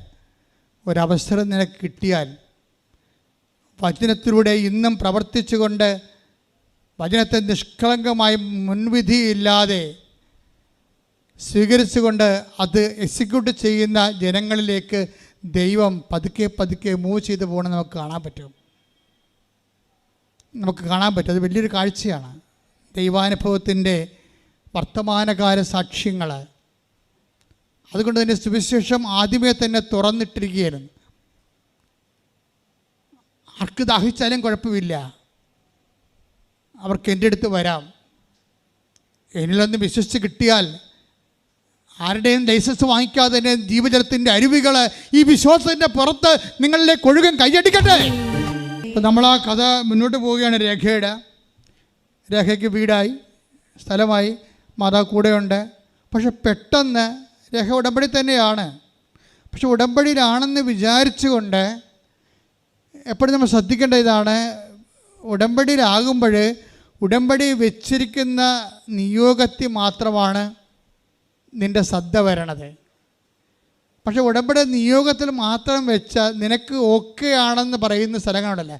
ഒരവസരം നിനക്ക് കിട്ടിയാൽ വചനത്തിലൂടെ ഇന്നും പ്രവർത്തിച്ചുകൊണ്ട് വചനത്തെ നിഷ്കളങ്കമായി മുൻവിധിയില്ലാതെ സ്വീകരിച്ചുകൊണ്ട് അത് എക്സിക്യൂട്ട് ചെയ്യുന്ന ജനങ്ങളിലേക്ക് ദൈവം പതുക്കെ പതുക്കെ മൂവ് ചെയ്ത് പോകണം നമുക്ക് കാണാൻ പറ്റും. അത് വലിയൊരു കാഴ്ചയാണ്. ദൈവാനുഭവത്തിൻ്റെ വർത്തമാനകാല സാക്ഷ്യങ്ങൾ. അതുകൊണ്ട് തന്നെ സുവിശേഷം ആദ്യമേ തന്നെ തുറന്നിട്ടിരിക്കുകയാണ്. ആർക്ക് ദാഹിച്ചാലും കുഴപ്പമില്ല, അവർക്ക് എൻ്റെ അടുത്ത് വരാം. എന്നിലൊന്ന് വിശ്വസിച്ച് കിട്ടിയാൽ ആരുടെയും ലൈസൻസ് വാങ്ങിക്കാതെ തന്നെ ജീവജലത്തിൻ്റെ അരുവികൾ ഈ വിശ്വാസത്തിൻ്റെ പുറത്ത് നിങ്ങളിലേക്ക് ഒഴുകാൻ കൈയടിക്കട്ടെ. അപ്പോൾ നമ്മൾ ആ കഥ മുന്നോട്ട് പോവുകയാണ്. രേഖയ്ക്ക് വീടായി, സ്ഥലമായി, മാതാവ് കൂടെയുണ്ട്. പക്ഷെ പെട്ടെന്ന് രേഖ ഉടമ്പടി തന്നെയാണ്. പക്ഷെ ഉടമ്പടിയിലാണെന്ന് വിചാരിച്ചുകൊണ്ട് എപ്പോഴും നമ്മൾ ശ്രദ്ധിക്കേണ്ട ഇതാണ്, ഉടമ്പടിയിലാകുമ്പോൾ ഉടമ്പടി വെച്ചിരിക്കുന്ന നിയോഗത്തിൽ മാത്രമാണ് നിൻ്റെ ശ്രദ്ധ വരണത്. പക്ഷെ ഉടമ്പടി നിയോഗത്തിൽ മാത്രം വെച്ചാൽ നിനക്ക് ഓക്കെ ആണെന്ന് പറയുന്ന സ്ഥലങ്ങളുണ്ടല്ലേ,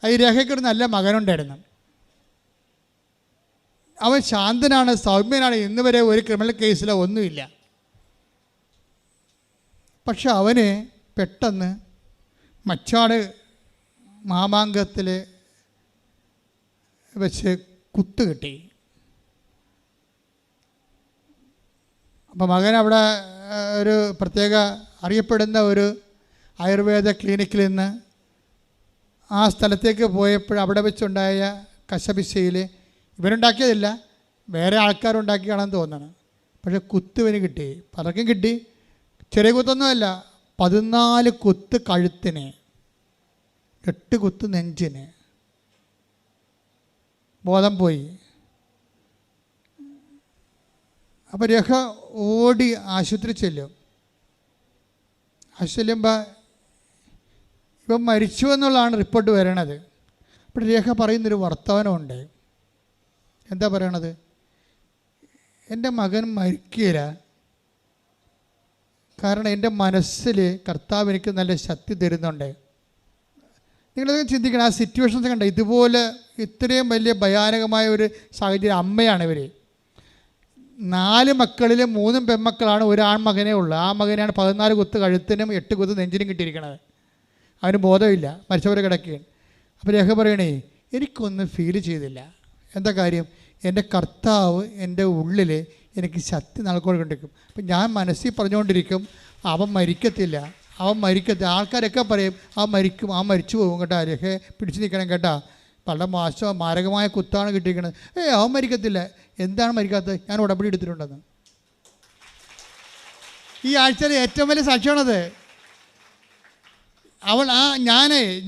ഈ രേഖയ്ക്കൊരു നല്ല മകനുണ്ടായിരുന്നു. അവൻ ശാന്തനാണ്, സൗമ്യനാണ്, ഇന്ന് വരെ ഒരു ക്രിമിനൽ കേസിലോ ഒന്നുമില്ല. പക്ഷെ അവന് പെട്ടെന്ന് മച്ചാട് മാമാങ്കത്തിൽ വെച്ച് കുത്ത് കിട്ടി. അപ്പോൾ മകൻ അവിടെ ഒരു പ്രത്യേക അറിയപ്പെടുന്ന ഒരു ആയുർവേദ ക്ലിനിക്കിൽ നിന്ന് ആ സ്ഥലത്തേക്ക് പോയപ്പോൾ അവിടെ വെച്ചുണ്ടായ കശപിശയിൽ ഇവരുണ്ടാക്കിയതില്ല, വേറെ ആൾക്കാരുണ്ടാക്കിയാണെന്ന് തോന്നണം. പക്ഷെ കുത്തുവിന് കിട്ടി, പലർക്കും കിട്ടി. ചെറിയ കുത്തൊന്നുമല്ല, 14 കുത്ത് കഴുത്തിന്, 8 കുത്ത് നെഞ്ചിന്. ബോധം പോയി. അപ്പോൾ രേഖ ഓടി ആശുപത്രി ചെല്ലും. ചെല്ലുമ്പോൾ ഇവൻ മരിച്ചു എന്നുള്ളതാണ് റിപ്പോർട്ട് വരണത്. അപ്പോൾ രേഖ പറയുന്നൊരു വർത്തമാനമുണ്ട്. എന്താ പറയണത്? എൻ്റെ മകൻ മരിക്കില്ല, കാരണം എൻ്റെ മനസ്സിൽ കർത്താവ് എനിക്ക് നല്ല ശക്തി തരുന്നുണ്ട്. നിങ്ങളത് ചിന്തിക്കണം, ആ സിറ്റുവേഷൻസ് കണ്ട, ഇതുപോലെ ഇത്രയും വലിയ ഭയാനകമായ ഒരു സാഹചര്യം. അമ്മയാണ് ഇവർ. 4 മക്കളിൽ 3 പെൺമക്കളാണ്, ഒരു ആൺമകനേ ഉള്ളൂ. ആ മകനാണ് 14 കുത്ത് കഴുത്തിനും 8 കുത്ത് നെഞ്ചിനും കിട്ടിയിരിക്കണത്. അവന് ബോധമില്ല, മരിച്ചവരെ കിടക്കുകയാണ്. അപ്പോൾ രേഖ പറയണേ, എനിക്കൊന്നും ഫീൽ ചെയ്തില്ല. എന്താ കാര്യം? എൻ്റെ കർത്താവ് എൻ്റെ ഉള്ളിൽ എനിക്ക് ശക്തി നൽകിക്കൊണ്ടിരിക്കും. അപ്പം ഞാൻ മനസ്സിൽ പറഞ്ഞുകൊണ്ടിരിക്കും, അവൻ മരിക്കത്തില്ല, അവൻ മരിക്കത്തില്ല. ആൾക്കാരൊക്കെ പറയും അവൻ മരിക്കും, അവൻ മരിച്ചു പോകും കേട്ടോ, രേഖ പിടിച്ചു നിൽക്കണം കേട്ടോ, വളരെ മോശം മാരകമായ കുത്താണ് കിട്ടിയിരിക്കുന്നത്. അവൻ മരിക്കത്തില്ല. എന്താണ് മരിക്കാത്തത്? ഞാൻ ഉടമ്പടി എടുത്തിട്ടുണ്ടെന്ന്. ഈ ആഴ്ചയിൽ ഏറ്റവും വലിയ സാക്ഷ്യമാണത്.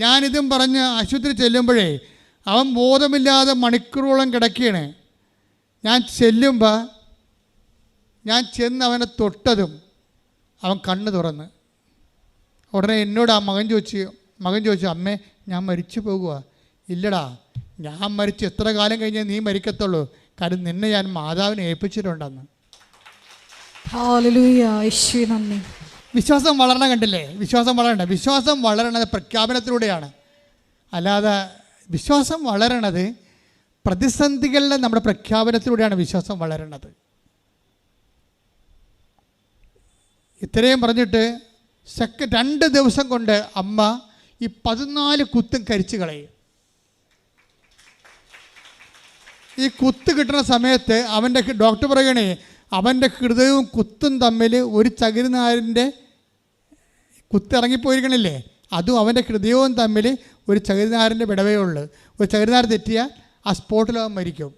ഞാനിതും പറഞ്ഞ് ആശുപത്രി ചെല്ലുമ്പോഴേ അവൻ ബോധമില്ലാതെ മണിക്കൂറോളം കിടക്കുകയാണ്. ഞാൻ ചെല്ലുമ്പോൾ ഞാൻ ചെന്ന് അവനെ തൊട്ടതും അവൻ കണ്ണ് തുറന്ന് ഉടനെ എന്നോട് ആ മകൻ ചോദിച്ചു, അമ്മേ ഞാൻ മരിച്ചു പോകുക. ഇല്ലടാ, ഞാൻ മരിച്ച് എത്ര കാലം കഴിഞ്ഞാൽ നീ മരിക്കത്തുള്ളൂ, കാരണം നിന്നെ ഞാൻ മാതാവിനെ ഏൽപ്പിച്ചിട്ടുണ്ടെന്ന്. വിശ്വാസം വളരണം. കണ്ടില്ലേ? വിശ്വാസം വളരണ്ട. വിശ്വാസം വളരണത് പ്രഖ്യാപനത്തിലൂടെയാണ്. അല്ലാതെ വിശ്വാസം വളരണത് പ്രതിസന്ധികളിലെ നമ്മുടെ പ്രഖ്യാപനത്തിലൂടെയാണ് വിശ്വാസം വളരണത്. ഇത്രയും പറഞ്ഞിട്ട് 2 ദിവസം കൊണ്ട് അമ്മ ഈ 14 കുത്തും കരിച്ചു കളയും. ഈ കുത്ത് കിട്ടുന്ന സമയത്ത് അവൻ്റെ ഡോക്ടർ പറയണേ, അവൻ്റെ ഹൃദയവും കുത്തും തമ്മിൽ ഒരു ചകിരിനാരിൻ്റെ കുത്ത് ഇറങ്ങിപ്പോയിരിക്കണില്ലേ, അതും അവൻ്റെ ഹൃദയവും തമ്മിൽ ഒരു ചകിരിനാരിൻ്റെ വിടവേ ഉള്ളൂ. ഒരു ചകിരിനാർ തെറ്റിയാൽ ആ സ്പോട്ടിൽ അവൻ മരിക്കും.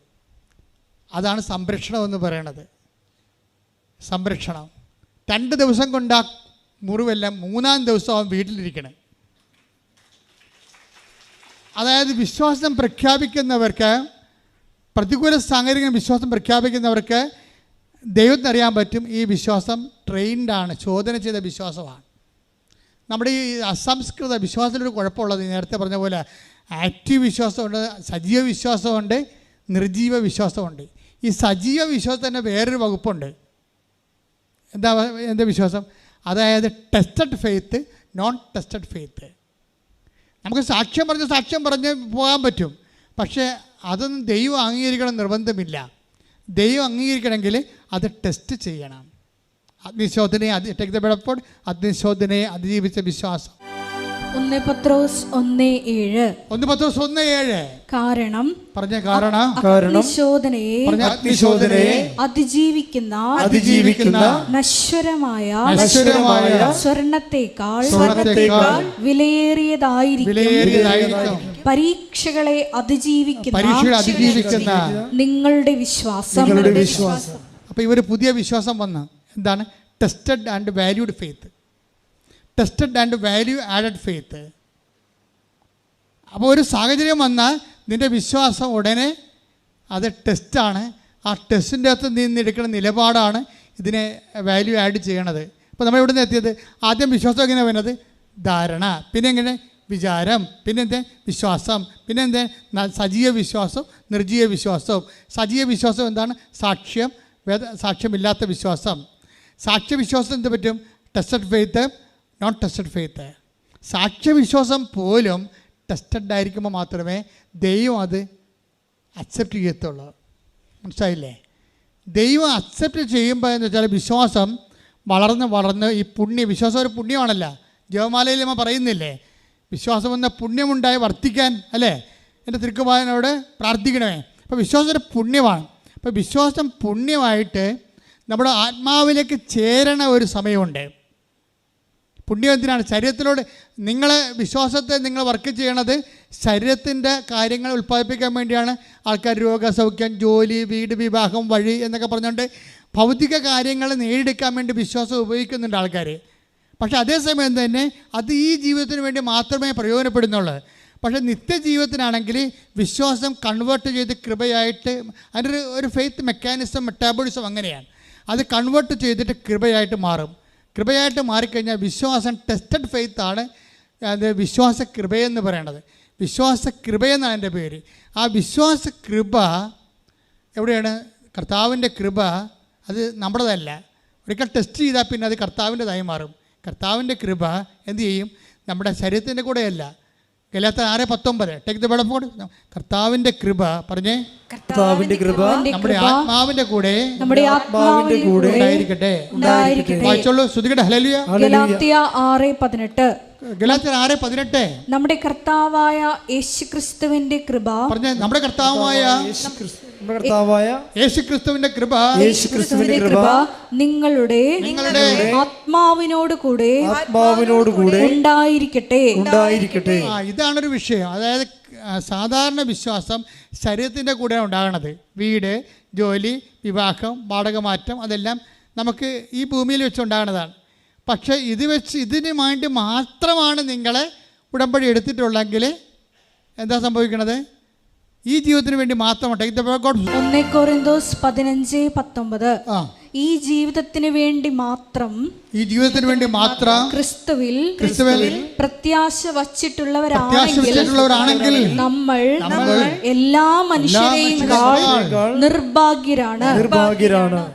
അതാണ് സംരക്ഷണം എന്ന് പറയണത്. സംരക്ഷണം. 2 ദിവസം കൊണ്ട് ആ മുറിവെല്ലാം 3-ാം ദിവസം അവൻ വീട്ടിലിരിക്കണം. അതായത് വിശ്വാസം പ്രഖ്യാപിക്കുന്നവർക്ക്, പ്രതികൂല സാഹചര്യങ്ങൾ വിശ്വാസം പ്രഖ്യാപിക്കുന്നവർക്ക് ദൈവത്തിന് അറിയാൻ പറ്റും ഈ വിശ്വാസം ട്രെയിൻഡാണ്, ചോദന ചെയ്ത വിശ്വാസമാണ്. നമ്മുടെ ഈ അസംസ്കൃത വിശ്വാസത്തിലൊരു കുഴപ്പമുള്ളത്, നേരത്തെ പറഞ്ഞ പോലെ ആക്റ്റീവ് വിശ്വാസമുണ്ട്, സജീവ വിശ്വാസമുണ്ട്, നിർജീവ വിശ്വാസമുണ്ട്. ഈ സജീവ വിശ്വാസത്തിന് വേറൊരു വകുപ്പുണ്ട്. എന്താ വിശ്വാസം? അതായത് tested faith, non tested faith. നമുക്ക് സാക്ഷ്യം പറഞ്ഞ് പോകാൻ പറ്റും, പക്ഷേ അതൊന്നും ദൈവം അംഗീകരിക്കണം നിർബന്ധമില്ല. ദൈവം അംഗീകരിക്കണമെങ്കിൽ അത് ടെസ്റ്റ് ചെയ്യണം. അഗ്നിശോധനയെ അഗ്നിശോധനയെ അതിജീവിച്ച വിശ്വാസം. 1 പത്രോസ് 1:7 കാരണം അഗ്നിശോധനയെ അതിജീവിക്കുന്ന നശ്വരമായ സ്വർണ്ണത്തേക്കാൾ വിലയേറിയതായിരിക്കും പരീക്ഷകളെ അതിജീവിക്കുന്ന നിങ്ങളുടെ വിശ്വാസം. അപ്പോൾ ഇവർ പുതിയ വിശ്വാസം വന്ന് എന്താണ്? Tested and valued faith. Tested and value added faith. അപ്പോൾ ഒരു സാഹചര്യം വന്നാൽ നിൻ്റെ വിശ്വാസം ഉടനെ അത് ടെസ്റ്റാണ്. ആ ടെസ്റ്റിൻ്റെ അകത്ത് നിന്നെടുക്കുന്ന നിലപാടാണ് ഇതിനെ വാല്യൂ ആഡ് ചെയ്യണത്. അപ്പോൾ നമ്മൾ ഇവിടെ നിന്ന് എത്തിയത്, ആദ്യം വിശ്വാസം എങ്ങനെ വരുന്നത്? ധാരണ, പിന്നെ എങ്ങനെ വിചാരം, പിന്നെന്ത് വിശ്വാസം, പിന്നെന്ത് സജീവ വിശ്വാസം, നിർജീവ വിശ്വാസവും. സജീവ വിശ്വാസം എന്താണ്? സാക്ഷ്യം, സാക്ഷ്യമില്ലാത്ത വിശ്വാസം. സാക്ഷ്യവിശ്വാസം എന്ത് പറ്റും? Tested faith, non tested faith. സാക്ഷ്യവിശ്വാസം പോലും ടെസ്റ്റഡ് ആയിരിക്കുമ്പോൾ മാത്രമേ ദൈവം അത് അക്സെപ്റ്റ് ചെയ്യത്തുള്ളൂ. മനസ്സിലായില്ലേ? ദൈവം അക്സെപ്റ്റ് ചെയ്യുമ്പോൾ എന്ന് വെച്ചാൽ വിശ്വാസം വളർന്ന് ഈ വിശ്വാസം ഒരു പുണ്യമാണല്ലോ. ജപമാലയിൽ നമ്മൾ പറയുന്നില്ലേ, വിശ്വാസം എന്ന പുണ്യമുണ്ടായി വർദ്ധിക്കാൻ അല്ലേ എൻ്റെ തിരുക്കുമാരനോട് പ്രാർത്ഥിക്കണമേ. അപ്പോൾ വിശ്വാസം ഒരു പുണ്യമാണ്. അപ്പോൾ വിശ്വാസം പുണ്യമായിട്ട് നമ്മുടെ ആത്മാവിലേക്ക് ചേരണ ഒരു സമയമുണ്ട്. പുണ്യം എന്തിനാണ്? ശരീരത്തിലോട് വിശ്വാസത്തെ നിങ്ങൾ വർക്ക് ചെയ്യണത് ശരീരത്തിൻ്റെ കാര്യങ്ങൾ ഉൽപ്പാദിപ്പിക്കാൻ വേണ്ടിയാണ്. ആൾക്കാർ രോഗസൗഖ്യം, ജോലി, വീട്, വിവാഹം, വഴി എന്നൊക്കെ പറഞ്ഞുകൊണ്ട് ഭൗതിക കാര്യങ്ങൾ നേടിയെടുക്കാൻ വേണ്ടി വിശ്വാസം ഉപയോഗിക്കുന്നുണ്ട് ആൾക്കാർ. പക്ഷേ അതേസമയം തന്നെ അത് ഈ ജീവിതത്തിന് വേണ്ടി മാത്രമേ പ്രയോജനപ്പെടുന്നുള്ളൂ. പക്ഷേ നിത്യജീവിതത്തിനാണെങ്കിൽ വിശ്വാസം കൺവേർട്ട് ചെയ്ത് കൃപയായിട്ട്, അതിൻ്റെ ഒരു ഫെയ്ത്ത് മെക്കാനിസം, മെറ്റാബോളിസം അങ്ങനെയാണ്. അത് കൺവേർട്ട് ചെയ്തിട്ട് കൃപയായിട്ട് മാറും. കൃപയായിട്ട് മാറിക്കഴിഞ്ഞാൽ വിശ്വാസം ടെസ്റ്റഡ് ഫെയ്ത്താണ് അത് വിശ്വാസ കൃപയെന്ന് പറയണത്. വിശ്വാസ കൃപയെന്നാണ് എൻ്റെ പേര്. ആ വിശ്വാസ കൃപ എവിടെയാണ്? കർത്താവിൻ്റെ കൃപ അത് നമ്മുടേതല്ല. ഒരിക്കൽ ടെസ്റ്റ് ചെയ്താൽ പിന്നെ അത് കർത്താവിൻ്റെതായി മാറും. കർത്താവിൻ്റെ കൃപ എന്ത് ചെയ്യും? നമ്മുടെ ശരീരത്തിൻ്റെ കൂടെയല്ല. ഗലാത്യർ 6:19 take the word of God. കർത്താവിൻ്റെ കൃപ പറഞ്ഞേ, കർത്താവിന്റെ കൃപ നമ്മുടെ ആത്മാവിന്റെ കൂടെ ഉണ്ടായിരിക്കട്ടെ. വായിച്ചോളൂ, ശ്രുതികട്ടെ. ഹല്ലേലൂയ. ഗലാത്യർ 6:18 ഗലാത്യർ 6:18 നമ്മുടെ കർത്താവായ യേശുക്രിസ്തുവിന്റെ കൃപ പറഞ്ഞേ, നമ്മുടെ കർത്താവായ യേശുക്രിസ്തുവിന്റെ കൃപ നിങ്ങളുടെ ആത്മാവിനോട് കൂടെ ഉണ്ടായിരിക്കട്ടെ. ഇതാണൊരു വിഷയം. അതായത് സാധാരണ വിശ്വാസം ശരീരത്തിൻ്റെ കൂടെയാണ് ഉണ്ടാകണത്. വീട്, ജോലി, വിവാഹം, വാടകമാറ്റം, അതെല്ലാം നമുക്ക് ഈ ഭൂമിയിൽ വെച്ചുണ്ടാകുന്നതാണ്. പക്ഷേ ഇതിന് വേണ്ടി മാത്രമാണ് നിങ്ങളെ ഉടമ്പടി എടുത്തിട്ടുള്ളെങ്കിൽ എന്താ സംഭവിക്കണത്? ഈ ജീവിതത്തിന് വേണ്ടി മാത്രമാണ്. 1 കൊരിന്തോസ് 15:19 ഈ ജീവിതത്തിന് വേണ്ടി മാത്രം ക്രിസ്തുവിൽ പ്രത്യാശ വച്ചിട്ടുള്ളവരാണെങ്കിൽ നമ്മൾ എല്ലാ മനുഷ്യരെയും നിർഭാഗ്യരാണ്.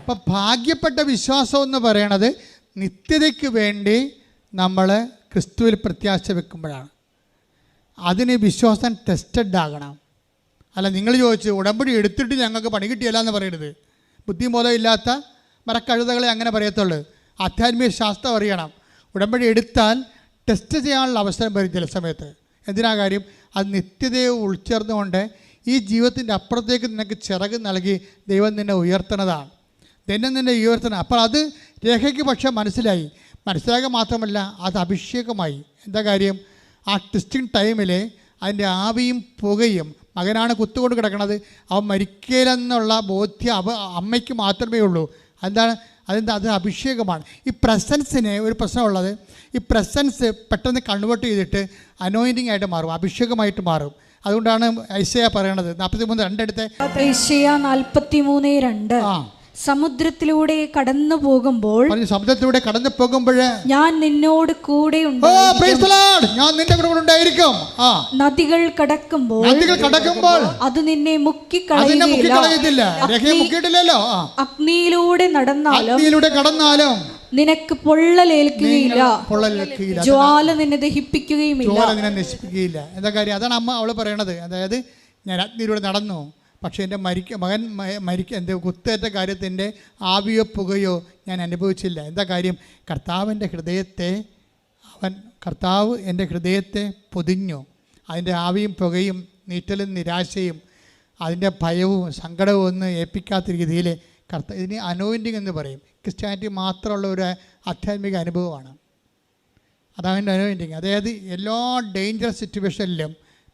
അപ്പൊ ഭാഗ്യപ്പെട്ട വിശ്വാസം എന്ന് പറയണത് നിത്യതയ്ക്ക് വേണ്ടി നമ്മൾ ക്രിസ്തുവിൽ പ്രത്യാശ വെക്കുമ്പോഴാണ്. അതിന് വിശ്വാസം ടെസ്റ്റഡ് ആകണം. അല്ല, നിങ്ങൾ ചോദിച്ചു ഉടമ്പടി എടുത്തിട്ട് ഞങ്ങൾക്ക് പണി കിട്ടിയല്ല എന്ന് പറയരുത്. ബുദ്ധിബോധമില്ലാത്ത മരക്കഴുതകളെ അങ്ങനെ പറയത്തുള്ളൂ. ആധ്യാത്മിക ശാസ്ത്രം അറിയണം. ഉടമ്പടി എടുത്താൽ ടെസ്റ്റ് ചെയ്യാനുള്ള അവസരം വരും ചില സമയത്ത്. എന്തിനാ കാര്യം? അത് നിത്യതയെ ഉൾച്ചേർന്നുകൊണ്ട് ഈ ജീവിതത്തിൻ്റെ അപ്പുറത്തേക്ക് നിനക്ക് ചിറക് നൽകി ദൈവം നിന്നെ ഉയർത്തുന്നതാണ്. ദൈവം നിന്നെ ഉയർത്തണം. അപ്പോൾ അത് രേഖയ്ക്ക് പക്ഷേ മനസ്സിലാക്കുക മാത്രമല്ല, അത് അഭിഷേകമായി. എന്താ കാര്യം? ആ ടെസ്റ്റിംഗ് ടൈമിൽ അതിൻ്റെ ആവിയും പുകയും, മകനാണ് കുത്തുകൊണ്ട് കിടക്കണത്, അവൻ മരിക്കലെന്നുള്ള ബോധ്യം അമ്മയ്ക്ക് മാത്രമേ ഉള്ളൂ. അത് അഭിഷേകമാണ്. ഈ പ്രസൻസിന് ഒരു പ്രശ്നമുള്ളത്, ഈ പ്രസൻസ് പെട്ടെന്ന് കൺവേർട്ട് ചെയ്തിട്ട് അനോയിൻറ്റിംഗ് ആയിട്ട് മാറും, അഭിഷേകമായിട്ട് മാറും. അതുകൊണ്ടാണ് ഐശയ്യാ പറയണത് 43:2 എടുത്ത്. ഐശയ്യാ 43:2 സമുദ്രത്തിലൂടെ കടന്നു പോകുമ്പോൾ ഞാൻ നിന്നോട് കൂടെ ഞാൻ നിന്റെ കൂടെ ഉണ്ടായിരിക്കും. നദികൾ കടക്കുമ്പോൾ അത് നിന്നെ മുക്കിക്കളയുകയില്ല. അഗ്നിയിലൂടെ നടന്നാലും നിനക്ക് പൊള്ളലേൽക്കുകയില്ല. ജ്വാല നിന്നെ ദഹിപ്പിക്കുകയുമില്ല. എന്താ കാര്യം? അതാണ് അമ്മ അവള് പറയണത്. അതായത് ഞാൻ അഗ്നിയിലൂടെ നടന്നു, പക്ഷേ എൻ്റെ എൻ്റെ കുത്തേറ്റ കാര്യത്തിൻ്റെ ആവിയോ പുകയോ ഞാൻ അനുഭവിച്ചില്ല. എന്താ കാര്യം? കർത്താവ് എൻ്റെ ഹൃദയത്തെ പൊതിഞ്ഞു. അതിൻ്റെ ആവിയും പുകയും നീറ്റലും നിരാശയും അതിൻ്റെ ഭയവും സങ്കടവും ഒന്നും ഏൽപ്പിക്കാത്ത രീതിയിൽ ഇതിന് അനോയിൻറ്റിങ് എന്ന് പറയും. ക്രിസ്ത്യാനിറ്റി മാത്രമുള്ള ഒരു ആധ്യാത്മിക അനുഭവമാണ്. അതാണ് അനോയിൻറ്റിങ്. അതായത് എല്ലാ ഡേഞ്ചറസ് സിറ്റുവേഷനിലും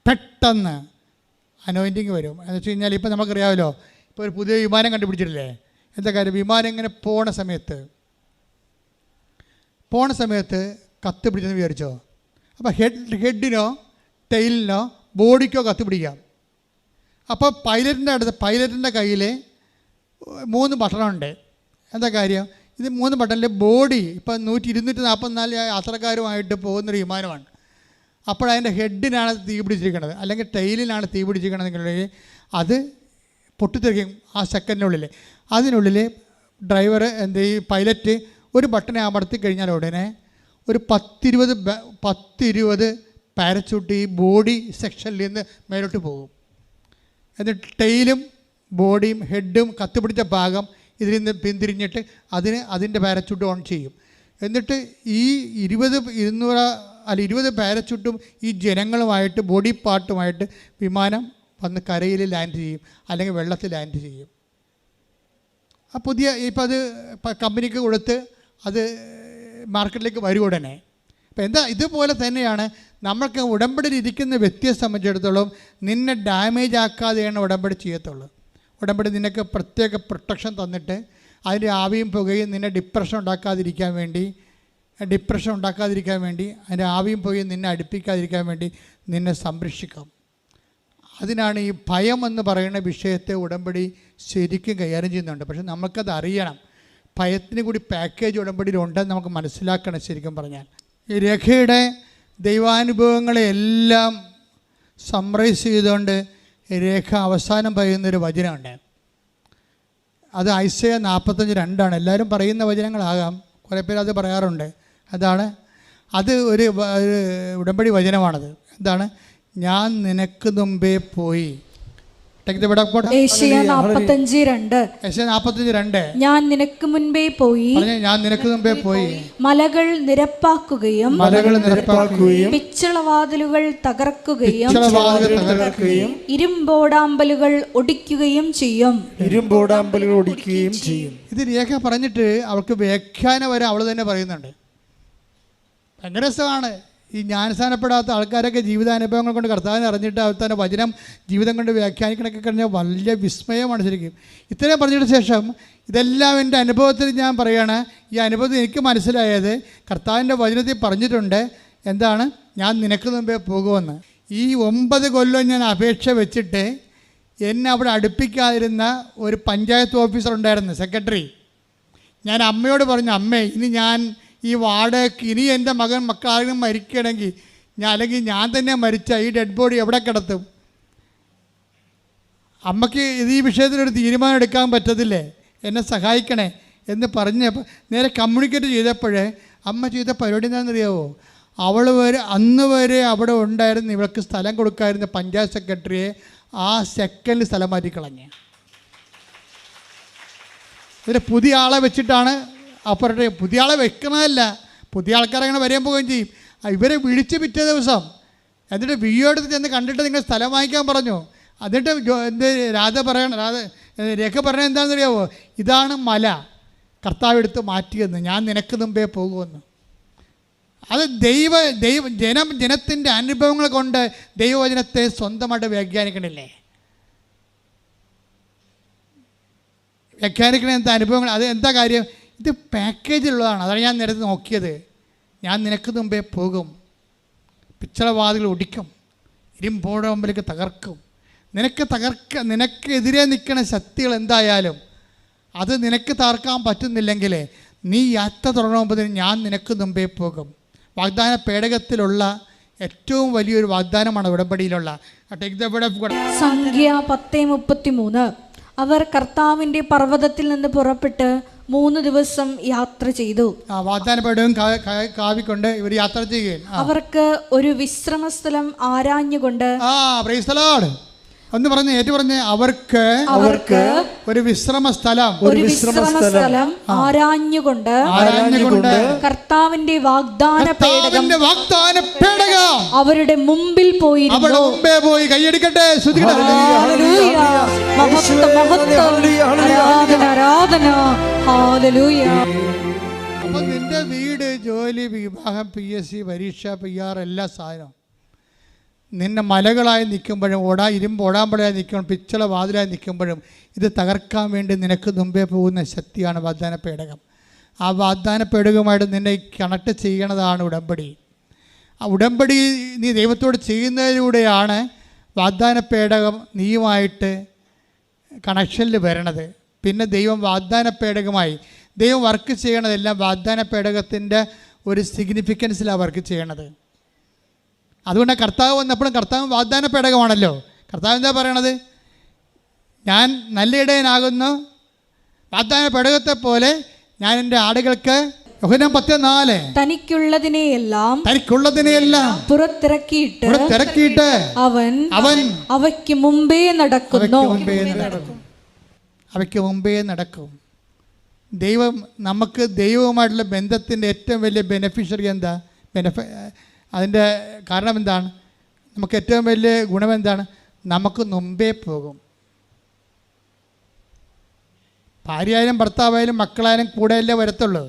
പെട്ടെന്ന് അനോയിൻറ്റിങ് വരും. എന്ന് വെച്ച് കഴിഞ്ഞാൽ ഇപ്പം നമുക്കറിയാമല്ലോ, ഇപ്പോൾ ഒരു പുതിയ വിമാനം കണ്ടുപിടിച്ചിട്ടില്ലേ? എന്താ കാര്യം? വിമാനം ഇങ്ങനെ പോണ സമയത്ത് കത്ത് പിടിച്ചെന്ന് വിചാരിച്ചോ? അപ്പോൾ ഹെഡിനോ ടെയിലിനോ ബോഡിക്കോ കത്ത് പിടിക്കാം. അപ്പോൾ പൈലറ്റിൻ്റെ കയ്യിൽ 3 ബട്ടണുണ്ട്. എന്താ കാര്യം? ഇത് 3 ബട്ടണിൽ ബോഡി ഇപ്പം 244 യാത്രക്കാരുമായിട്ട് പോകുന്നൊരു വിമാനമാണ്. അപ്പോഴതിൻ്റെ ഹെഡിനാണ് തീ പിടിച്ചിരിക്കുന്നത്, അല്ലെങ്കിൽ ടെയിലിനാണ് തീ പിടിച്ചിരിക്കണമെന്നുണ്ടെങ്കിൽ അത് പൊട്ടിത്തെറിക്കും ആ സെക്കൻഡിനുള്ളിൽ. അതിനുള്ളിൽ ഡ്രൈവർ പൈലറ്റ് ഒരു ബട്ടനെ അമർത്തി കഴിഞ്ഞാൽ ഉടനെ ഒരു 10-20 പാരച്യൂട്ട് ഈ ബോഡി സെക്ഷനിൽ നിന്ന് മേലോട്ട് പോകും. എന്നിട്ട് ടെയിലും ബോഡിയും ഹെഡും കത്തിപ്പിടിച്ച ഭാഗം ഇതിൽ നിന്ന് പിന്തിരിഞ്ഞിട്ട് അതിൻ്റെ പാരച്യൂട്ട് ഓൺ ചെയ്യും. എന്നിട്ട് ഈ 20 പാരച്യൂട്ടും ഈ ജനങ്ങളുമായിട്ട് ബോഡി പാർട്ടുമായിട്ട് വിമാനം വന്ന് കരയിൽ ലാൻഡ് ചെയ്യും, അല്ലെങ്കിൽ വെള്ളത്തിൽ ലാൻഡ് ചെയ്യും. ആ പുതിയ ഇപ്പം അത് കമ്പനിക്ക് കൊടുത്ത് അത് മാർക്കറ്റിലേക്ക് വരും ഉടനെ. അപ്പം എന്താ, ഇതുപോലെ തന്നെയാണ് നമ്മൾക്ക് ഉടമ്പടിയിൽ ഇരിക്കുന്ന വ്യക്തിയെ സംബന്ധിച്ചിടത്തോളം നിന്നെ ഡാമേജ് ആക്കാതെയാണ് ഉടമ്പടി ചെയ്യത്തുള്ളൂ. ഉടമ്പടി നിനക്ക് പ്രത്യേക പ്രൊട്ടക്ഷൻ തന്നിട്ട് അതിൻ്റെ ആവിയും പുകയും നിന്നെ ഡിപ്രഷൻ ഉണ്ടാക്കാതിരിക്കാൻ വേണ്ടി അതിൻ്റെ ആവിയും പുകയും നിന്നെ അടുപ്പിക്കാതിരിക്കാൻ വേണ്ടി നിന്നെ സംരക്ഷിക്കാം. അതിനാണ് ഈ ഭയം എന്ന് പറയുന്ന വിഷയത്തെ ഉടമ്പടി ശരിക്കും കൈകാര്യം ചെയ്യുന്നുണ്ട്. പക്ഷെ നമുക്കത് അറിയണം. ഭയത്തിന് കൂടി പാക്കേജ് ഉടമ്പടിയിലുണ്ടെന്ന് നമുക്ക് മനസ്സിലാക്കണം. ശരിക്കും പറഞ്ഞാൽ ഈ രേഖയുടെ ദൈവാനുഭവങ്ങളെല്ലാം സമ്മറൈസ് ചെയ്തുകൊണ്ട് രേഖ അവസാനം പറയുന്നൊരു വചനമുണ്ട്. അത് ഐസയ 45:2 എല്ലാവരും പറയുന്ന വചനങ്ങളാകാം, കുറേ പേര് അത് പറയാറുണ്ട്. അത് ഒരു ഉടമ്പടി വചനമാണത്. എന്താണ്? ഞാൻ നിനക്ക് മുമ്പേ പോയി. ഏശയ്യാ 45:2 ഞാൻ നിനക്ക് മുൻപേ പോയി മലകൾ നിരപ്പാക്കുകയും പിച്ചളവാതിലുകൾ തകർക്കുകയും ഇരുമ്പോടാമ്പലുകൾ ഒടിക്കുകയും ചെയ്യും. ഇത് രേഖ പറഞ്ഞിട്ട് അവൾക്ക് വ്യാഖ്യാനം വരെ അവൾ തന്നെ പറയുന്നുണ്ട്. ഭയങ്കര രസമാണ്. ഈ ജ്ഞാനസ്ഥാനപ്പെടാത്ത ആൾക്കാരൊക്കെ ജീവിതാനുഭവങ്ങൾ കൊണ്ട് കർത്താവിനെ അറിഞ്ഞിട്ട് അവർ തന്നെ വചനം ജീവിതം കൊണ്ട് വ്യാഖ്യാനിക്കണൊക്കെ കഴിഞ്ഞാൽ വലിയ വിസ്മയമാണ് ശരിക്കും. ഇത്രയും പറഞ്ഞതിന് ശേഷം ഇതെല്ലാം എൻ്റെ അനുഭവത്തിൽ ഞാൻ പറയുകയാണ്. ഈ അനുഭവത്തിൽ എനിക്ക് മനസ്സിലായത് കർത്താവിൻ്റെ വചനത്തിൽ പറഞ്ഞിട്ടുണ്ട്. എന്താണ്? ഞാൻ നിനക്ക് മുമ്പേ പോകുമെന്ന്. ഈ 9 കൊല്ലം ഞാൻ അപേക്ഷ വെച്ചിട്ട് എന്നെ അവിടെ അടുപ്പിക്കാതിരുന്ന ഒരു പഞ്ചായത്ത് ഓഫീസർ ഉണ്ടായിരുന്നു, സെക്രട്ടറി. ഞാൻ അമ്മയോട് പറഞ്ഞു, അമ്മേ ഇനി ഞാൻ ഈ വാടകയ്ക്ക് ഇനി എൻ്റെ മക്കളാരും മരിക്കണമെങ്കിൽ അല്ലെങ്കിൽ ഞാൻ തന്നെ മരിച്ച ഈ ഡെഡ് ബോഡി എവിടെ കിടത്തും? അമ്മയ്ക്ക് ഈ വിഷയത്തിലൊരു തീരുമാനം എടുക്കാൻ പറ്റത്തില്ലേ, എന്നെ സഹായിക്കണേ എന്ന് പറഞ്ഞ് നേരെ കമ്മ്യൂണിക്കേറ്റ് ചെയ്തപ്പോഴേ അമ്മ ചെയ്ത പരിപാടി എന്താണെന്നറിയാവോ? അന്ന് വരെ അവിടെ ഉണ്ടായിരുന്ന ഇവൾക്ക് സ്ഥലം കൊടുക്കാതിരുന്ന പഞ്ചായത്ത് സെക്രട്ടറിയെ ആ സെക്കൻഡിൽ സ്ഥലം മാറ്റിക്കളഞ്ഞ് ഇവരെ പുതിയ ആളെ വെച്ചിട്ടാണ്. അപ്പുറത്തെ പുതിയ ആളെ വെക്കണമല്ല, പുതിയ ആൾക്കാരങ്ങനെ വരാൻ പോവുകയും ചെയ്യും. ഇവരെ വിളിച്ച് പിറ്റേ ദിവസം എന്നിട്ട് വിയോടുത്ത് ചെന്ന് കണ്ടിട്ട് നിങ്ങൾ സ്ഥലം വാങ്ങിക്കാൻ പറഞ്ഞു. എന്നിട്ട് രേഖ പറയണത് എന്താണെന്നറിയാവോ? ഇതാണ് മല, കർത്താവ് എടുത്ത് മാറ്റിയെന്ന്, ഞാൻ നിനക്ക് മുമ്പേ പോകുമെന്ന്. അത് ജനത്തിൻ്റെ അനുഭവങ്ങൾ കൊണ്ട് ദൈവവചനത്തെ സ്വന്തമായിട്ട് വ്യാഖ്യാനിക്കണില്ലേ? വ്യാഖ്യാനിക്കണ എന്താ അനുഭവങ്ങൾ? അത് എന്താ കാര്യം? ഇത് പാക്കേജിലുള്ളതാണ്. അതാണ് ഞാൻ നേരത്തെ നോക്കിയത്. ഞാൻ നിനക്ക് മുമ്പേ പോകും, പിച്ചളവാതിൽ ഒടിക്കും, ഇരുമ്പോടമ്പലേക്ക് തകർക്കും. നിനക്കെതിരെ നിൽക്കുന്ന ശക്തികൾ എന്തായാലും അത് നിനക്ക് തകർക്കാൻ പറ്റുന്നില്ലെങ്കിൽ നീ യാത്ര തുടങ്ങുമ്പോൾ ഞാൻ നിനക്ക് മുമ്പേ പോകും. വാഗ്ദാന പേടകത്തിലുള്ള ഏറ്റവും വലിയൊരു വാഗ്ദാനമാണ് ഉടമ്പടിയിലുള്ള. സംഖ്യ 10:33 അവർ കർത്താവിൻ്റെ പർവ്വതത്തിൽ നിന്ന് പുറപ്പെട്ട് 3 ദിവസം യാത്ര ചെയ്തു. വാഗ്ദാനപ്പെടുകയും കാവിക്കൊണ്ട് ഇവർ യാത്ര ചെയ്യുകയും അവർക്ക് ഒരു വിശ്രമസ്ഥലം ആരാഞ്ഞുകൊണ്ട് ഒന്ന് പറഞ്ഞ് ഏറ്റു പറഞ്ഞ് അവർക്ക് ഒരു വിശ്രമ സ്ഥലം ആരാഞ്ഞുകൊണ്ട് കർത്താവിന്റെ വാഗ്ദാന പേടകം അവരുടെ മുമ്പിൽ പോയി കൈയടിക്കട്ടെ. അപ്പൊ നിന്റെ വീട്, ജോലി, വിവാഹം, PSC പരീക്ഷ, PR എല്ലാ സാധനവും നിന്നെ മലകളായി നിൽക്കുമ്പോഴും ഓടാമ്പളയായി നിൽക്കുമ്പോഴും പിച്ചള വാതിലായി നിൽക്കുമ്പോഴും ഇത് തകർക്കാൻ വേണ്ടി നിനക്ക് മുമ്പേ പോകുന്ന ശക്തിയാണ് വാഗ്ദാന പേടകം. ആ വാഗ്ദാന പേടകമായിട്ട് നിന്നെ കണക്ട് ചെയ്യണതാണ് ഉടമ്പടി. ആ ഉടമ്പടി നീ ദൈവത്തോട് ചെയ്യുന്നതിലൂടെയാണ് വാഗ്ദാന പേടകം നീയുമായിട്ട് കണക്ഷനിൽ വരണത്. പിന്നെ ദൈവം വാഗ്ദാന പേടകമായി ദൈവം വർക്ക് ചെയ്യണതെല്ലാം വാഗ്ദാന പേടകത്തിൻ്റെ ഒരു സിഗ്നിഫിക്കൻസിലാണ് വർക്ക് ചെയ്യണത്. അതുകൊണ്ട് കർത്താവ് വന്നപ്പോഴും കർത്താവ് വാഗ്ദാന പേടകമാണല്ലോ. കർത്താവ് എന്താ പറയണത്? ഞാൻ നല്ല ഇടയനാകുന്നു, വാഗ്ദാന പേടകത്തെ പോലെ ഞാൻ എൻ്റെ ആടുകൾക്ക് യോഹന്നാൻ 10:4 തനിക്കുള്ളതിനെയെല്ലാം പുറത്തിറക്കിയിട്ട് അവൻ അവയ്ക്ക് മുമ്പേ നടക്കുന്നു. അവയ്ക്ക് മുമ്പേ നടക്കും. ദൈവം നമുക്ക് ദൈവവുമായിട്ടുള്ള ബന്ധത്തിൻ്റെ ഏറ്റവും വലിയ ബെനഫിഷ്യറി എന്താ? അതിൻ്റെ കാരണം എന്താണ്? നമുക്ക് ഏറ്റവും വലിയ ഗുണം എന്താണ്? നമുക്ക് മുമ്പേ പോകും. ഭാര്യയായാലും ഭർത്താവായാലും മക്കളായാലും കൂടെയല്ലേ വരത്തുള്ളൂ.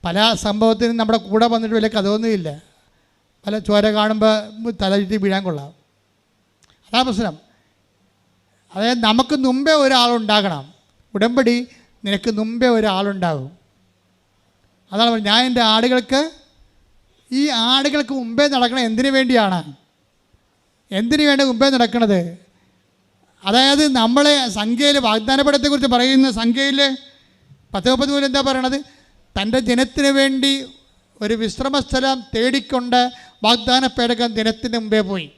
പല സംഭവത്തിനും നമ്മുടെ കൂടെ വന്നിട്ട് വലിയ കഥയൊന്നുമില്ല. പല ചോര കാണുമ്പോൾ തല ചുറ്റി വീഴാൻ കൊള്ളാം. അതാ പ്രശ്നം. അതായത് നമുക്ക് മുമ്പേ ഒരാളുണ്ടാകണം. ഉടമ്പടി നിനക്ക് മുമ്പേ ഒരാളുണ്ടാകും. അതാണ് പറഞ്ഞത്, ഞാൻ എൻ്റെ ഈ ആടുകൾക്ക് മുമ്പേ നടക്കണം. എന്തിനു വേണ്ടിയാണ്? എന്തിനു വേണ്ടി മുമ്പേ നടക്കണത്? അതായത് നമ്മളെ സംഖ്യയിൽ വാഗ്ദാനപടത്തെക്കുറിച്ച് പറയുന്ന സംഖ്യയിൽ 10:30 എന്താ പറയണത്? തൻ്റെ ജനത്തിന് വേണ്ടി ഒരു വിശ്രമസ്ഥലം തേടിക്കൊണ്ട് വാഗ്ദാനപ്പേടകം ജനത്തിന് മുമ്പേ പോയി.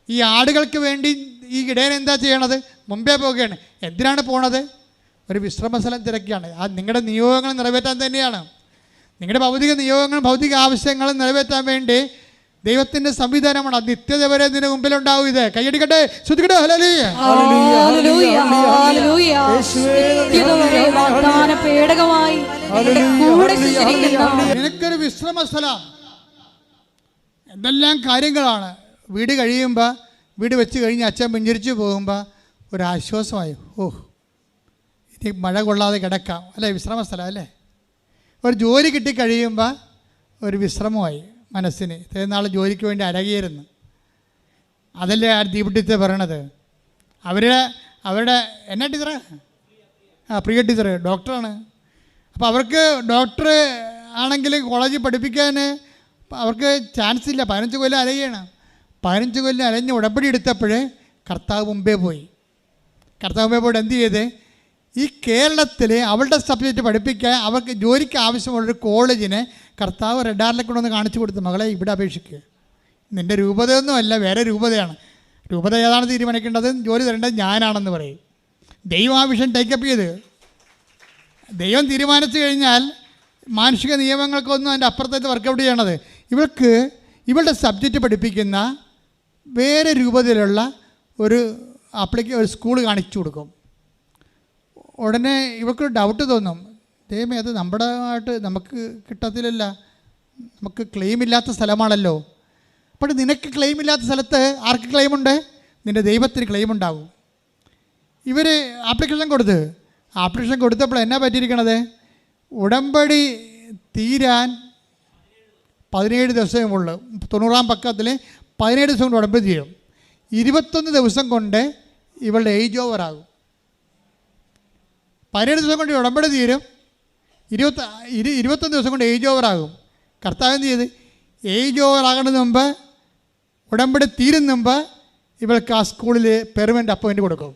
ഈ ആടുകൾക്ക് വേണ്ടി ഈ ഇടയൻ എന്താ ചെയ്യണത്? മുമ്പേ പോവുകയാണ്. എന്തിനാണ് പോണത്? ഒരു വിശ്രമസ്ഥലം തിരക്കിയാണ്. ആ നിങ്ങളുടെ നിയോഗങ്ങൾ നിറവേറ്റാൻ തന്നെയാണ്. നിങ്ങളുടെ ഭൗതിക നിയോഗങ്ങളും ഭൗതിക ആവശ്യങ്ങളും നിറവേറ്റാൻ വേണ്ടി ദൈവത്തിൻ്റെ സംവിധാനമാണ്. അത് നിത്യത വരെ ഇതിന് മുമ്പിലുണ്ടാവും. ഇത് കൈയടിക്കട്ടെ, ശ്രദ്ധിക്കട്ടെ. നിനക്കൊരു വിശ്രമസ്ഥലം. എന്തെല്ലാം കാര്യങ്ങളാണ്. വീട് കഴിയുമ്പോൾ, വീട് വെച്ച് കഴിഞ്ഞ് അച്ഛൻ പിഞ്ചിരിച്ച് പോകുമ്പോൾ ഒരാശ്വാസമായി. ഇനി മഴ കൊള്ളാതെ കിടക്കാം അല്ലേ? വിശ്രമസ്ഥലം അല്ലേ? ഒരു ജോലി കിട്ടിക്കഴിയുമ്പോൾ ഒരു വിശ്രമമായി മനസ്സിന്. ഇത്രയും നാൾ ജോലിക്ക് വേണ്ടി അരകിയിരുന്നു. അതല്ലേ ആ ദീപട്ടിത്തെ പറയണത്. അവരുടെ എന്നാ ടീച്ചറ്? പ്രിയ ടീച്ചർ ഡോക്ടറാണ്. അപ്പോൾ അവർക്ക് ഡോക്ടർ ആണെങ്കിൽ കോളേജിൽ പഠിപ്പിക്കാൻ അവർക്ക് ചാൻസ് ഇല്ല. 15 കൊല്ലം അലയുകയാണ്. 15 കൊല്ലം അലഞ്ഞ് ഉടമ്പടി എടുത്തപ്പോൾ കർത്താവ് മുമ്പേ പോയി. കർത്താവ് മുമ്പേ പോയിട്ട് എന്ത് ചെയ്ത്? ഈ കേരളത്തിൽ അവളുടെ സബ്ജക്റ്റ് പഠിപ്പിക്കാൻ അവർക്ക് ജോലിക്ക് ആവശ്യമുള്ളൊരു കോളേജിനെ കർത്താവ് റെഡാറിലേക്ക് കൊണ്ടൊന്ന് കാണിച്ചു കൊടുത്തു. മകളെ ഇവിടെ അപേക്ഷിക്കുക. നിൻ്റെ രൂപതയൊന്നും അല്ല, വേറെ രൂപതയാണ്. രൂപത ഏതാണ് തീരുമാനിക്കേണ്ടത്? ജോലി തരേണ്ടത് ഞാനാണെന്ന് പറയും. ദൈവം ആ വിഷയം ടേക്കപ്പ് ചെയ്ത് ദൈവം തീരുമാനിച്ചു കഴിഞ്ഞാൽ മാനുഷിക നിയമങ്ങൾക്കൊന്നും അതിൻ്റെ അപ്പുറത്തേക്ക് വർക്കൗട്ട് ചെയ്യണത്. ഇവളുടെ സബ്ജക്റ്റ് പഠിപ്പിക്കുന്ന വേറെ രൂപത്തിലുള്ള ഒരു സ്കൂൾ കാണിച്ചു കൊടുക്കും. ഉടനെ ഇവർക്ക് ഡൗട്ട് തോന്നും. ദൈവമേ, അത് നമുക്ക് കിട്ടത്തില്ലല്ല, നമുക്ക് ക്ലെയിം ഇല്ലാത്ത സ്ഥലമാണല്ലോ. അപ്പോൾ നിനക്ക് ക്ലെയിം ഇല്ലാത്ത സ്ഥലത്ത് ആർക്ക് ക്ലെയിമുണ്ട്? നിൻ്റെ ദൈവത്തിന് ക്ലെയിം ഉണ്ടാവും. ഇവർ ആപ്ലിക്കേഷൻ കൊടുത്തപ്പോൾ എന്നാ പറ്റിയിരിക്കണത്? ഉടമ്പടി തീരാൻ 17 ദിവസമേ ഉള്ളൂ. 90-ാം പക്കത്തിൽ 17 ദിവസം കൊണ്ട് ഉടമ്പടി തീരും. 21 ദിവസം കൊണ്ട് ഇവളുടെ ഏജ് ഓവറാകും. 17 ദിവസം കൊണ്ട് ഉടമ്പടി തീരും. 21 ദിവസം കൊണ്ട് ഏജ് ഓവറാകും. കർത്താവ് എന്ത് ചെയ്ത്? ഏജ് ഓവറാകുന്നതിന് മുമ്പ്, ഉടമ്പടി തീരുന്ന മുമ്പ് ഇവൾക്ക് ആ സ്കൂളിൽ പെർമനന്റ് അപ്പോയിന്റ് കൊടുക്കും.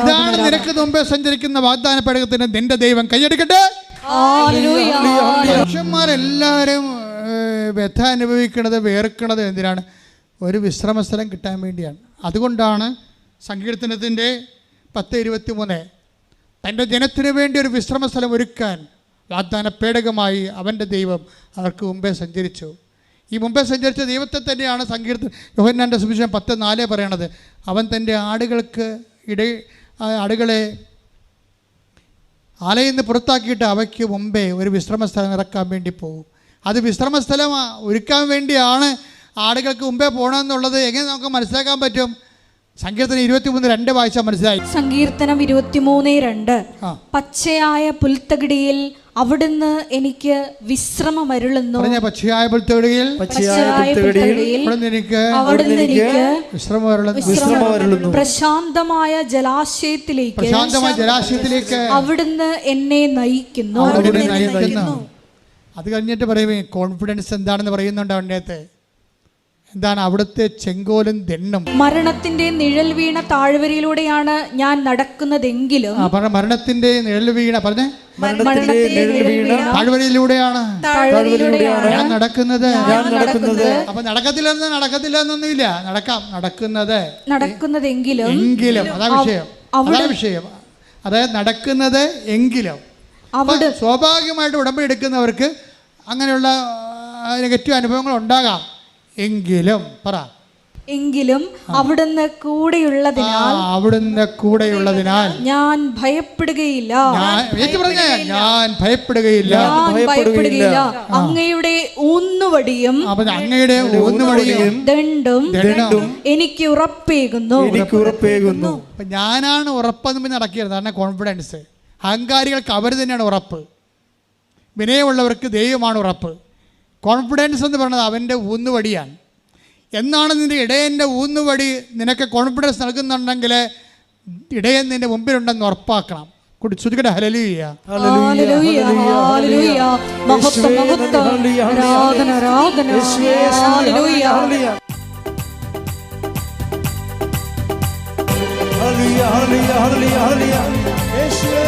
ഇതാണ് നിനക്ക് മുമ്പേ സഞ്ചരിക്കുന്ന വാഗ്ദാന പേടകത്തിന് നിന്റെ ദൈവം. കൈയടിക്കട്ടെ. മനുഷ്യന്മാരെല്ലാവരും വ്യഥ അനുഭവിക്കുന്നത്, വേർക്കുന്നത് എന്തിനാണ്? ഒരു വിശ്രമസ്ഥലം കിട്ടാൻ വേണ്ടിയാണ്. അതുകൊണ്ടാണ് സങ്കീർത്തനത്തിൻ്റെ 10:23 തൻ്റെ ജനത്തിനു വേണ്ടി ഒരു വിശ്രമസ്ഥലം ഒരുക്കാൻ വാഗ്ദാന പേടകമായി അവൻ്റെ ദൈവം അവർക്ക് മുമ്പേ സഞ്ചരിച്ചു. ഈ മുമ്പേ സഞ്ചരിച്ച ദൈവത്തെ തന്നെയാണ് യോഹന്നാൻ്റെ സുവിശേഷം 10:4 പറയണത്. അവൻ തൻ്റെ ആടുകളെ ആലയിൽ നിന്ന് പുറത്താക്കിയിട്ട് അവയ്ക്ക് മുമ്പേ ഒരു വിശ്രമസ്ഥലം ഇറക്കാൻ വേണ്ടി പോകും. അത് വിശ്രമസ്ഥലം ഒരുക്കാൻ വേണ്ടിയാണ് ആടുകൾക്ക് മുമ്പേ പോകണമെന്നുള്ളത് എങ്ങനെ നമുക്ക് മനസ്സിലാക്കാൻ പറ്റും? സങ്കീർത്തനം 23:2 വായിച്ചാൽ മനസ്സിലായി. സങ്കീർത്തനം 23:2 പച്ചയായ പുൽത്തകിടിയിൽ അവിടുന്ന് എനിക്ക് വിശ്രമമരുളുന്നു. പച്ചയായ പുൽത്തകിടിയിൽ അവിടുന്ന് എനിക്ക് വിശ്രമമരുളുന്നു. പ്രശാന്തമായ ജലാശയത്തിലേക്ക് അവിടുന്ന് എന്നെ നയിക്കുന്നു. അത് കഴിഞ്ഞിട്ട് പറയുമേ കോൺഫിഡൻസ് എന്താണെന്ന് പറയുന്നുണ്ട് അവൻ്റെ അകത്ത്. എന്താണ്? അവിടുത്തെ ചെങ്കോലും ദെണ്ണും. മരണത്തിന്റെ നിഴൽ വീണ താഴ്വരയിലൂടെയാണ് ഞാൻ നടക്കുന്നതെങ്കിലും മരണത്തിന്റെ നിഴൽ വീണ താഴ്വരയിലൂടെയാണ് ഞാൻ നടക്കുന്നത്. അപ്പൊ നടക്കത്തില്ലെന്നൊന്നുമില്ല. നടക്കാം. നടക്കുന്നതെങ്കിലും നടക്കുന്നതെങ്കിലും അതാ വിഷയം. അതായത് നടക്കുന്നത് എങ്കിലും. അവിടെ സ്വാഭാവികമായിട്ട് ഉടമ്പടി എടുക്കുന്നവർക്ക് അങ്ങനെയുള്ള നെഗറ്റീവ് അനുഭവങ്ങൾ ഉണ്ടാകാം. എങ്കിലും അവിടുന്ന് കൂടെയുള്ളതിനാൽ ഞാൻ ഭയപ്പെടുകയില്ല. അങ്ങയുടെ ഊന്നുവടിയും ദണ്ഡും എനിക്ക് ഉറപ്പേകുന്നു. ഞാനാണ് ഉറപ്പെന്ന് നടക്കിയത്. കാരണം കോൺഫിഡൻസ്. അഹങ്കാരികൾക്ക് അവർ തന്നെയാണ് ഉറപ്പ്. വിനയമുള്ളവർക്ക് ദൈവമാണ് ഉറപ്പ്. കോൺഫിഡൻസ് എന്ന് പറയുന്നത് അവൻ്റെ ഊന്നുവടിയാണ്. എന്നാണ് നിൻ്റെ ഇടയൻ്റെ ഊന്നുവടി നിനക്ക് കോൺഫിഡൻസ് നൽകുന്നുണ്ടെങ്കിൽ ഇടയൻ നിൻ്റെ മുമ്പിലുണ്ടെന്ന് ഉറപ്പാക്കണം. ശ്രുതിക്കട്ടെ ഹല്ലേലൂയ. ഹല്ലേലൂയ ഹല്ലേലൂയ മഹത്വം മഹത്വം ആരാധന ആരാധന ഹല്ലേലൂയ ഹല്ലേലൂയ ഹല്ലേലൂയ ഹല്ലേലൂയ യേശുവേ.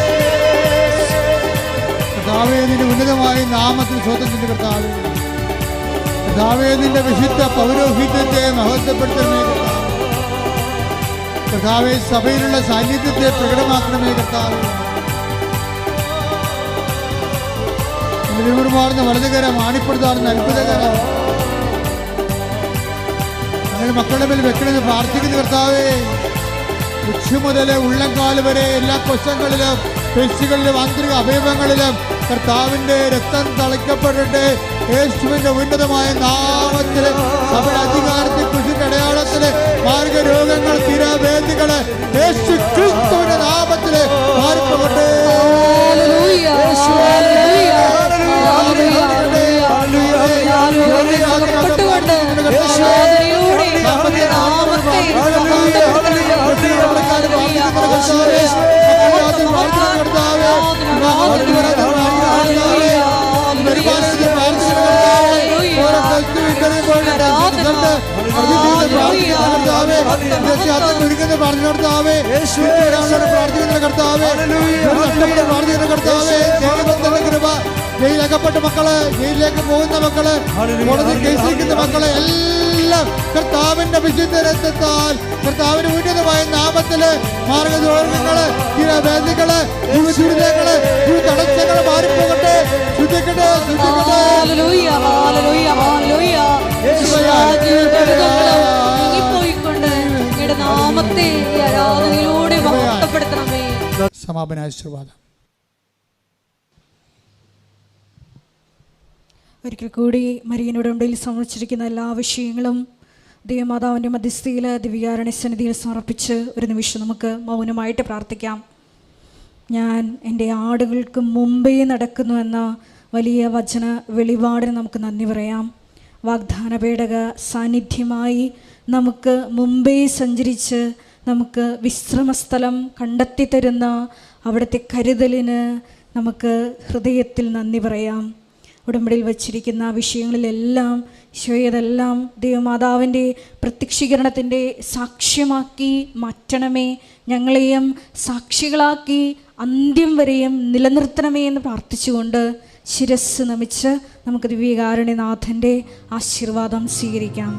കർത്താവേ നിന്റെ ഉന്നതമായ നാമത്തിൽ സ്വതന്ത്രത്തിന്റെ കർത്താവേ, കർത്താവേ നിന്റെ വിശുദ്ധ പൗരോഹിത്യത്തെ മഹത്വപ്പെടുത്തണമേ കർത്താവേ. സഭയിലുള്ള സാന്നിധ്യത്തെ പ്രകടമാക്കണമേ കർത്താവേ. വിവരമാർന്ന വലതുകരം ആണിപ്പെടുത്താറുന്ന അത്ഭുതകരം അങ്ങനെ മക്കളുടെ മേൽ വെക്കണമെന്ന് പ്രാർത്ഥിക്കുന്ന കർത്താവേ. ഉച്ച മുതൽ ഉള്ളംകാല് വരെ എല്ലാ കൊശങ്ങളിലും പേശികളിലും ആന്തരിക അവയവങ്ങളിലും കർത്താവിൻ്റെ രക്തം തളിക്കപ്പെടട്ടെ. യേശുവിൻ്റെ ഉന്നതമായ നാമത്തില് സഭയുടെ അധികാരത്തിൽ കൃഷിയുടെ അടയാളത്തില് മാർഗരോഗങ്ങൾ തീരാവേദികള് യേശു ക്രിസ്തുവിന്റെ നാമത്തില് മാറിപ്പോകട്ടെ. ജയിലകപ്പെട്ട മക്കള്, ജയിലിലേക്ക് പോകുന്ന മക്കള്, കോടതി കേസിരിക്കുന്ന മക്കള് എല്ലാം കർത്താവിന്റെ വിശുദ്ധ രക്തത്താൽ കർത്താവിന്റെ ഉന്നതമായ നാമത്തില് മാർഗദോഷങ്ങള്, വേദികള്, ദുരിതങ്ങള്, തടസ്സങ്ങള് മാറിപ്പോകട്ടെ. ശ്രദ്ധിക്കട്ടെ, ശ്രദ്ധിക്കട്ടെ. സമാപനാശീർവാദം. ഒരിക്കൽ കൂടി മരിയനോട് ഉണ്ടയിൽ സമർപ്പിച്ചിരിക്കുന്ന എല്ലാ വിഷയങ്ങളും ദൈവമാതാവിൻ്റെ മധ്യസ്ഥയിൽ ദിവ്യാരണ സന്നിധിയിൽ സമർപ്പിച്ച് ഒരു നിമിഷം നമുക്ക് മൗനമായിട്ട് പ്രാർത്ഥിക്കാം. ഞാൻ എൻ്റെ ആടുകൾക്ക് മുമ്പേ നടക്കുന്നുവെന്ന വലിയ വചന വെളിപാടിന് നമുക്ക് നന്ദി പറയാം. വാഗ്ദാന പേടക സാന്നിധ്യമായി നമുക്ക് മുമ്പേ സഞ്ചരിച്ച് നമുക്ക് വിശ്രമസ്ഥലം കണ്ടെത്തി തരുന്ന അവിടുത്തെ കരുതലിന് നമുക്ക് ഹൃദയത്തിൽ നന്ദി പറയാം. ഉടമ്പടിയിൽ വച്ചിരിക്കുന്ന വിഷയങ്ങളിലെല്ലാം ഈശോയതെല്ലാം ദൈവമാതാവിൻ്റെ പ്രത്യക്ഷീകരണത്തിൻ്റെ സാക്ഷ്യമാക്കി മാറ്റണമേ. ഞങ്ങളെയും സാക്ഷികളാക്കി അന്ത്യം വരെയും നിലനിർത്തണമേ എന്ന് പ്രാർത്ഥിച്ചുകൊണ്ട് ശിരസ് നമിച്ച് നമുക്ക് ദിവ്യകാരുണ്യനാഥൻ്റെ ആശീർവാദം സ്വീകരിക്കാം.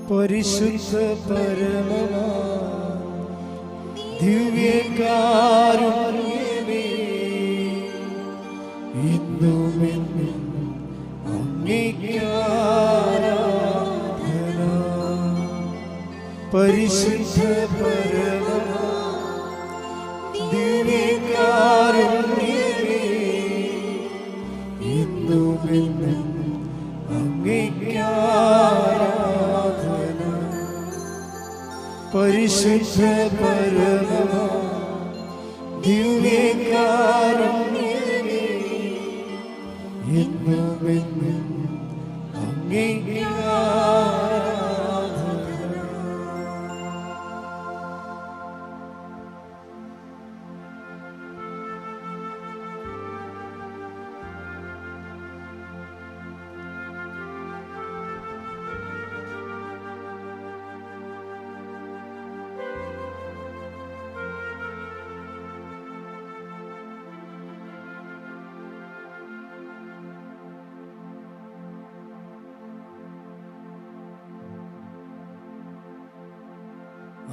പരിശുദ്ധ പരമമാ ദിവ്യകാരുണ്യമേ, ഇന്നുമെന്നും അങ്ങേയ്ക്കായി പരിശുദ്ധ പരമ ദിവ്യകാരുണ്യമേ, എന്നുമെന്നും അങ്ങേയ്ക്കാരാധന. പരിശുദ്ധ പരമ ദിവ്യകാരുണ്യമേ, എന്നുമെന്നും അങ്ങേയ്ക്കാരാധന.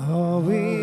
Ave